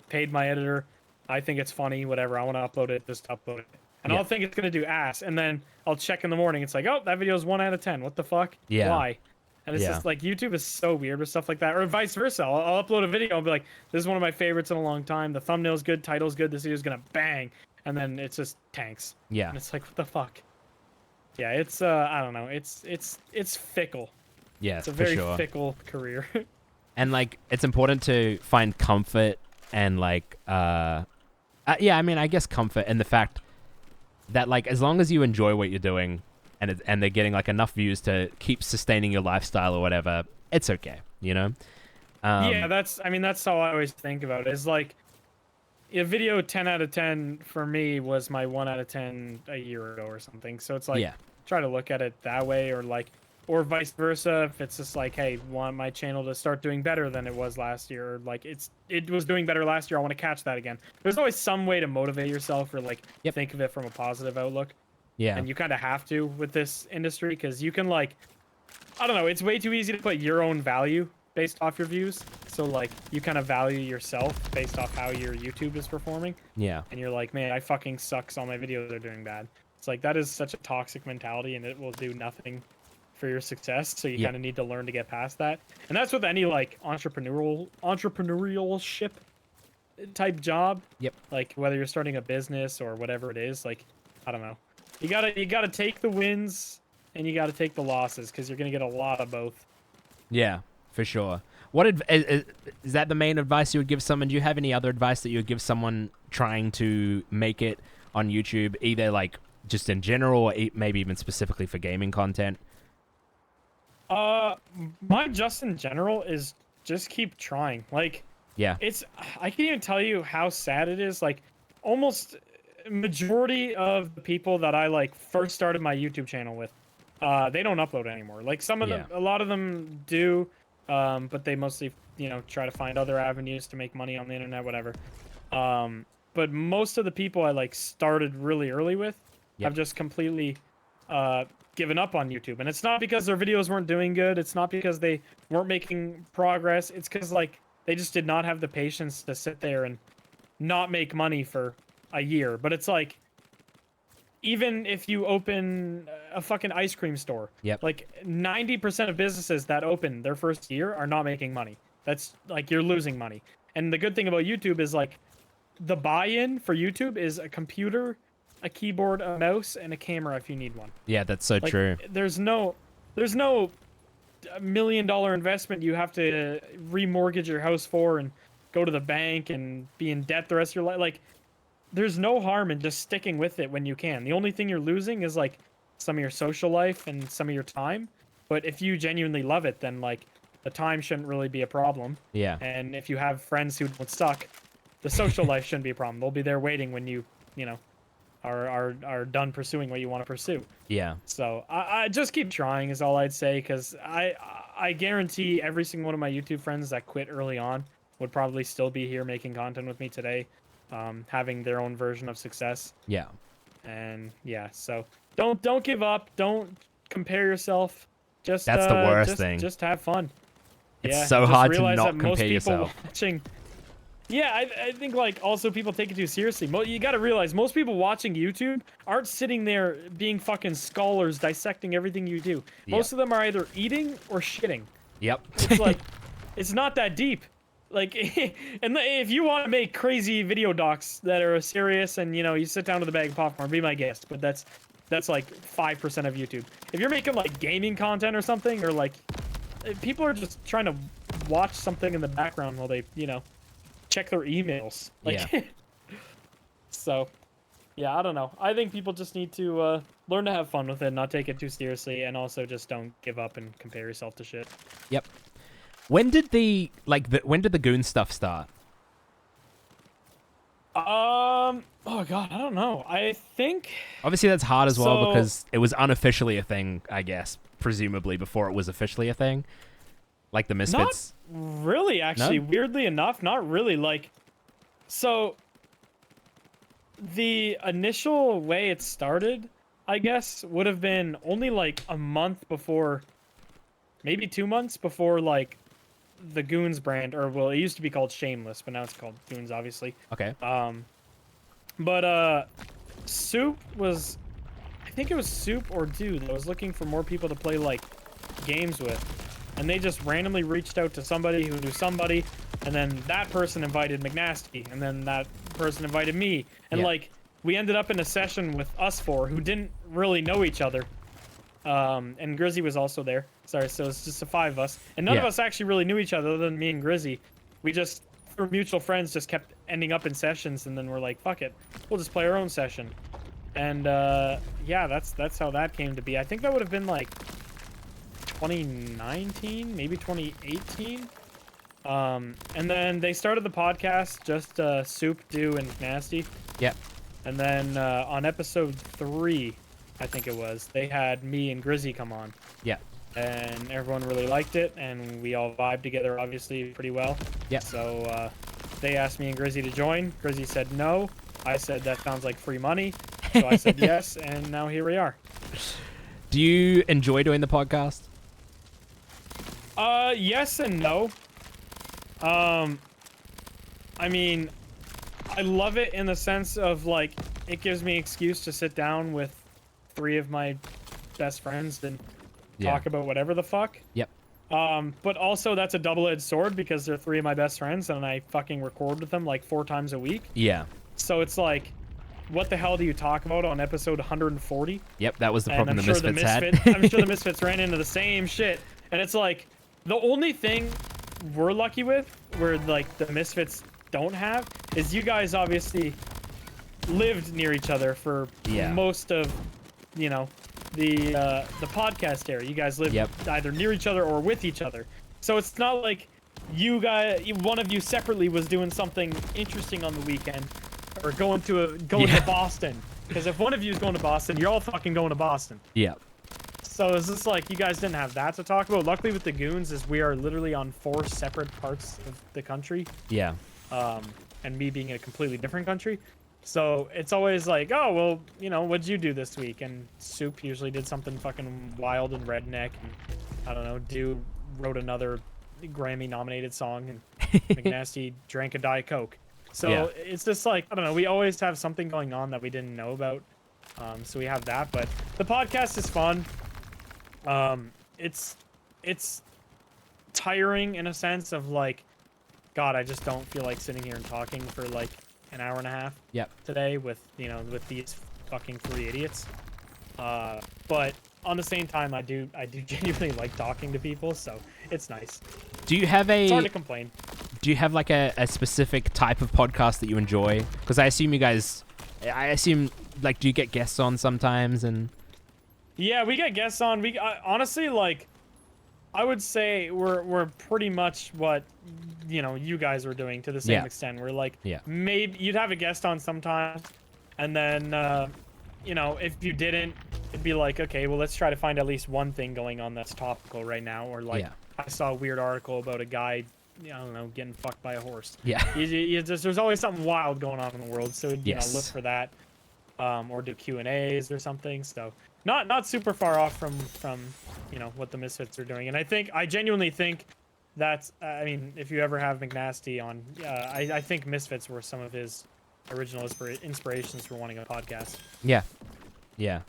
S2: paid my editor. I think it's funny, whatever. I want to upload it, just upload it. And I'll think it's going to do ass. And then I'll check in the morning. It's like, oh, that video is 1 out of 10. What the fuck?
S1: Yeah.
S2: Why? And it's just like, YouTube is so weird with stuff like that. Or vice versa. I'll upload a video and be like, this is one of my favorites in a long time. The thumbnail's good, title's good. This video's going to bang. And then it's just tanks.
S1: Yeah.
S2: And it's like, what the fuck? Yeah, it's, I don't know. It's fickle.
S1: Yeah,
S2: it's a
S1: for
S2: very
S1: sure.
S2: fickle career.
S1: And like, it's important to find comfort and like, yeah, I mean, I guess comfort in the fact that like as long as you enjoy what you're doing and they're getting like enough views to keep sustaining your lifestyle or whatever, it's okay, you know?
S2: Yeah, that's how I always think about it. Is like a video 10 out of 10 for me was my 1 out of 10 a year ago or something. So it's like try to look at it that way, or like, or vice versa. If it's just like, hey, want my channel to start doing better than it was last year, or like it was doing better last year, I want to catch that again. There's always some way to motivate yourself, or like think of it from a positive outlook.
S1: Yeah.
S2: And you kind of have to with this industry, because you can like, I don't know, it's way too easy to put your own value based off your views. So like you kind of value yourself based off how your YouTube is performing.
S1: Yeah.
S2: And you're like, man, I fucking suck, so all my videos are doing bad. It's like, that is such a toxic mentality, and it will do nothing for your success. So you kind of need to learn to get past that. And that's with any like entrepreneurship type job.
S1: Yep.
S2: Like whether you're starting a business or whatever it is, like, I don't know. You gotta take the wins and you gotta take the losses, because you're gonna get a lot of both.
S1: Yeah, for sure. What is that the main advice you would give someone? Do you have any other advice that you would give someone trying to make it on YouTube, either like just in general or maybe even specifically for gaming content?
S2: My just in general is just keep trying. Like, I can't even tell you how sad it is. Like, almost majority of the people that I like first started my YouTube channel with, they don't upload anymore. Like some of them, a lot of them do, but they mostly, try to find other avenues to make money on the internet, whatever. But most of the people I like started really early with have just completely, given up on YouTube. And it's not because their videos weren't doing good. It's not because they weren't making progress. It's because like they just did not have the patience to sit there and not make money for a year. But it's like, even if you open a fucking ice cream store, like 90% of businesses that open their first year are not making money. That's like, you're losing money. And the good thing about YouTube is like the buy-in for YouTube is a computer, a keyboard, a mouse, and a camera if you need one.
S1: Yeah, that's so
S2: like,
S1: true.
S2: There's no $1 million investment you have to remortgage your house for and go to the bank and be in debt the rest of your life. Like, there's no harm in just sticking with it when you can. The only thing you're losing is like some of your social life and some of your time. But if you genuinely love it, then like the time shouldn't really be a problem.
S1: Yeah.
S2: And if you have friends who don't suck, the social life shouldn't be a problem. They'll be there waiting when you are done pursuing what you want to pursue.
S1: Yeah.
S2: So I just keep trying is all I'd say, because I guarantee every single one of my YouTube friends that quit early on would probably still be here making content with me today, having their own version of success.
S1: Yeah.
S2: And yeah, so don't give up. Don't compare yourself. Just
S1: that's the worst thing.
S2: Just have fun.
S1: It's so
S2: just
S1: hard to
S2: realize
S1: not
S2: that most
S1: compare
S2: people
S1: yourself.
S2: watching. Yeah, I think like also people take it too seriously. You got to realize most people watching YouTube aren't sitting there being fucking scholars dissecting everything you do.
S1: Yep.
S2: Most of them are either eating or shitting.
S1: Yep.
S2: It's like, it's not that deep. Like, and if you want to make crazy video docs that are serious and you sit down with a bag of popcorn, be my guest. But that's like 5% of YouTube. If you're making like gaming content or something, or like people are just trying to watch something in the background while they check their emails. Like,
S1: Yeah.
S2: So, yeah, I don't know. I think people just need to learn to have fun with it, not take it too seriously, and also just don't give up and compare yourself to shit.
S1: Yep. When did when did the Goon stuff start?
S2: Oh god, I don't know. I think
S1: Obviously that's hard as well
S2: So-
S1: because it was unofficially a thing, I guess, presumably before it was officially a thing. Like the Misfits.
S2: not really, actually.
S1: No?
S2: Weirdly enough, not really. Like, so the initial way it started, I guess, would have been only like a month before, maybe 2 months before, like the Goons brand, or well, it used to be called Shameless, but now it's called Goons, obviously.
S1: Okay.
S2: But Soup was, I think it was Soup or Dude that was looking for more people to play like games with, and they just randomly reached out to somebody who knew somebody, and then that person invited McNasty, and then that person invited me, and
S1: Yeah.
S2: like we ended up in a session with us four who didn't really know each other. And Grizzy was also there. Sorry, so it's just the 5 of us, and none of
S1: Yeah.
S2: us actually really knew each other other than me and Grizzy. We just, through mutual friends, just kept ending up in sessions, and then we're like, fuck it, we'll just play our own session. And yeah, that's how that came to be. I think that would have been like 2019, maybe 2018. And then they started the podcast, just Soup, Do, and Nasty.
S1: Yep.
S2: And then on episode 3, I think it was, they had me and Grizzy come on.
S1: Yeah.
S2: And everyone really liked it, and we all vibed together, obviously, pretty well.
S1: Yeah.
S2: So they asked me and Grizzy to join. Grizzy said no. I said that sounds like free money. So I said yes, and now here we are.
S1: Do you enjoy doing the podcast?
S2: Yes and no. I mean, I love it in the sense of, like, it gives me an excuse to sit down with 3 of my best friends and talk about whatever the fuck.
S1: Yep.
S2: But also that's a double-edged sword because they're 3 of my best friends and I fucking record with them like 4 times a week.
S1: Yeah.
S2: So it's like, what the hell do you talk about on episode 140?
S1: Yep, that was the
S2: And
S1: problem
S2: I'm
S1: the
S2: sure
S1: Misfits had.
S2: I'm sure the Misfits ran into the same shit. And it's like, the only thing we're lucky with, where like the Misfits don't have, is you guys obviously lived near each other for most of, the podcast era. You guys lived either near each other or with each other. So it's not like you guys, one of you separately was doing something interesting on the weekend, or going to Boston. Because if one of you is going to Boston, you're all fucking going to Boston.
S1: Yeah.
S2: So it's just like you guys didn't have that to talk about. Luckily with the Goons is we are literally on 4 separate parts of the country.
S1: Yeah.
S2: And me being in a completely different country. So it's always like, oh, well, what'd you do this week? And Soup usually did something fucking wild and redneck. And I don't know, wrote another Grammy-nominated song. And McNasty drank a Diet Coke. So it's just like, I don't know, we always have something going on that we didn't know about. So we have that. But the podcast is fun. It's tiring in a sense of like, God, I just don't feel like sitting here and talking for like an hour and a half today with these fucking 3 idiots. But on the same time, I do genuinely like talking to people, so it's nice.
S1: Do you have
S2: It's hard to complain.
S1: Do you have like a specific type of podcast that you enjoy? Because I assume like, do you get guests on sometimes? And
S2: yeah, we get guests on. We honestly, like, I would say we're pretty much what you guys were doing to the same extent. We're like, maybe you'd have a guest on sometimes, and then if you didn't, it'd be like, okay, well, let's try to find at least one thing going on that's topical right now, or like I saw a weird article about a guy, I don't know, getting fucked by a horse. There's always something wild going on in the world, so look for that, or do Q&As or something. So not super far off from what the Misfits are doing. And I genuinely think that's I mean, if you ever have McNasty on, I think Misfits were some of his original inspirations for wanting a podcast.
S1: Yeah. Yeah.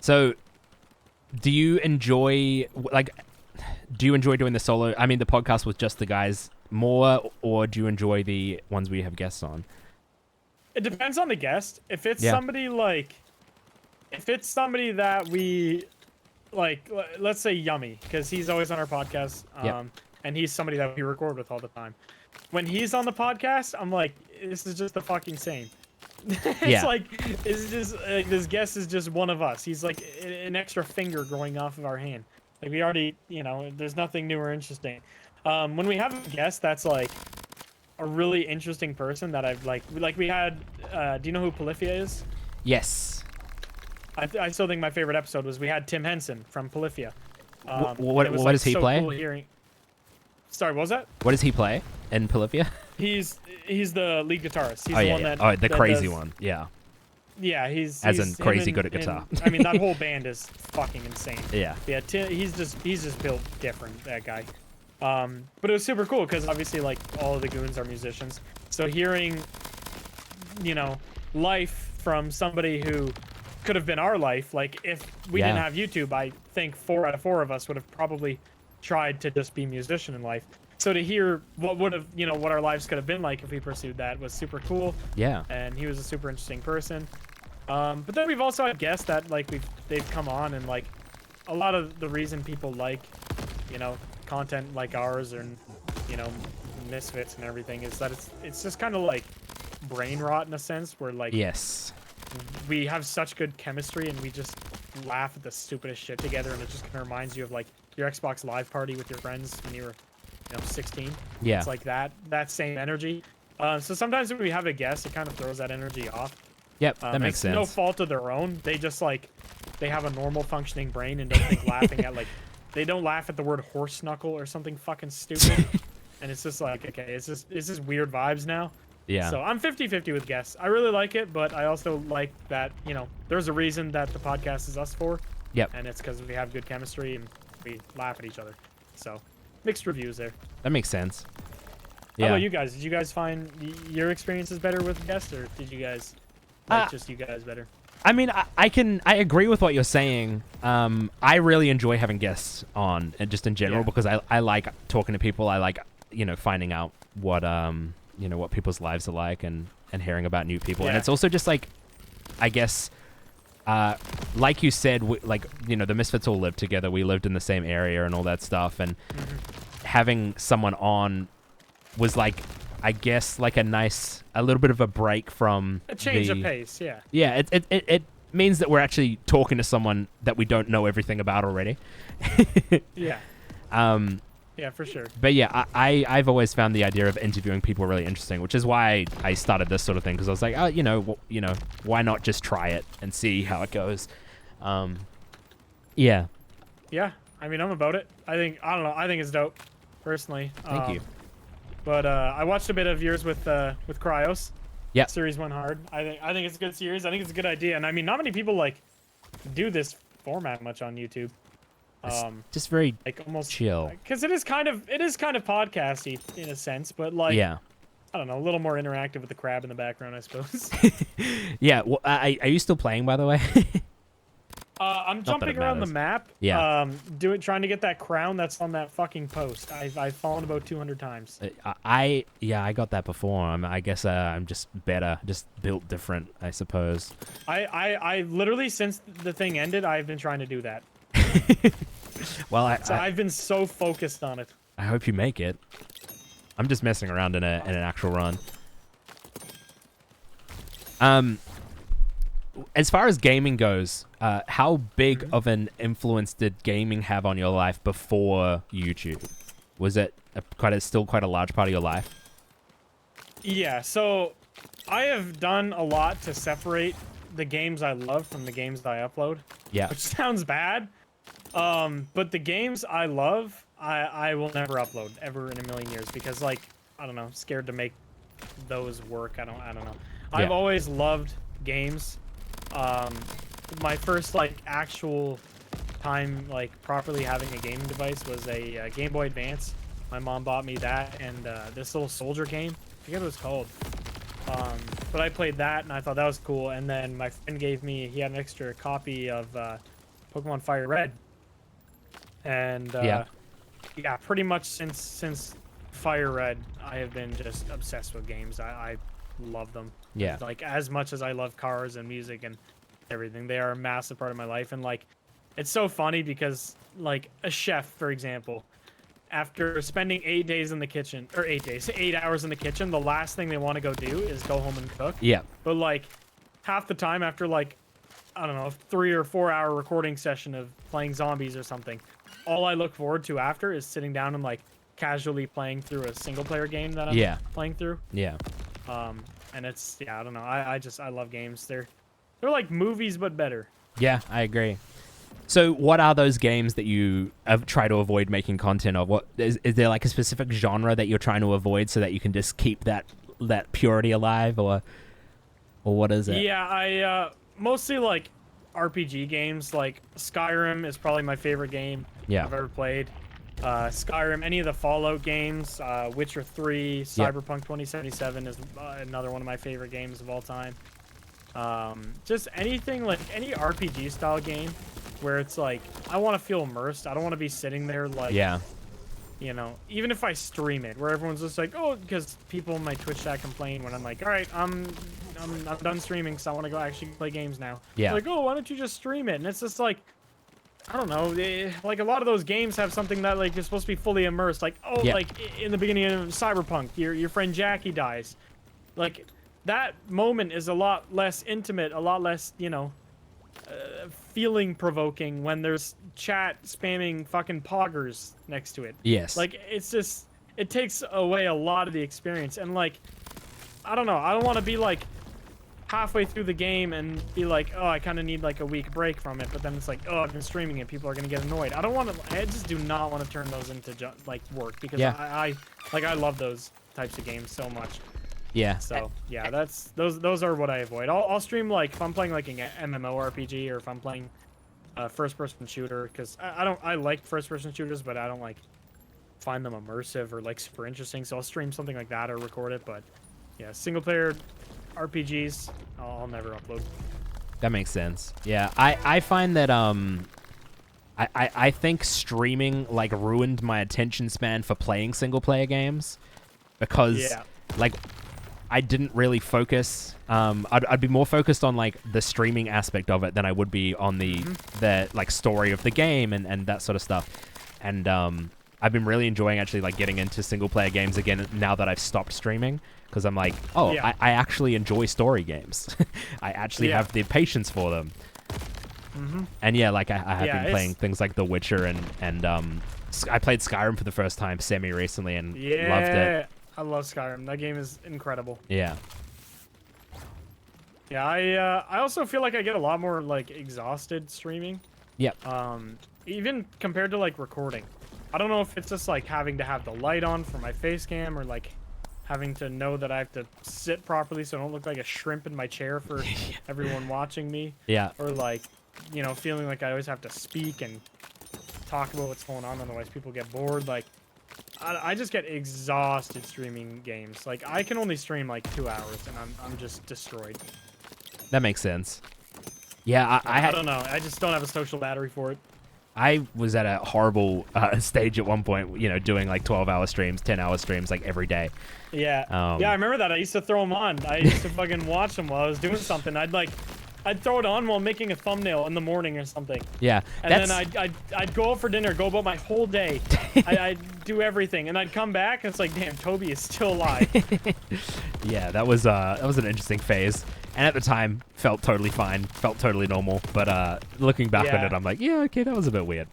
S1: So, do you enjoy doing the solo? I mean, the podcast with just the guys more, or do you enjoy the ones where you have guests on?
S2: It depends on the guest. If it's somebody that we like, let's say Yummy, because he's always on our podcast, and he's somebody that we record with all the time. When he's on the podcast, I'm like, this is just the fucking same. It's like, it's just this guest is just one of us. He's like an extra finger growing off of our hand. Like we already, there's nothing new or interesting. When we have a guest that's like a really interesting person that I've like we had, do you know who Polyphia is?
S1: Yes.
S2: I still think my favorite episode was we had Tim Henson from Polyphia.
S1: What does he play?
S2: Cool Sorry, what was that?
S1: What does he play in Polyphia?
S2: He's the lead guitarist. He's the one that
S1: the crazy one. Yeah.
S2: Yeah, he's
S1: crazy good at guitar.
S2: I mean, that whole band is fucking insane.
S1: Yeah.
S2: Yeah, he's just built different, that guy. But it was super cool because obviously like all of the Goons are musicians. So hearing, life from somebody who could have been our life, like if we didn't have YouTube, I think 4 out of 4 of us would have probably tried to just be musician in life. So to hear what would have, what our lives could have been like if we pursued that was super cool.
S1: Yeah.
S2: And he was a super interesting person. But then we've also had guests that like they've come on, and like a lot of the reason people like, content like ours and, Misfits and everything is that it's just kind of like brain rot in a sense where like we have such good chemistry and we just laugh at the stupidest shit together, and it just kind of reminds you of like your Xbox Live party with your friends when you were 16.
S1: Yeah,
S2: it's like that same energy. So sometimes when we have a guest, it kind of throws that energy off.
S1: Yep, that makes sense.
S2: No fault of their own. They just like they have a normal functioning brain and don't think laughing at like they don't laugh at the word horse knuckle or something fucking stupid. And it's just like, okay, it's just weird vibes now.
S1: Yeah.
S2: So I'm 50-50 with guests. I really like it, but I also like that, there's a reason that the podcast is us for.
S1: Yep.
S2: And it's because we have good chemistry and we laugh at each other. So mixed reviews there.
S1: That makes sense.
S2: Yeah. How about you guys? Did you guys find your experiences better with guests, or did you guys like just you guys better?
S1: I mean, I agree with what you're saying. I really enjoy having guests on, and just in general, because I like talking to people. I like, finding out what what people's lives are like, and hearing about new people. And it's also just like, I guess, like you said, the Misfits all lived together. We lived in the same area and all that stuff, and having someone on was like, I guess, like a little bit of a break from
S2: a change of pace.
S1: Yeah, it means that we're actually talking to someone that we don't know everything about already.
S2: Yeah, for sure.
S1: But yeah, I've always found the idea of interviewing people really interesting, which is why I started this sort of thing, because I was like, oh, why not just try it and see how it goes? Yeah.
S2: Yeah, I mean, I'm about it. I think it's dope, personally.
S1: Thank you.
S2: But I watched a bit of yours with Cryos.
S1: Yeah.
S2: Series 1 hard. I think it's a good series. I think it's a good idea. And I mean, not many people like do this format much on YouTube.
S1: Just very
S2: like almost
S1: chill.
S2: Because it is kind of podcasty in a sense, but like I don't know, a little more interactive with the crab in the background, I suppose.
S1: Yeah. Well, are you still playing, by the way?
S2: I'm jumping around the map.
S1: Yeah.
S2: Trying to get that crown that's on that fucking post. I've fallen about 200 times.
S1: I got that before. I guess I'm just better, just built different, I suppose.
S2: I literally, since the thing ended, I've been trying to do that.
S1: Well,
S2: I've been so focused on it.
S1: I hope you make it. I'm just messing around in an actual run. As far as gaming goes, how big of an influence did gaming have on your life before YouTube? Was it still quite a large part of your life? Yeah,
S2: so I have done a lot to separate the games I love from the games that I upload.
S1: Yeah.
S2: Which sounds bad. But the games I love, I will never upload ever in a million years, because like, I don't know, scared to make those work. I don't know. Yeah. I've always loved games. My first like actual time like properly having a gaming device was a Game Boy Advance. My mom bought me that and this little soldier game. I forget what it's called. But I played that and I thought that was cool. And then my friend he had an extra copy of Pokemon Fire Red. And yeah, pretty much since Fire Red, I have been just obsessed with games. I love them.
S1: Yeah.
S2: Like as much as I love cars and music and everything, they are a massive part of my life. And like, it's so funny because like a chef, for example, after spending 8 days in the kitchen, or 8 hours in the kitchen, the last thing they want to go do is go home and cook.
S1: Yeah.
S2: But like half the time after like, I don't know, 3 or 4 hour recording session of playing zombies or something, all I look forward to after is sitting down and like casually playing through a single player game that I'm playing through.
S1: Yeah.
S2: And it's, I don't know. I love games. They're like movies, but better.
S1: Yeah, I agree. So what are those games that you try to avoid making content of? What is there like a specific genre that you're trying to avoid so that you can just keep that purity alive, or what is it?
S2: Yeah, I mostly like RPG games. Like Skyrim is probably my favorite game I've ever played. Skyrim, any of the Fallout games, Witcher 3, Cyberpunk 2077 is another one of my favorite games of all time. Just anything like any RPG style game where it's like I want to feel immersed. I don't want to be sitting there like, you know, even if I stream it where everyone's just like, oh, because people in my Twitch chat complain when I'm like, all right, I'm done streaming, so I want to go actually play games now.
S1: Yeah.
S2: They're like, oh, why don't you just stream it? And it's just like, I don't know, like a lot of those games have something that like you're supposed to be fully immersed. Like, oh, like in the beginning of Cyberpunk, your friend Jackie dies. Like that moment is a lot less intimate, a lot less, you know, feeling provoking when there's chat spamming fucking poggers next to it.
S1: Yes.
S2: Like it's just, it takes away a lot of the experience. And like, I don't know, I don't want to be like halfway through the game and be like, oh, I kind of need like a week break from it, but then it's like, oh, I've been streaming it, people are gonna get annoyed. I just do not want to turn those into like work, because I love those types of games so much.
S1: Yeah.
S2: So yeah, that's those are what I avoid. I'll stream like if I'm playing like an MMORPG or if I'm playing a first-person shooter, because I like first-person shooters, but I don't like find them immersive or like super interesting. So I'll stream something like that or record it. But yeah, single-player RPGs, I'll never upload.
S1: That makes sense. Yeah, I find that I think streaming like ruined my attention span for playing single-player games, because like I didn't really focus. I'd be more focused on like the streaming aspect of it than I would be on the like story of the game and that sort of stuff. And I've been really enjoying actually like getting into single player games again now that I've stopped streaming, because I'm like, oh, I actually enjoy story games. I actually have the patience for them. And yeah, like I have been playing things like The Witcher and I played Skyrim for the first time semi recently and loved it.
S2: I love Skyrim. That game is incredible.
S1: Yeah.
S2: Yeah, I also feel like I get a lot more like exhausted streaming.
S1: Yep.
S2: Even compared to like recording. I don't know if it's just like having to have the light on for my face cam, or like having to know that I have to sit properly so I don't look like a shrimp in my chair for everyone watching me.
S1: Yeah.
S2: Or like, you know, feeling like I always have to speak and talk about what's going on, otherwise people get bored. Like I just get exhausted streaming games. Like I can only stream like 2 hours and I'm just destroyed.
S1: That makes sense. Yeah,
S2: I don't know. I just don't have a social battery for it.
S1: I was at a horrible stage at one point, you know, doing like 12-hour streams, 10-hour streams like every day.
S2: Yeah. Yeah, I remember that. I used to throw them on. I used to fucking watch them while I was doing something. I'd throw it on while making a thumbnail in the morning or something.
S1: Yeah.
S2: And then I'd go out for dinner, go about my whole day. I'd do everything, and I'd come back, and it's like, damn, Toby is still alive.
S1: Yeah, that was an interesting phase, and at the time felt totally fine, felt totally normal. But looking back on it, I'm like, yeah, okay, that was a bit weird.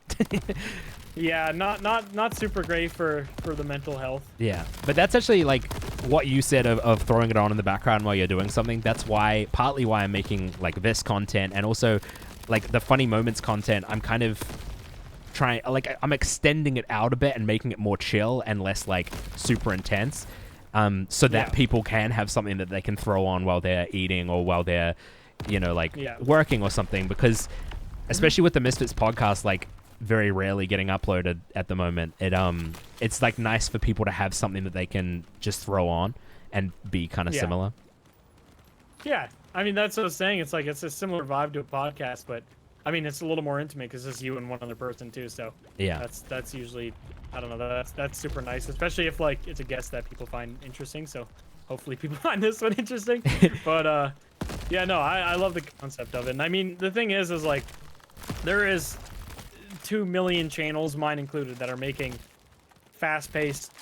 S2: Yeah, not super great for the mental health.
S1: Yeah, but that's actually like what you said of throwing it on in the background while you're doing something. That's partly why I'm making like this content, and also like the funny moments content. I'm kind of I'm extending it out a bit and making it more chill and less like super intense, so that people can have something that they can throw on while they're eating or while they're, you know, like working or something. Because especially with the Misfits podcast, like very rarely getting uploaded at the moment, it's like nice for people to have something that they can just throw on and be kind of similar.
S2: Yeah, I mean that's what I was saying. It's like it's a similar vibe to a podcast, but I mean it's a little more intimate because it's you and one other person too. So
S1: yeah,
S2: that's usually, I don't know, that's super nice, especially if like it's a guest that people find interesting. So hopefully people find this one interesting. But yeah, no, I love the concept of it. And I mean the thing is like there is 2 million channels, mine included, that are making fast-paced,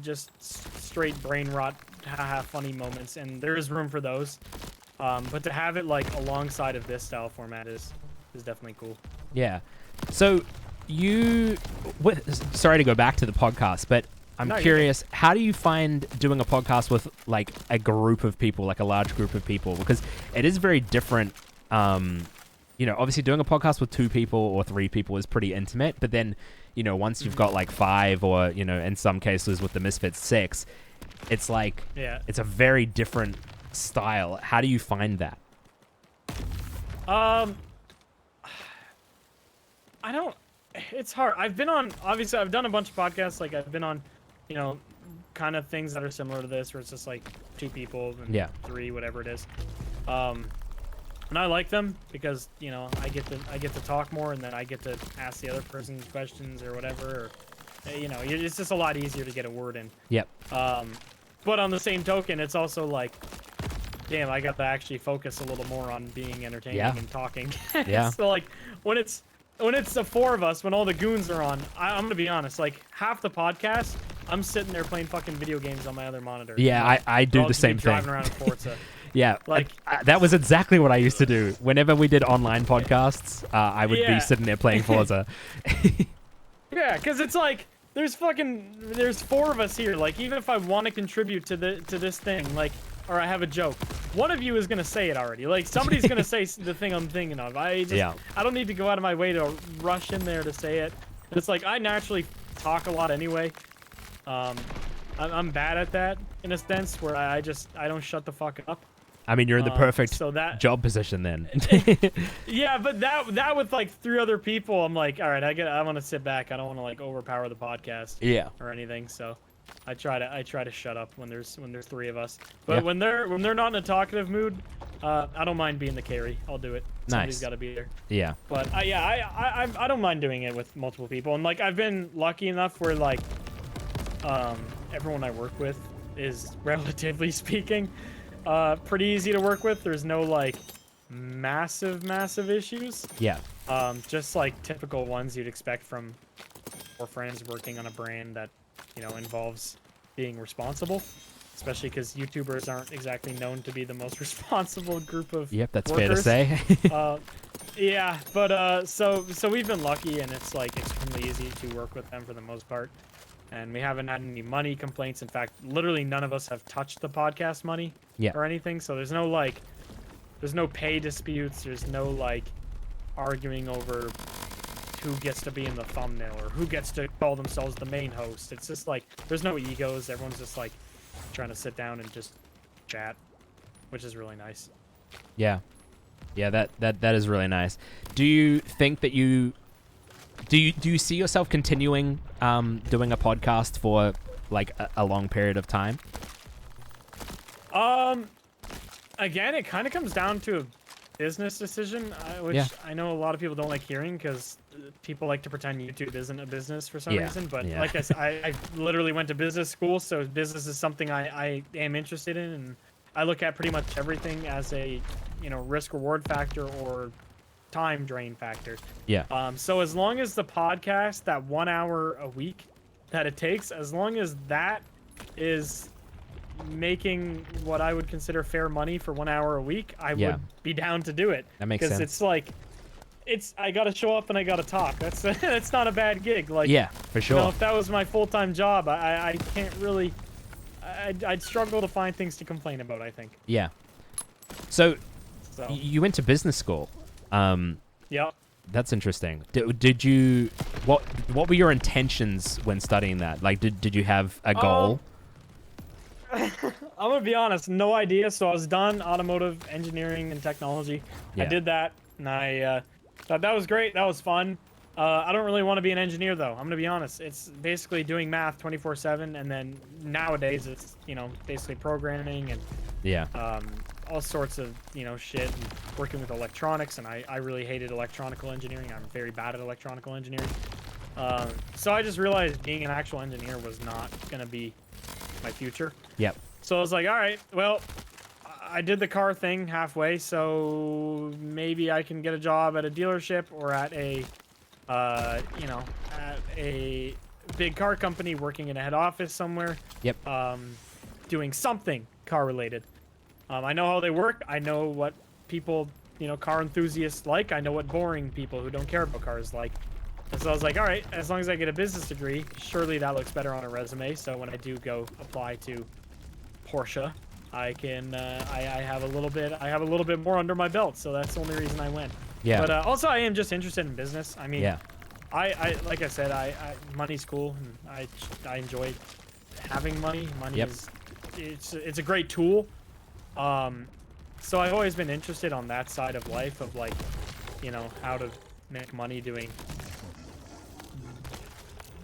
S2: just straight brain rot, haha, funny moments, and there is room for those. But to have it like alongside of this style format is definitely cool.
S1: Yeah. So sorry to go back to the podcast, but I'm curious, how do you find doing a podcast with like a group of people, like a large group of people? Because it is very different. You know, obviously doing a podcast with 2 people or 3 people is pretty intimate, but then, you know, once you've got like 5 or, you know, in some cases with the Misfits 6, it's like, it's a very different style. How do you find that?
S2: I don't, it's hard. Obviously I've done a bunch of podcasts. Like I've been on, you know, kind of things that are similar to this, where it's just like 2 people and 3, whatever it is. And I like them because, you know, I get to talk more, and then I get to ask the other person questions or whatever. Or, you know, it's just a lot easier to get a word in.
S1: Yep.
S2: But on the same token, it's also like, damn, I got to actually focus a little more on being entertaining and talking.
S1: Yeah.
S2: So like when it's the 4 of us, when all the goons are on, I'm gonna be honest, like half the podcast, I'm sitting there playing fucking video games on my other monitor.
S1: Yeah,
S2: like,
S1: I do the same thing.
S2: Driving around in Forza.
S1: Yeah, like that was exactly what I used to do. Whenever we did online podcasts, I would be sitting there playing Forza.
S2: Yeah, because it's like there's 4 of us here. Like even if I want to contribute to this thing, like, or I have a joke, one of you is gonna say it already. Like somebody's gonna say the thing I'm thinking of. I don't need to go out of my way to rush in there to say it. It's like I naturally talk a lot anyway. I'm bad at that in a sense where I don't shut the fuck up.
S1: I mean, you're in the perfect job position then.
S2: Yeah, but that with like 3 other people, I'm like, all right, I want to sit back. I don't want to like overpower the podcast.
S1: Yeah.
S2: Or anything. So I try to shut up when there's 3 of us. But when they're not in a talkative mood, I don't mind being the carry. I'll do it. Somebody's got to be there.
S1: Yeah.
S2: But I don't mind doing it with multiple people. And like I've been lucky enough where like everyone I work with is, relatively speaking, pretty easy to work with. There's no like massive issues.
S1: Yeah.
S2: Just like typical ones you'd expect from 4 friends working on a brand that, you know, involves being responsible, especially because YouTubers aren't exactly known to be the most responsible group of
S1: that's
S2: workers.
S1: fair to say.
S2: Yeah, but so we've been lucky, and it's like extremely easy to work with them for the most part. And we haven't had any money complaints. In fact, literally none of us have touched the podcast money or anything. So there's no pay disputes. There's no like arguing over who gets to be in the thumbnail or who gets to call themselves the main host. It's just like there's no egos. Everyone's just like trying to sit down and just chat, which is really nice.
S1: Yeah, that is really nice. Do you think that do you see yourself continuing doing a podcast for like a long period of time?
S2: Again, it kind of comes down to a business decision, which I know a lot of people don't like hearing because people like to pretend YouTube isn't a business for some reason. But like I said, I literally went to business school, so business is something I am interested in, and I look at pretty much everything as a, you know, risk-reward factor or time drain factor. So as long as the podcast, that 1 hour a week that it takes, as long as that is making what I would consider fair money for 1 hour a week, I would be down to do it.
S1: That makes sense.
S2: Because it's like, I gotta show up and I gotta talk. That's not a bad gig. Like,
S1: for sure.
S2: You know, if that was my full-time job, I can't really. I'd struggle to find things to complain about, I think.
S1: Yeah. So you went to business school.
S2: Yeah.
S1: That's interesting. Did you what were your intentions when studying that? Like, did you have a goal?
S2: I'm gonna be honest, no idea. So I was done automotive engineering and technology. I did that, and I thought that was great. That was fun. I don't really want to be an engineer though. I'm gonna be honest. It's basically doing math 24/7, and then nowadays it's basically programming and
S1: Yeah.
S2: all sorts of shit and working with electronics. And I really hated electronical engineering. I'm very bad at electronical engineering. So I just realized being an actual engineer was not gonna be my future.
S1: Yep.
S2: So I was like, all right, well, I did the car thing halfway, so maybe I can get a job at a dealership or at a at a big car company working in a head office somewhere.
S1: Yep.
S2: Doing something car related. I know how they work. I know what people, car enthusiasts like. I know what boring people who don't care about cars like. And so I was like, all right, as long as I get a business degree, surely that looks better on a resume. So when I do go apply to Porsche, I can I have a little bit more under my belt. So that's the only reason I went.
S1: Yeah.
S2: But also I am just interested in business. I mean,
S1: Yeah.
S2: I like I said, money's cool, and I enjoy having money. Money
S1: Yep.
S2: it's a great tool. So I've always been interested on that side of life of like, how to make money doing,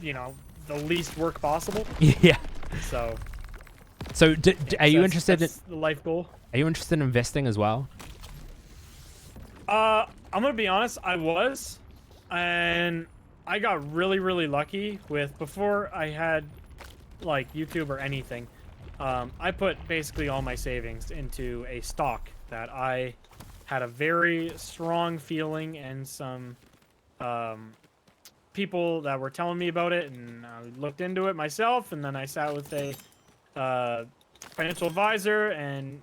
S2: the least work possible.
S1: Yeah.
S2: So
S1: Are you interested in
S2: that's the life goal?
S1: Are you interested in investing as well?
S2: I'm gonna be honest, I was, and I got really, really lucky with before I had like YouTube or anything. I put basically all my savings into a stock that I had a very strong feeling and some people that were telling me about it, and I looked into it myself, and then I sat with a financial advisor and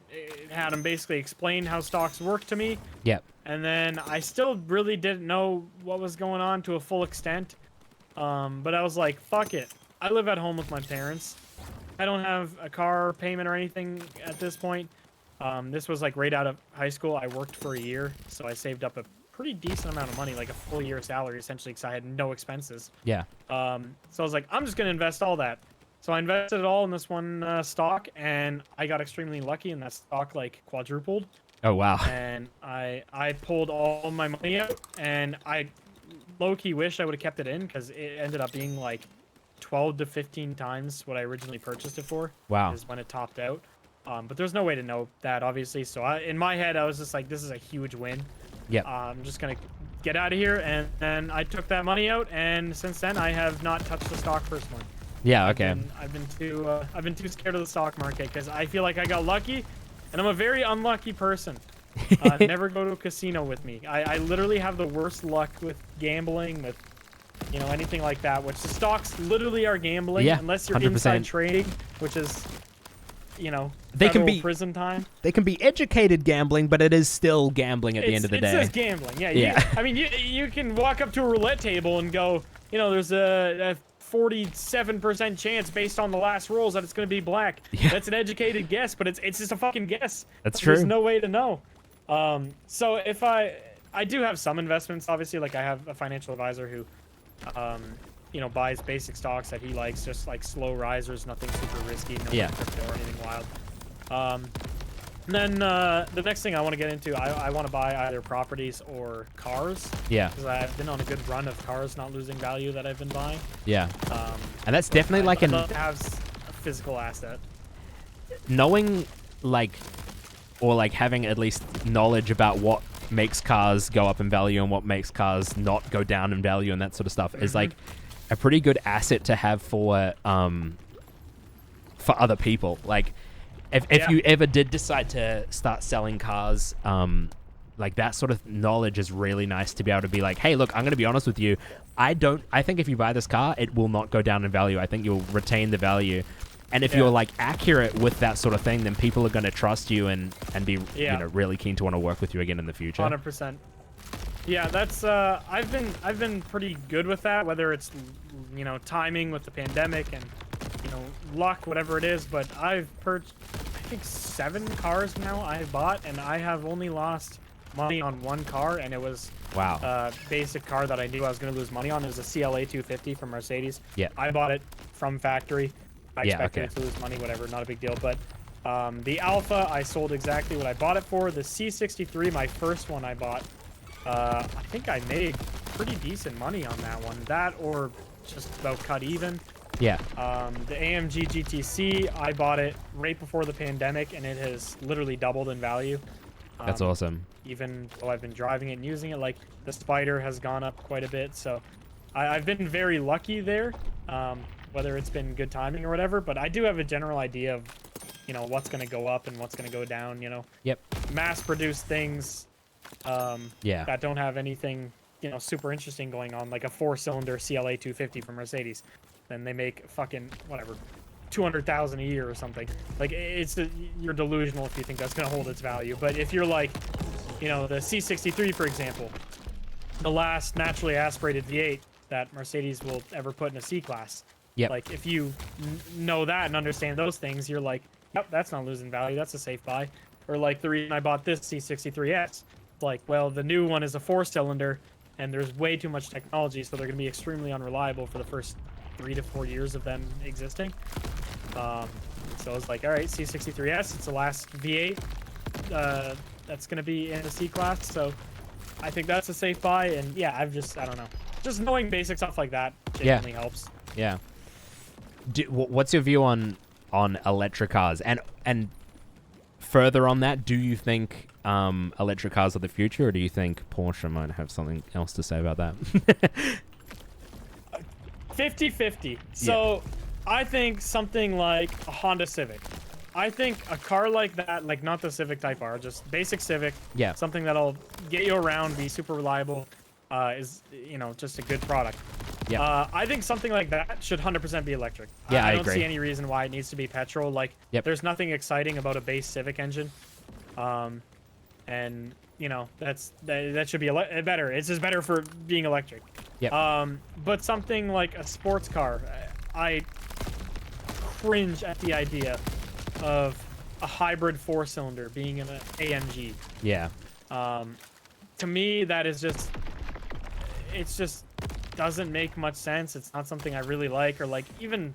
S2: had him basically explain how stocks work to me.
S1: Yep.
S2: And then I still really didn't know what was going on to a full extent. But I was like, fuck it. I live at home with my parents. I don't have a car payment or anything at this point. This was like right out of high school. I worked for a year, so I saved up a pretty decent amount of money, like a full year's salary essentially, because I had no expenses.
S1: Yeah.
S2: So I was like, I'm just gonna invest all that. So I invested it all in this one stock, and I got extremely lucky, and that stock like quadrupled.
S1: Oh wow.
S2: And I pulled all my money out, and I low-key wish I would have kept it in, because it ended up being like 12 to 15 times what I originally purchased it for.
S1: Wow.
S2: Is when it topped out. But there's no way to know that, obviously. So in my head, I was just like, this is a huge win.
S1: Yeah.
S2: I'm just gonna get out of here, and then I took that money out, and since then I have not touched the stock personally.
S1: Yeah. Okay.
S2: I've been too scared of the stock market, because I feel like I got lucky, and I'm a very unlucky person. Never go to a casino with me. I literally have the worst luck with gambling, with anything like that. Which the stocks literally are gambling,
S1: Yeah,
S2: unless you're
S1: 100%.
S2: inside trading, which is
S1: They can
S2: federal
S1: be
S2: prison time.
S1: They can be educated gambling, but it is still gambling at the end of the day.
S2: It says gambling. Yeah.
S1: Yeah.
S2: I mean, you can walk up to a roulette table and go, there's a 47% chance based on the last rolls that it's going to be black.
S1: Yeah.
S2: That's an educated guess, but it's just a fucking guess.
S1: That's true.
S2: There's no way to know. So if I do have some investments, obviously, like I have a financial advisor who, buys basic stocks that he likes, just like slow risers, nothing super risky, no crypto or anything wild. And then the next thing I want to get into, I want to buy either properties or cars.
S1: Yeah.
S2: Because I've been on a good run of cars not losing value that I've been buying.
S1: Yeah. And that's definitely like
S2: I'd love to have a physical asset.
S1: Knowing or having at least knowledge about what makes cars go up in value and what makes cars not go down in value and that sort of stuff is like a pretty good asset to have for other people. Like if you ever did decide to start selling cars, like that sort of knowledge is really nice to be able to be like, hey, look, I'm going to be honest with you. I think if you buy this car, it will not go down in value. I think you'll retain the value. And if you're like accurate with that sort of thing, then people are going to trust you and be really keen to want to work with you again in the future.
S2: 100%. Yeah, that's I've been pretty good with that, whether it's timing with the pandemic and luck, whatever it is. But I've purchased, I think, 7 cars now I've bought, and I have only lost money on one car, and it was basic car that I knew I was going to lose money on. It was a CLA 250 from Mercedes.
S1: Yeah.
S2: I bought it from factory. I expected it to lose money, whatever, not a big deal. But the Alpha, I sold exactly what I bought it for. The C63, my first one I bought, I think I made pretty decent money on that one. That or just about cut even.
S1: Yeah.
S2: The AMG GTC, I bought it right before the pandemic, and it has literally doubled in value.
S1: That's awesome.
S2: Even though I've been driving it and using it, like the Spider has gone up quite a bit. So I've been very lucky there, whether it's been good timing or whatever. But I do have a general idea of, you know, what's going to go up and what's going to go down, you know.
S1: Yep.
S2: Mass-produced things that don't have anything, you know, super interesting going on, like a 4-cylinder CLA 250 from Mercedes. Then they make fucking, whatever, 200,000 a year or something. Like, you're delusional if you think that's going to hold its value. But if you're like, you know, the C63, for example, the last naturally aspirated V8 that Mercedes will ever put in a C-Class.
S1: Yep.
S2: Like, if you know that and understand those things, you're like, yep, that's not losing value. That's a safe buy. Or like the reason I bought this C63S, like, well, the new one is a 4-cylinder, and there's way too much technology, so they're going to be extremely unreliable for the first 3 to 4 years of them existing. So I was like, all right, C63S, it's the last V8 that's going to be in the C-Class, so I think that's a safe buy. And yeah, I don't know. Just knowing basic stuff like that genuinely helps.
S1: Yeah. What's your view on electric cars? And further on that, do you think electric cars are the future, or do you think Porsche might have something else to say about that?
S2: 50-50. So I think something like a Honda Civic. I think a car like that, like not the Civic Type R, just basic Civic, something that'll get you around, be super reliable, is, you know, just a good product. I think something like that should 100% be electric. I don't see any reason why it needs to be petrol. Like, there's nothing exciting about a base Civic engine. And, you know, that should be better. It's just better for being electric. But something like a sports car, I cringe at the idea of a hybrid 4-cylinder being an AMG. To me, that is just, it's just doesn't make much sense. It's not something I really like. Or like even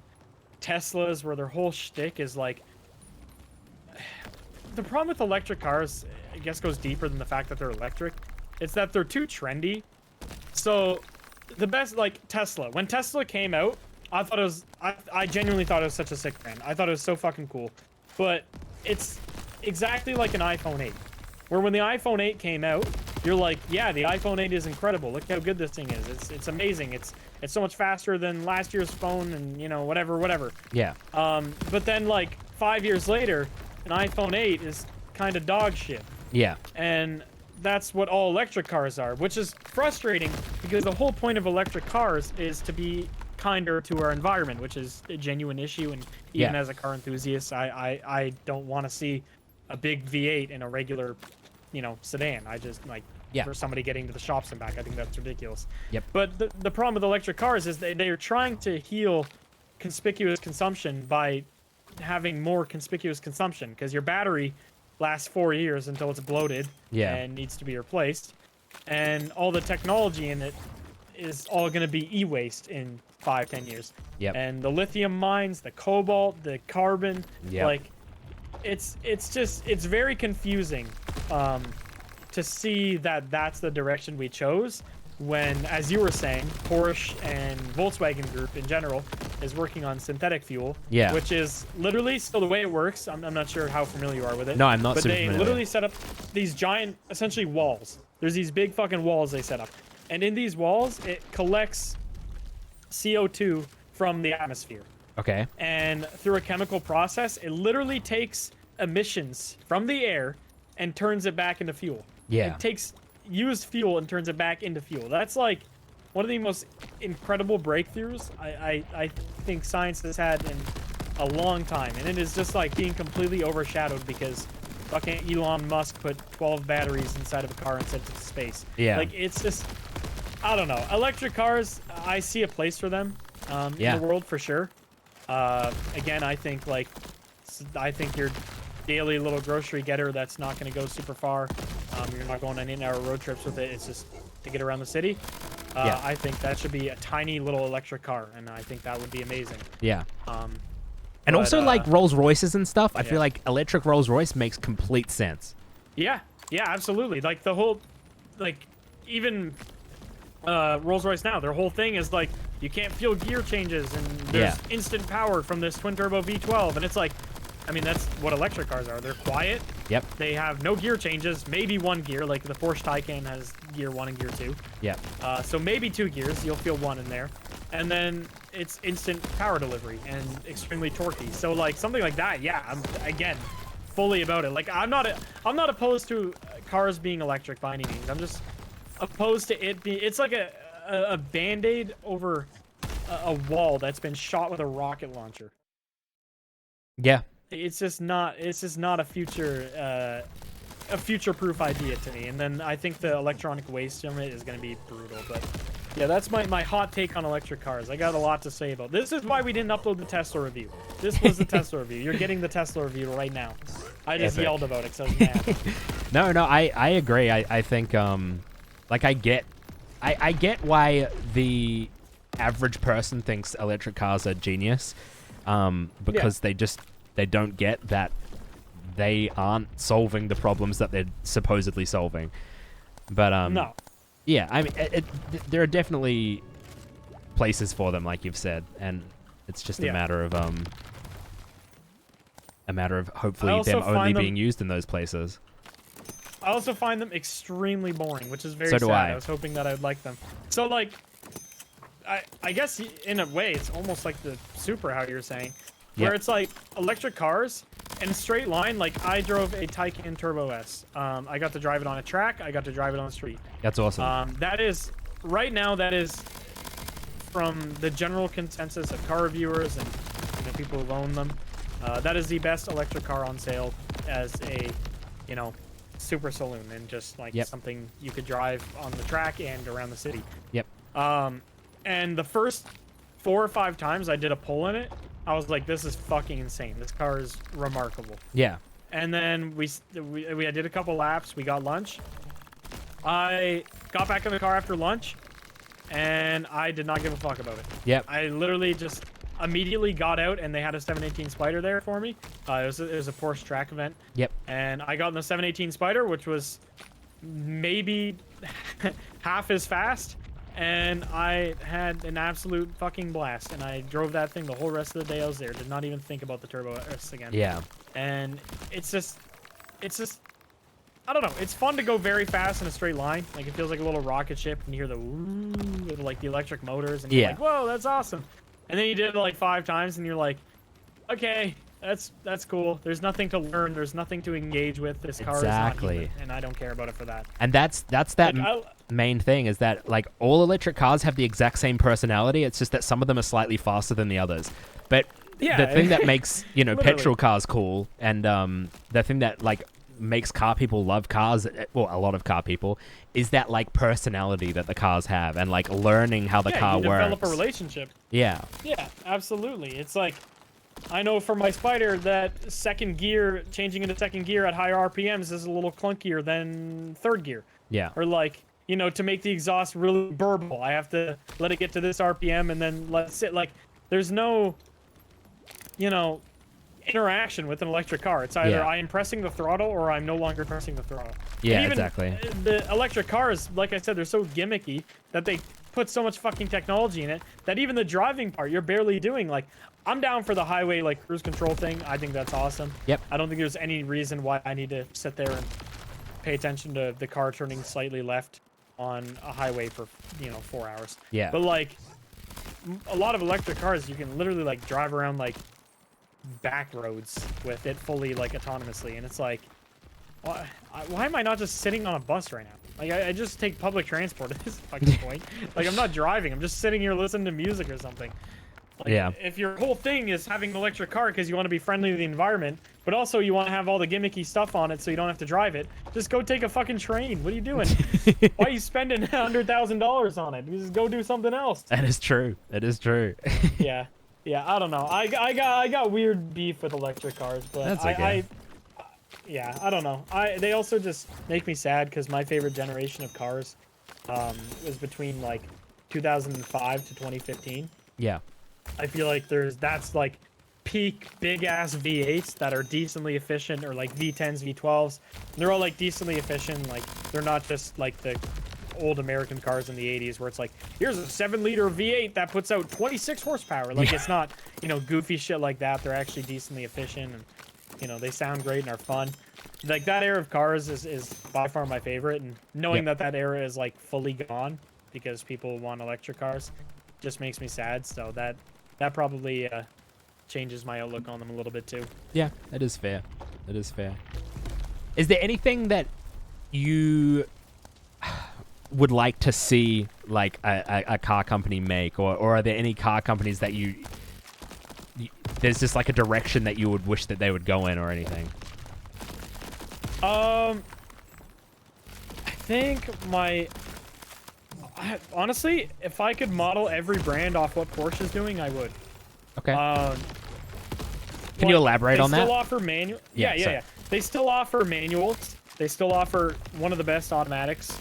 S2: Teslas, where their whole shtick is like, the problem with electric cars, I guess, goes deeper than the fact that they're electric. It's that they're too trendy. So the best, like Tesla, when Tesla came out, I thought it was, I genuinely thought it was such a sick brand. I thought it was so fucking cool. But it's exactly like an iPhone 8, where when the iPhone 8 came out, you're like, yeah, the iPhone 8 is incredible. Look how good this thing is. It's amazing. It's so much faster than last year's phone, and, you know, whatever. But then like 5 years later, an iPhone 8 is kind of dog shit. And that's what all electric cars are, which is frustrating because the whole point of electric cars is to be kinder to our environment, which is a genuine issue. And even as a car enthusiast, I don't want to see a big V8 in a regular, you know, sedan. I just like, for somebody getting to the shops and back, I think that's ridiculous. But the problem with electric cars is they are trying to heal conspicuous consumption by having more conspicuous consumption, because your battery lasts 4 years until it's bloated and needs to be replaced, and all the technology in it is all going to be e-waste in 5-10 years. And the lithium mines, the cobalt, the carbon, like it's very confusing to see that that's the direction we chose, when, as you were saying, Porsche and Volkswagen Group in general is working on synthetic fuel, which is literally, so the way it works, I'm not sure how familiar you are with it.
S1: No, I'm not.
S2: But they literally set up these giant, essentially walls. There's these big fucking walls they set up. And in these walls, it collects CO2 from the atmosphere. And through a chemical process, it literally takes emissions from the air and turns it back into fuel. It takes used fuel and turns it back into fuel. That's like one of the most incredible breakthroughs I think science has had in a long time. And it is just like being completely overshadowed because fucking Elon Musk put 12 batteries inside of a car and sent it to space. Like, it's just, I don't know. Electric cars, I see a place for them in the world for sure. Again, I think your daily little grocery getter that's not going to go super far. You're not going on 8-hour road trips with it. It's just to get around the city. I think that should be a tiny little electric car, and I think that would be amazing.
S1: And also, like, Rolls Royces and stuff, I feel like electric Rolls Royce makes complete sense.
S2: Yeah, absolutely. Like, the whole, like, even Rolls-Royce now. Their whole thing is like you can't feel gear changes, and there's instant power from this twin-turbo V12, and it's like, I mean, that's what electric cars are. They're quiet.
S1: Yep.
S2: They have no gear changes, maybe one gear, like the Porsche Taycan has gear 1 and gear 2.
S1: Yep.
S2: So maybe 2 gears, you'll feel 1 in there. And then it's instant power delivery and extremely torquey. So like something like that, yeah, I'm again fully about it. Like I'm not opposed to cars being electric by any means. I'm just opposed to it being, it's like a band-aid over a wall that's been shot with a rocket launcher.
S1: Yeah.
S2: It's just not a future-proof idea to me. And then I think the electronic waste from it is going to be brutal. But yeah, that's my hot take on electric cars. I got a lot to say about this. Is why we didn't upload the Tesla review. This was the Tesla review. You're getting the Tesla review right now. I just yelled about it, so I was mad.
S1: No, I agree. I think like I get why the average person thinks electric cars are genius, because they don't get that they aren't solving the problems that they're supposedly solving. But
S2: no.
S1: Yeah, I mean, there are definitely places for them, like you've said, and it's just a matter of hopefully them only being used in those places.
S2: I also find them extremely boring, which is very
S1: sad.
S2: I was hoping that I'd like them. So like, I guess in a way it's almost like the Supra, how you're saying, where it's like electric cars in a straight line. Like I drove a Taycan Turbo S. I got to drive it on a track. I got to drive it on the street.
S1: That's awesome.
S2: That is right now. That is from the general consensus of car reviewers and people who own them. That is the best electric car on sale as a, super saloon, and just like something you could drive on the track and around the city.
S1: Yep.
S2: And the first 4 or 5 times I did a pull in it, I was like, this is fucking insane. This car is remarkable.
S1: Yeah.
S2: And then we did a couple laps. We got lunch. I got back in the car after lunch, and I did not give a fuck about it.
S1: Yep.
S2: I literally just immediately got out, and they had a 718 Spider there for me. It was a Porsche track event.
S1: Yep.
S2: And I got in the 718 Spider, which was maybe half as fast, and I had an absolute fucking blast. And I drove that thing the whole rest of the day I was there. Did not even think about the Turbo S again.
S1: Yeah.
S2: And it's just, I don't know. It's fun to go very fast in a straight line. Like it feels like a little rocket ship, and you hear the woo with like the electric motors, and you're like, whoa, that's awesome. And then you did it like 5 times, and you're like, okay, that's cool. There's nothing to learn. There's nothing to engage with. This car is not human, and I don't care about it for that.
S1: And that's that main thing, is that like all electric cars have the exact same personality. It's just that some of them are slightly faster than the others. But the thing that makes petrol cars cool, and the thing that like makes car people love cars, well, a lot of car people, is that like personality that the cars have, and like learning how the car
S2: you
S1: works.
S2: develop a relationship.
S1: Yeah,
S2: absolutely. It's like, I know for my Spider that second gear, changing into second gear at higher RPMs is a little clunkier than third gear.
S1: Yeah.
S2: Or like, to make the exhaust really burble, I have to let it get to this RPM and then let it sit. Like, there's no, interaction with an electric car. It's either I am pressing the throttle or I'm no longer pressing the throttle.
S1: Yeah,
S2: and even
S1: exactly.
S2: The electric cars, like I said, they're so gimmicky that they put so much fucking technology in it that even the driving part you're barely doing. Like, I'm down for the highway like cruise control thing. I think that's awesome.
S1: Yep.
S2: I don't think there's any reason why I need to sit there and pay attention to the car turning slightly left on a highway for 4 hours.
S1: Yeah.
S2: But like a lot of electric cars, you can literally like drive around like back roads with it fully like autonomously, and it's like, why am I not just sitting on a bus right now? Like I just take public transport at this fucking point. Like I'm not driving, I'm just sitting here listening to music or something. Like, if your whole thing is having an electric car because you want to be friendly to the environment, but also you want to have all the gimmicky stuff on it so you don't have to drive it, just go take a fucking train. What are you doing? Why are you spending $100,000 on it? Just go do something else.
S1: That is true. That is true.
S2: Yeah, I don't know. I got weird beef with electric cars, but
S1: that's okay.
S2: I don't know. They also just make me sad because my favorite generation of cars was between like 2005 to 2015.
S1: Yeah.
S2: I feel like that's like peak big ass V8s that are decently efficient, or like V10s, V12s. They're all like decently efficient. Like they're not just like the old American cars in the 80s where it's like, here's a 7-liter V8 that puts out 26 horsepower. Like, it's not, you know, goofy shit like that. They're actually decently efficient and, you know, they sound great and are fun. Like, that era of cars is by far my favorite. And knowing that era is, like, fully gone because people want electric cars just makes me sad. So that probably changes my outlook on them a little bit, too.
S1: Yeah, that is fair. That is fair. Is there anything that you would like to see like a car company make, or are there any car companies that you there's just like a direction that you would wish that they would go in or anything?
S2: I think honestly, if I could model every brand off what Porsche's doing, I would.
S1: Okay. Can you elaborate on that?
S2: They still offer manual. Yeah. They still offer manuals. They still offer one of the best automatics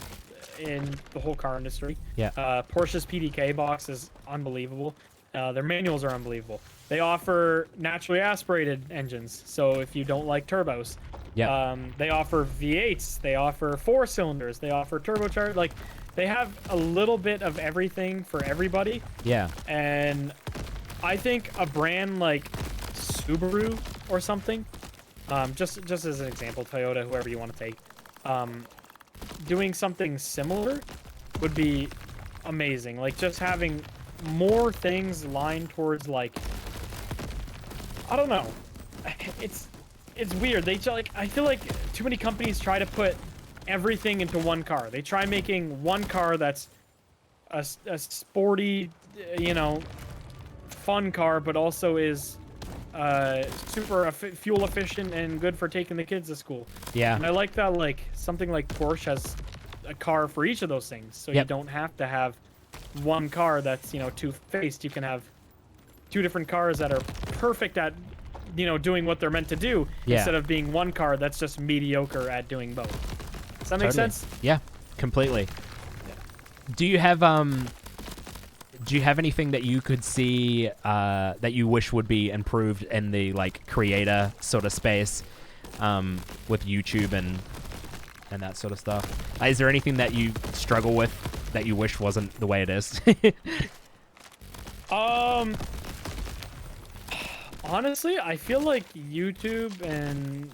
S2: in the whole car industry.
S1: Yeah.
S2: Porsche's PDK box is unbelievable. Their manuals are unbelievable. They offer naturally aspirated engines, so if you don't like turbos.
S1: Yeah.
S2: They offer V8s. They offer 4 cylinders. They offer turbocharged. Like, they have a little bit of everything for everybody.
S1: Yeah.
S2: And I think a brand like Subaru or something, just as an example, Toyota, whoever you want to take, doing something similar would be amazing. Like, just having more things lined towards, like, I don't know. It's weird. They like, I feel like too many companies try to put everything into one car. They try making one car that's a sporty, you know, fun car, but also is super fuel efficient and good for taking the kids to school.
S1: Yeah.
S2: And I like that, like, something like Porsche has a car for each of those things, so you don't have to have one car that's, you know, two-faced. You can have 2 different cars that are perfect at, you know, doing what they're meant to do, instead of being one car that's just mediocre at doing both. Does that make sense?
S1: Yeah, completely. Yeah. Do you have anything that you could see that you wish would be improved in the, like, creator sort of space with YouTube and that sort of stuff? Is there anything that you struggle with that you wish wasn't the way it is?
S2: Honestly, I feel like YouTube and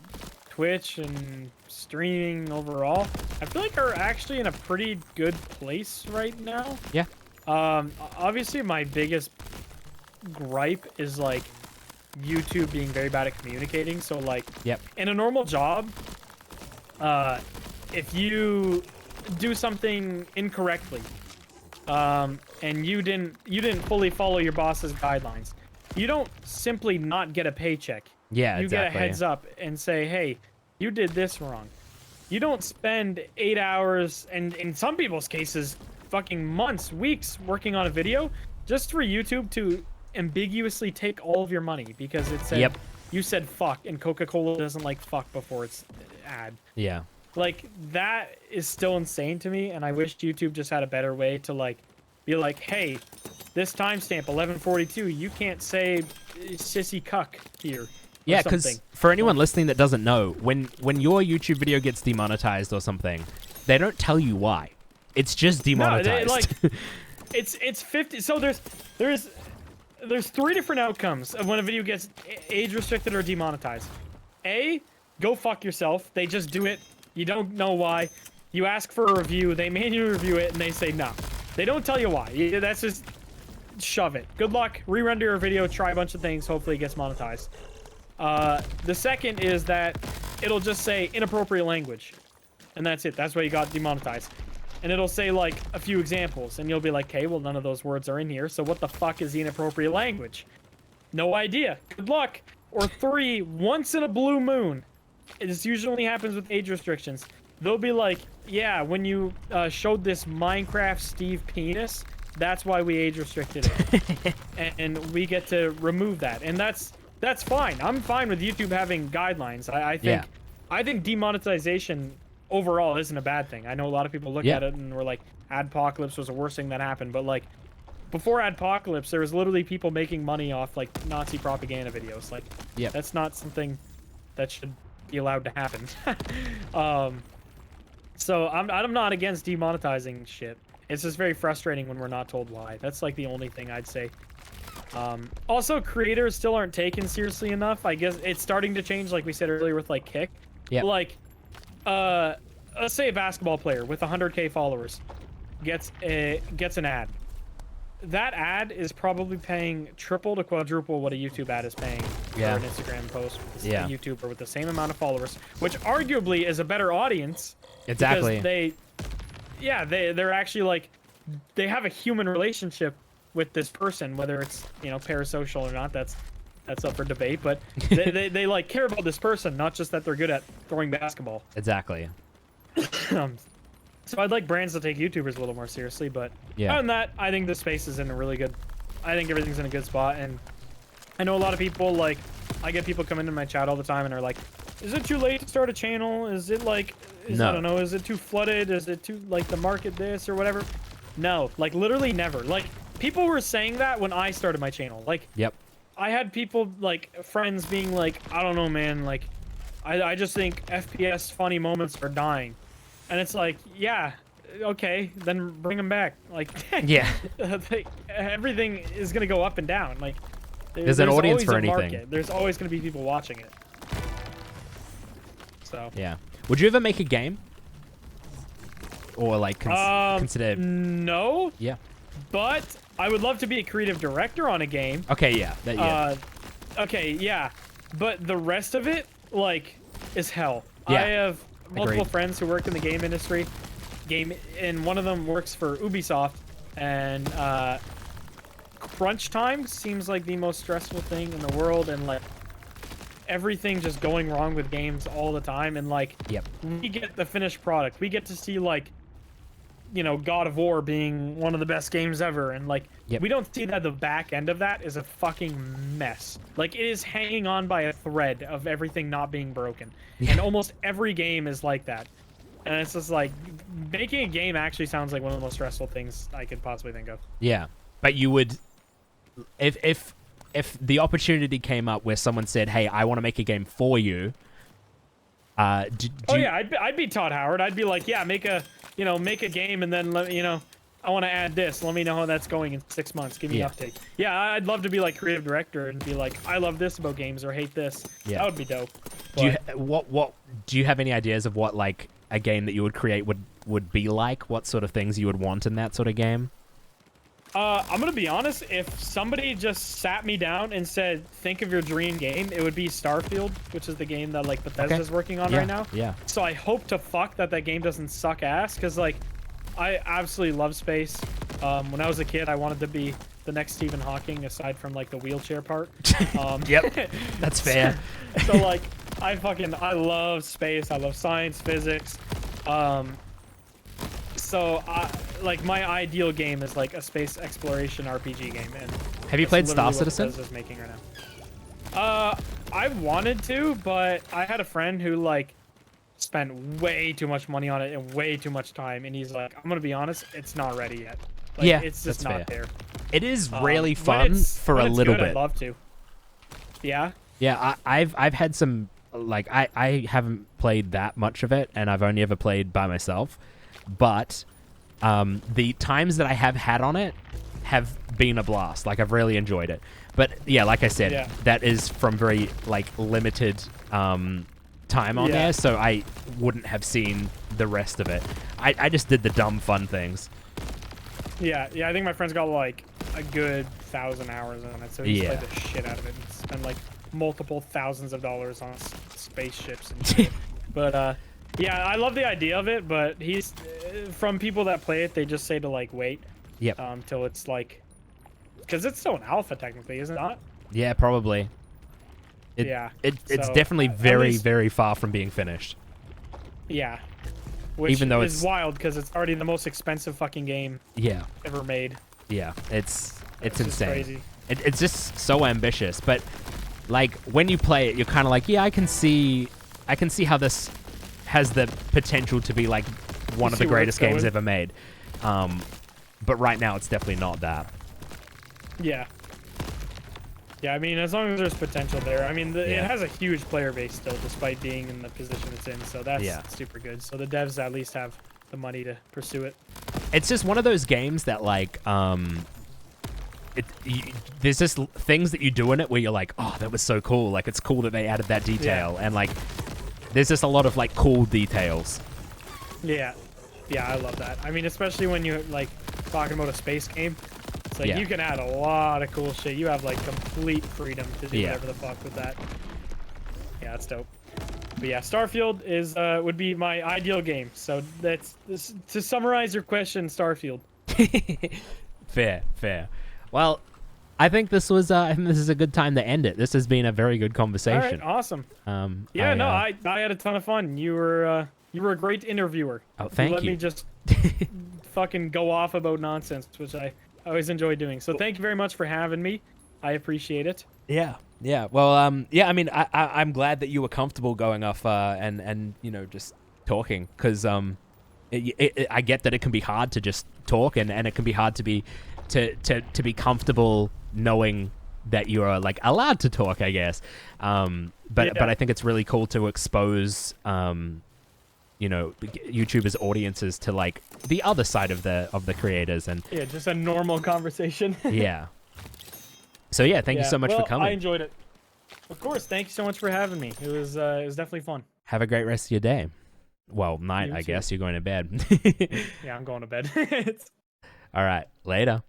S2: Twitch and streaming overall, I feel like are actually in a pretty good place right now.
S1: Yeah.
S2: Obviously my biggest gripe is, like, YouTube being very bad at communicating. So, like, in a normal job, if you do something incorrectly, and you didn't fully follow your boss's guidelines, you don't simply not get a paycheck.
S1: Yeah,
S2: you get a heads up and say, hey, you did this wrong. You don't spend 8 hours, and in some people's cases, fucking months, weeks working on a video just for YouTube to ambiguously take all of your money because it said you said fuck, and Coca-Cola doesn't like fuck before its ad.
S1: Yeah.
S2: Like, that is still insane to me, and I wish YouTube just had a better way to, like, be like, hey, this timestamp 11:42, you can't say sissy cuck here.
S1: Yeah, because for anyone listening that doesn't know, when your YouTube video gets demonetized or something, they don't tell you why. It's just demonetized.
S2: No, it's 50. So there's 3 different outcomes of when a video gets age restricted or demonetized. A, go fuck yourself. They just do it. You don't know why. You ask for a review. They manually review it, and they say no. They don't tell you why. That's just shove it. Good luck. Re-render your video. Try a bunch of things. Hopefully it gets monetized. The second is that it'll just say inappropriate language, and that's it. That's why you got demonetized. And it'll say, like, a few examples, and you'll be like, okay, well, none of those words are in here, so what the fuck is the inappropriate language? No idea. Good luck. Or 3, once in a blue moon. This usually only happens with age restrictions. They'll be like, yeah, when you showed this Minecraft Steve penis, that's why we age restricted it. and we get to remove that. And that's fine. I'm fine with YouTube having guidelines. I think demonetization overall isn't a bad thing. I know a lot of people look at it and were like, Adpocalypse was the worst thing that happened. But, like, before Adpocalypse, there was literally people making money off, like, Nazi propaganda videos. Like, that's not something that should be allowed to happen. So I'm not against demonetizing shit. It's just very frustrating when we're not told why. That's like the only thing I'd say. Also, creators still aren't taken seriously enough. I guess it's starting to change, like we said earlier, with like Kick.
S1: Yeah.
S2: Like, let's say a basketball player with 100K followers gets an ad. That ad is probably paying triple to quadruple what a YouTube ad is paying for an Instagram post with a YouTuber with the same amount of followers, which arguably is a better audience.
S1: Exactly.
S2: Because they're actually like, they have a human relationship with this person, whether it's, you know, parasocial or not. That's up for debate, but they like care about this person, not just that they're good at throwing basketball.
S1: Exactly.
S2: So I'd like brands to take YouTubers a little more seriously, but other than that, I think the space is in a really good, I think everything's in a good spot. And I know a lot of people, like, I get people come into my chat all the time and are like, is it too late to start a channel? Is it like, I don't know, is it too flooded? Is it too, like, the market this or whatever? No, like, literally never. Like, people were saying that when I started my channel. Like, I had people, like, friends being like, I don't know, man, like, I just think FPS funny moments are dying. And it's like, yeah, okay, then bring them back. Like, everything is going to go up and down. Like,
S1: there's an audience for anything.
S2: Market. There's always going to be people watching it. So.
S1: Yeah. Would you ever make a game? Or, like, consider...
S2: No.
S1: Yeah.
S2: But I would love to be a creative director on a game.
S1: Okay, yeah.
S2: Okay, yeah. But the rest of it, like, is hell. Yeah. I have multiple friends who work in the game industry, and one of them works for Ubisoft, and crunch time seems like the most stressful thing in the world, and like everything just going wrong with games all the time, and like we get the finished product, we get to see, like, you know, God of War being one of the best games ever, and like we don't see that the back end of that is a fucking mess. Like, it is hanging on by a thread of everything not being broken, and almost every game is like that. And it's just like, making a game actually sounds like one of the most stressful things I could possibly think of.
S1: Yeah, but you would, if the opportunity came up where someone said, "Hey, I want to make a game for you,"
S2: I'd be Todd Howard. I'd be like, yeah, make a game, and then let, you know, I want to add this. Let me know how that's going in 6 months. Give me an update. Yeah, I'd love to be like creative director and be like, I love this about games or hate this. Yeah, that would be dope.
S1: Do you have any ideas of what, like, a game that you would create would be like? What sort of things you would want in that sort of game?
S2: I'm gonna be honest. If somebody just sat me down and said, "Think of your dream game," it would be Starfield, which is the game that like Bethesda's working on right now. Yeah. So I hope to fuck that game doesn't suck ass, because like I absolutely love space. When I was a kid, I wanted to be the next Stephen Hawking, aside from like the wheelchair part.
S1: Yep, that's fair.
S2: So like I love space. I love science, physics. So, like, my ideal game is, like, a space exploration RPG game. And
S1: have you played Star Citizen?
S2: Bethesda's making right now. I wanted to, but I had a friend who, like, spent way too much money on it and way too much time. And he's like, I'm gonna be honest, it's not ready yet. Like, it's just not there.
S1: It is really fun for a little bit.
S2: I'd love to. Yeah?
S1: Yeah, I've had some, like, I haven't played that much of it, and I've only ever played by myself. But the times that I have had on it have been a blast. Like, I've really enjoyed it. But yeah, like I said, that is from very, like, limited time on there, so I wouldn't have seen the rest of it. I just did the dumb fun things. Yeah,
S2: I think my friend's got like a good 1,000 hours on it, so he's played the shit out of it and spent like multiple thousands of dollars on spaceships and shit. But yeah, I love the idea of it, but he's from people that play it, they just say to like wait till it's like, because it's still an alpha technically, isn't it not?
S1: Yeah, probably. It's definitely very far from being finished.
S2: Yeah, which
S1: even though
S2: is wild because it's already the most expensive fucking game ever made.
S1: Yeah, it's insane.
S2: Crazy.
S1: It's just so ambitious, but like when you play it, you're kind of like, yeah, I can see how this has the potential to be like one of the greatest games ever made. But right now, it's definitely not that.
S2: Yeah. Yeah, I mean, as long as there's potential there. I mean, it has a huge player base still, despite being in the position it's in. So that's super good. So the devs at least have the money to pursue it.
S1: It's just one of those games that like there's just things that you do in it where you're like, oh, that was so cool. Like it's cool that they added that detail, and like there's just a lot of like cool details.
S2: Yeah, I love that. I mean, especially when you like talking about a space game. It's like you can add a lot of cool shit. You have like complete freedom to do whatever the fuck with that. Yeah, that's dope. But yeah, Starfield is would be my ideal game. So that's to summarize your question, Starfield.
S1: Fair. Well, I think this is a good time to end it. This has been a very good conversation.
S2: All right, awesome. I had a ton of fun. You were a great interviewer.
S1: Oh, thank you.
S2: Let me just fucking go off about nonsense, which I always enjoy doing. So thank you very much for having me. I appreciate it.
S1: Yeah. Well, I mean, I'm glad that you were comfortable going off and you know, just talking, because I get that it can be hard to just talk, and it can be hard to be comfortable knowing that you're like allowed to talk, I guess. But I think it's really cool to expose you know, YouTubers' audiences to like the other side of the creators, and
S2: just a normal conversation.
S1: So thank you so much for coming.
S2: I enjoyed it. Of course, thank you so much for having me. It was definitely fun.
S1: Have a great rest of your day. Well, night, I guess. You're going to bed.
S2: Yeah, I'm going to bed.
S1: All right, later.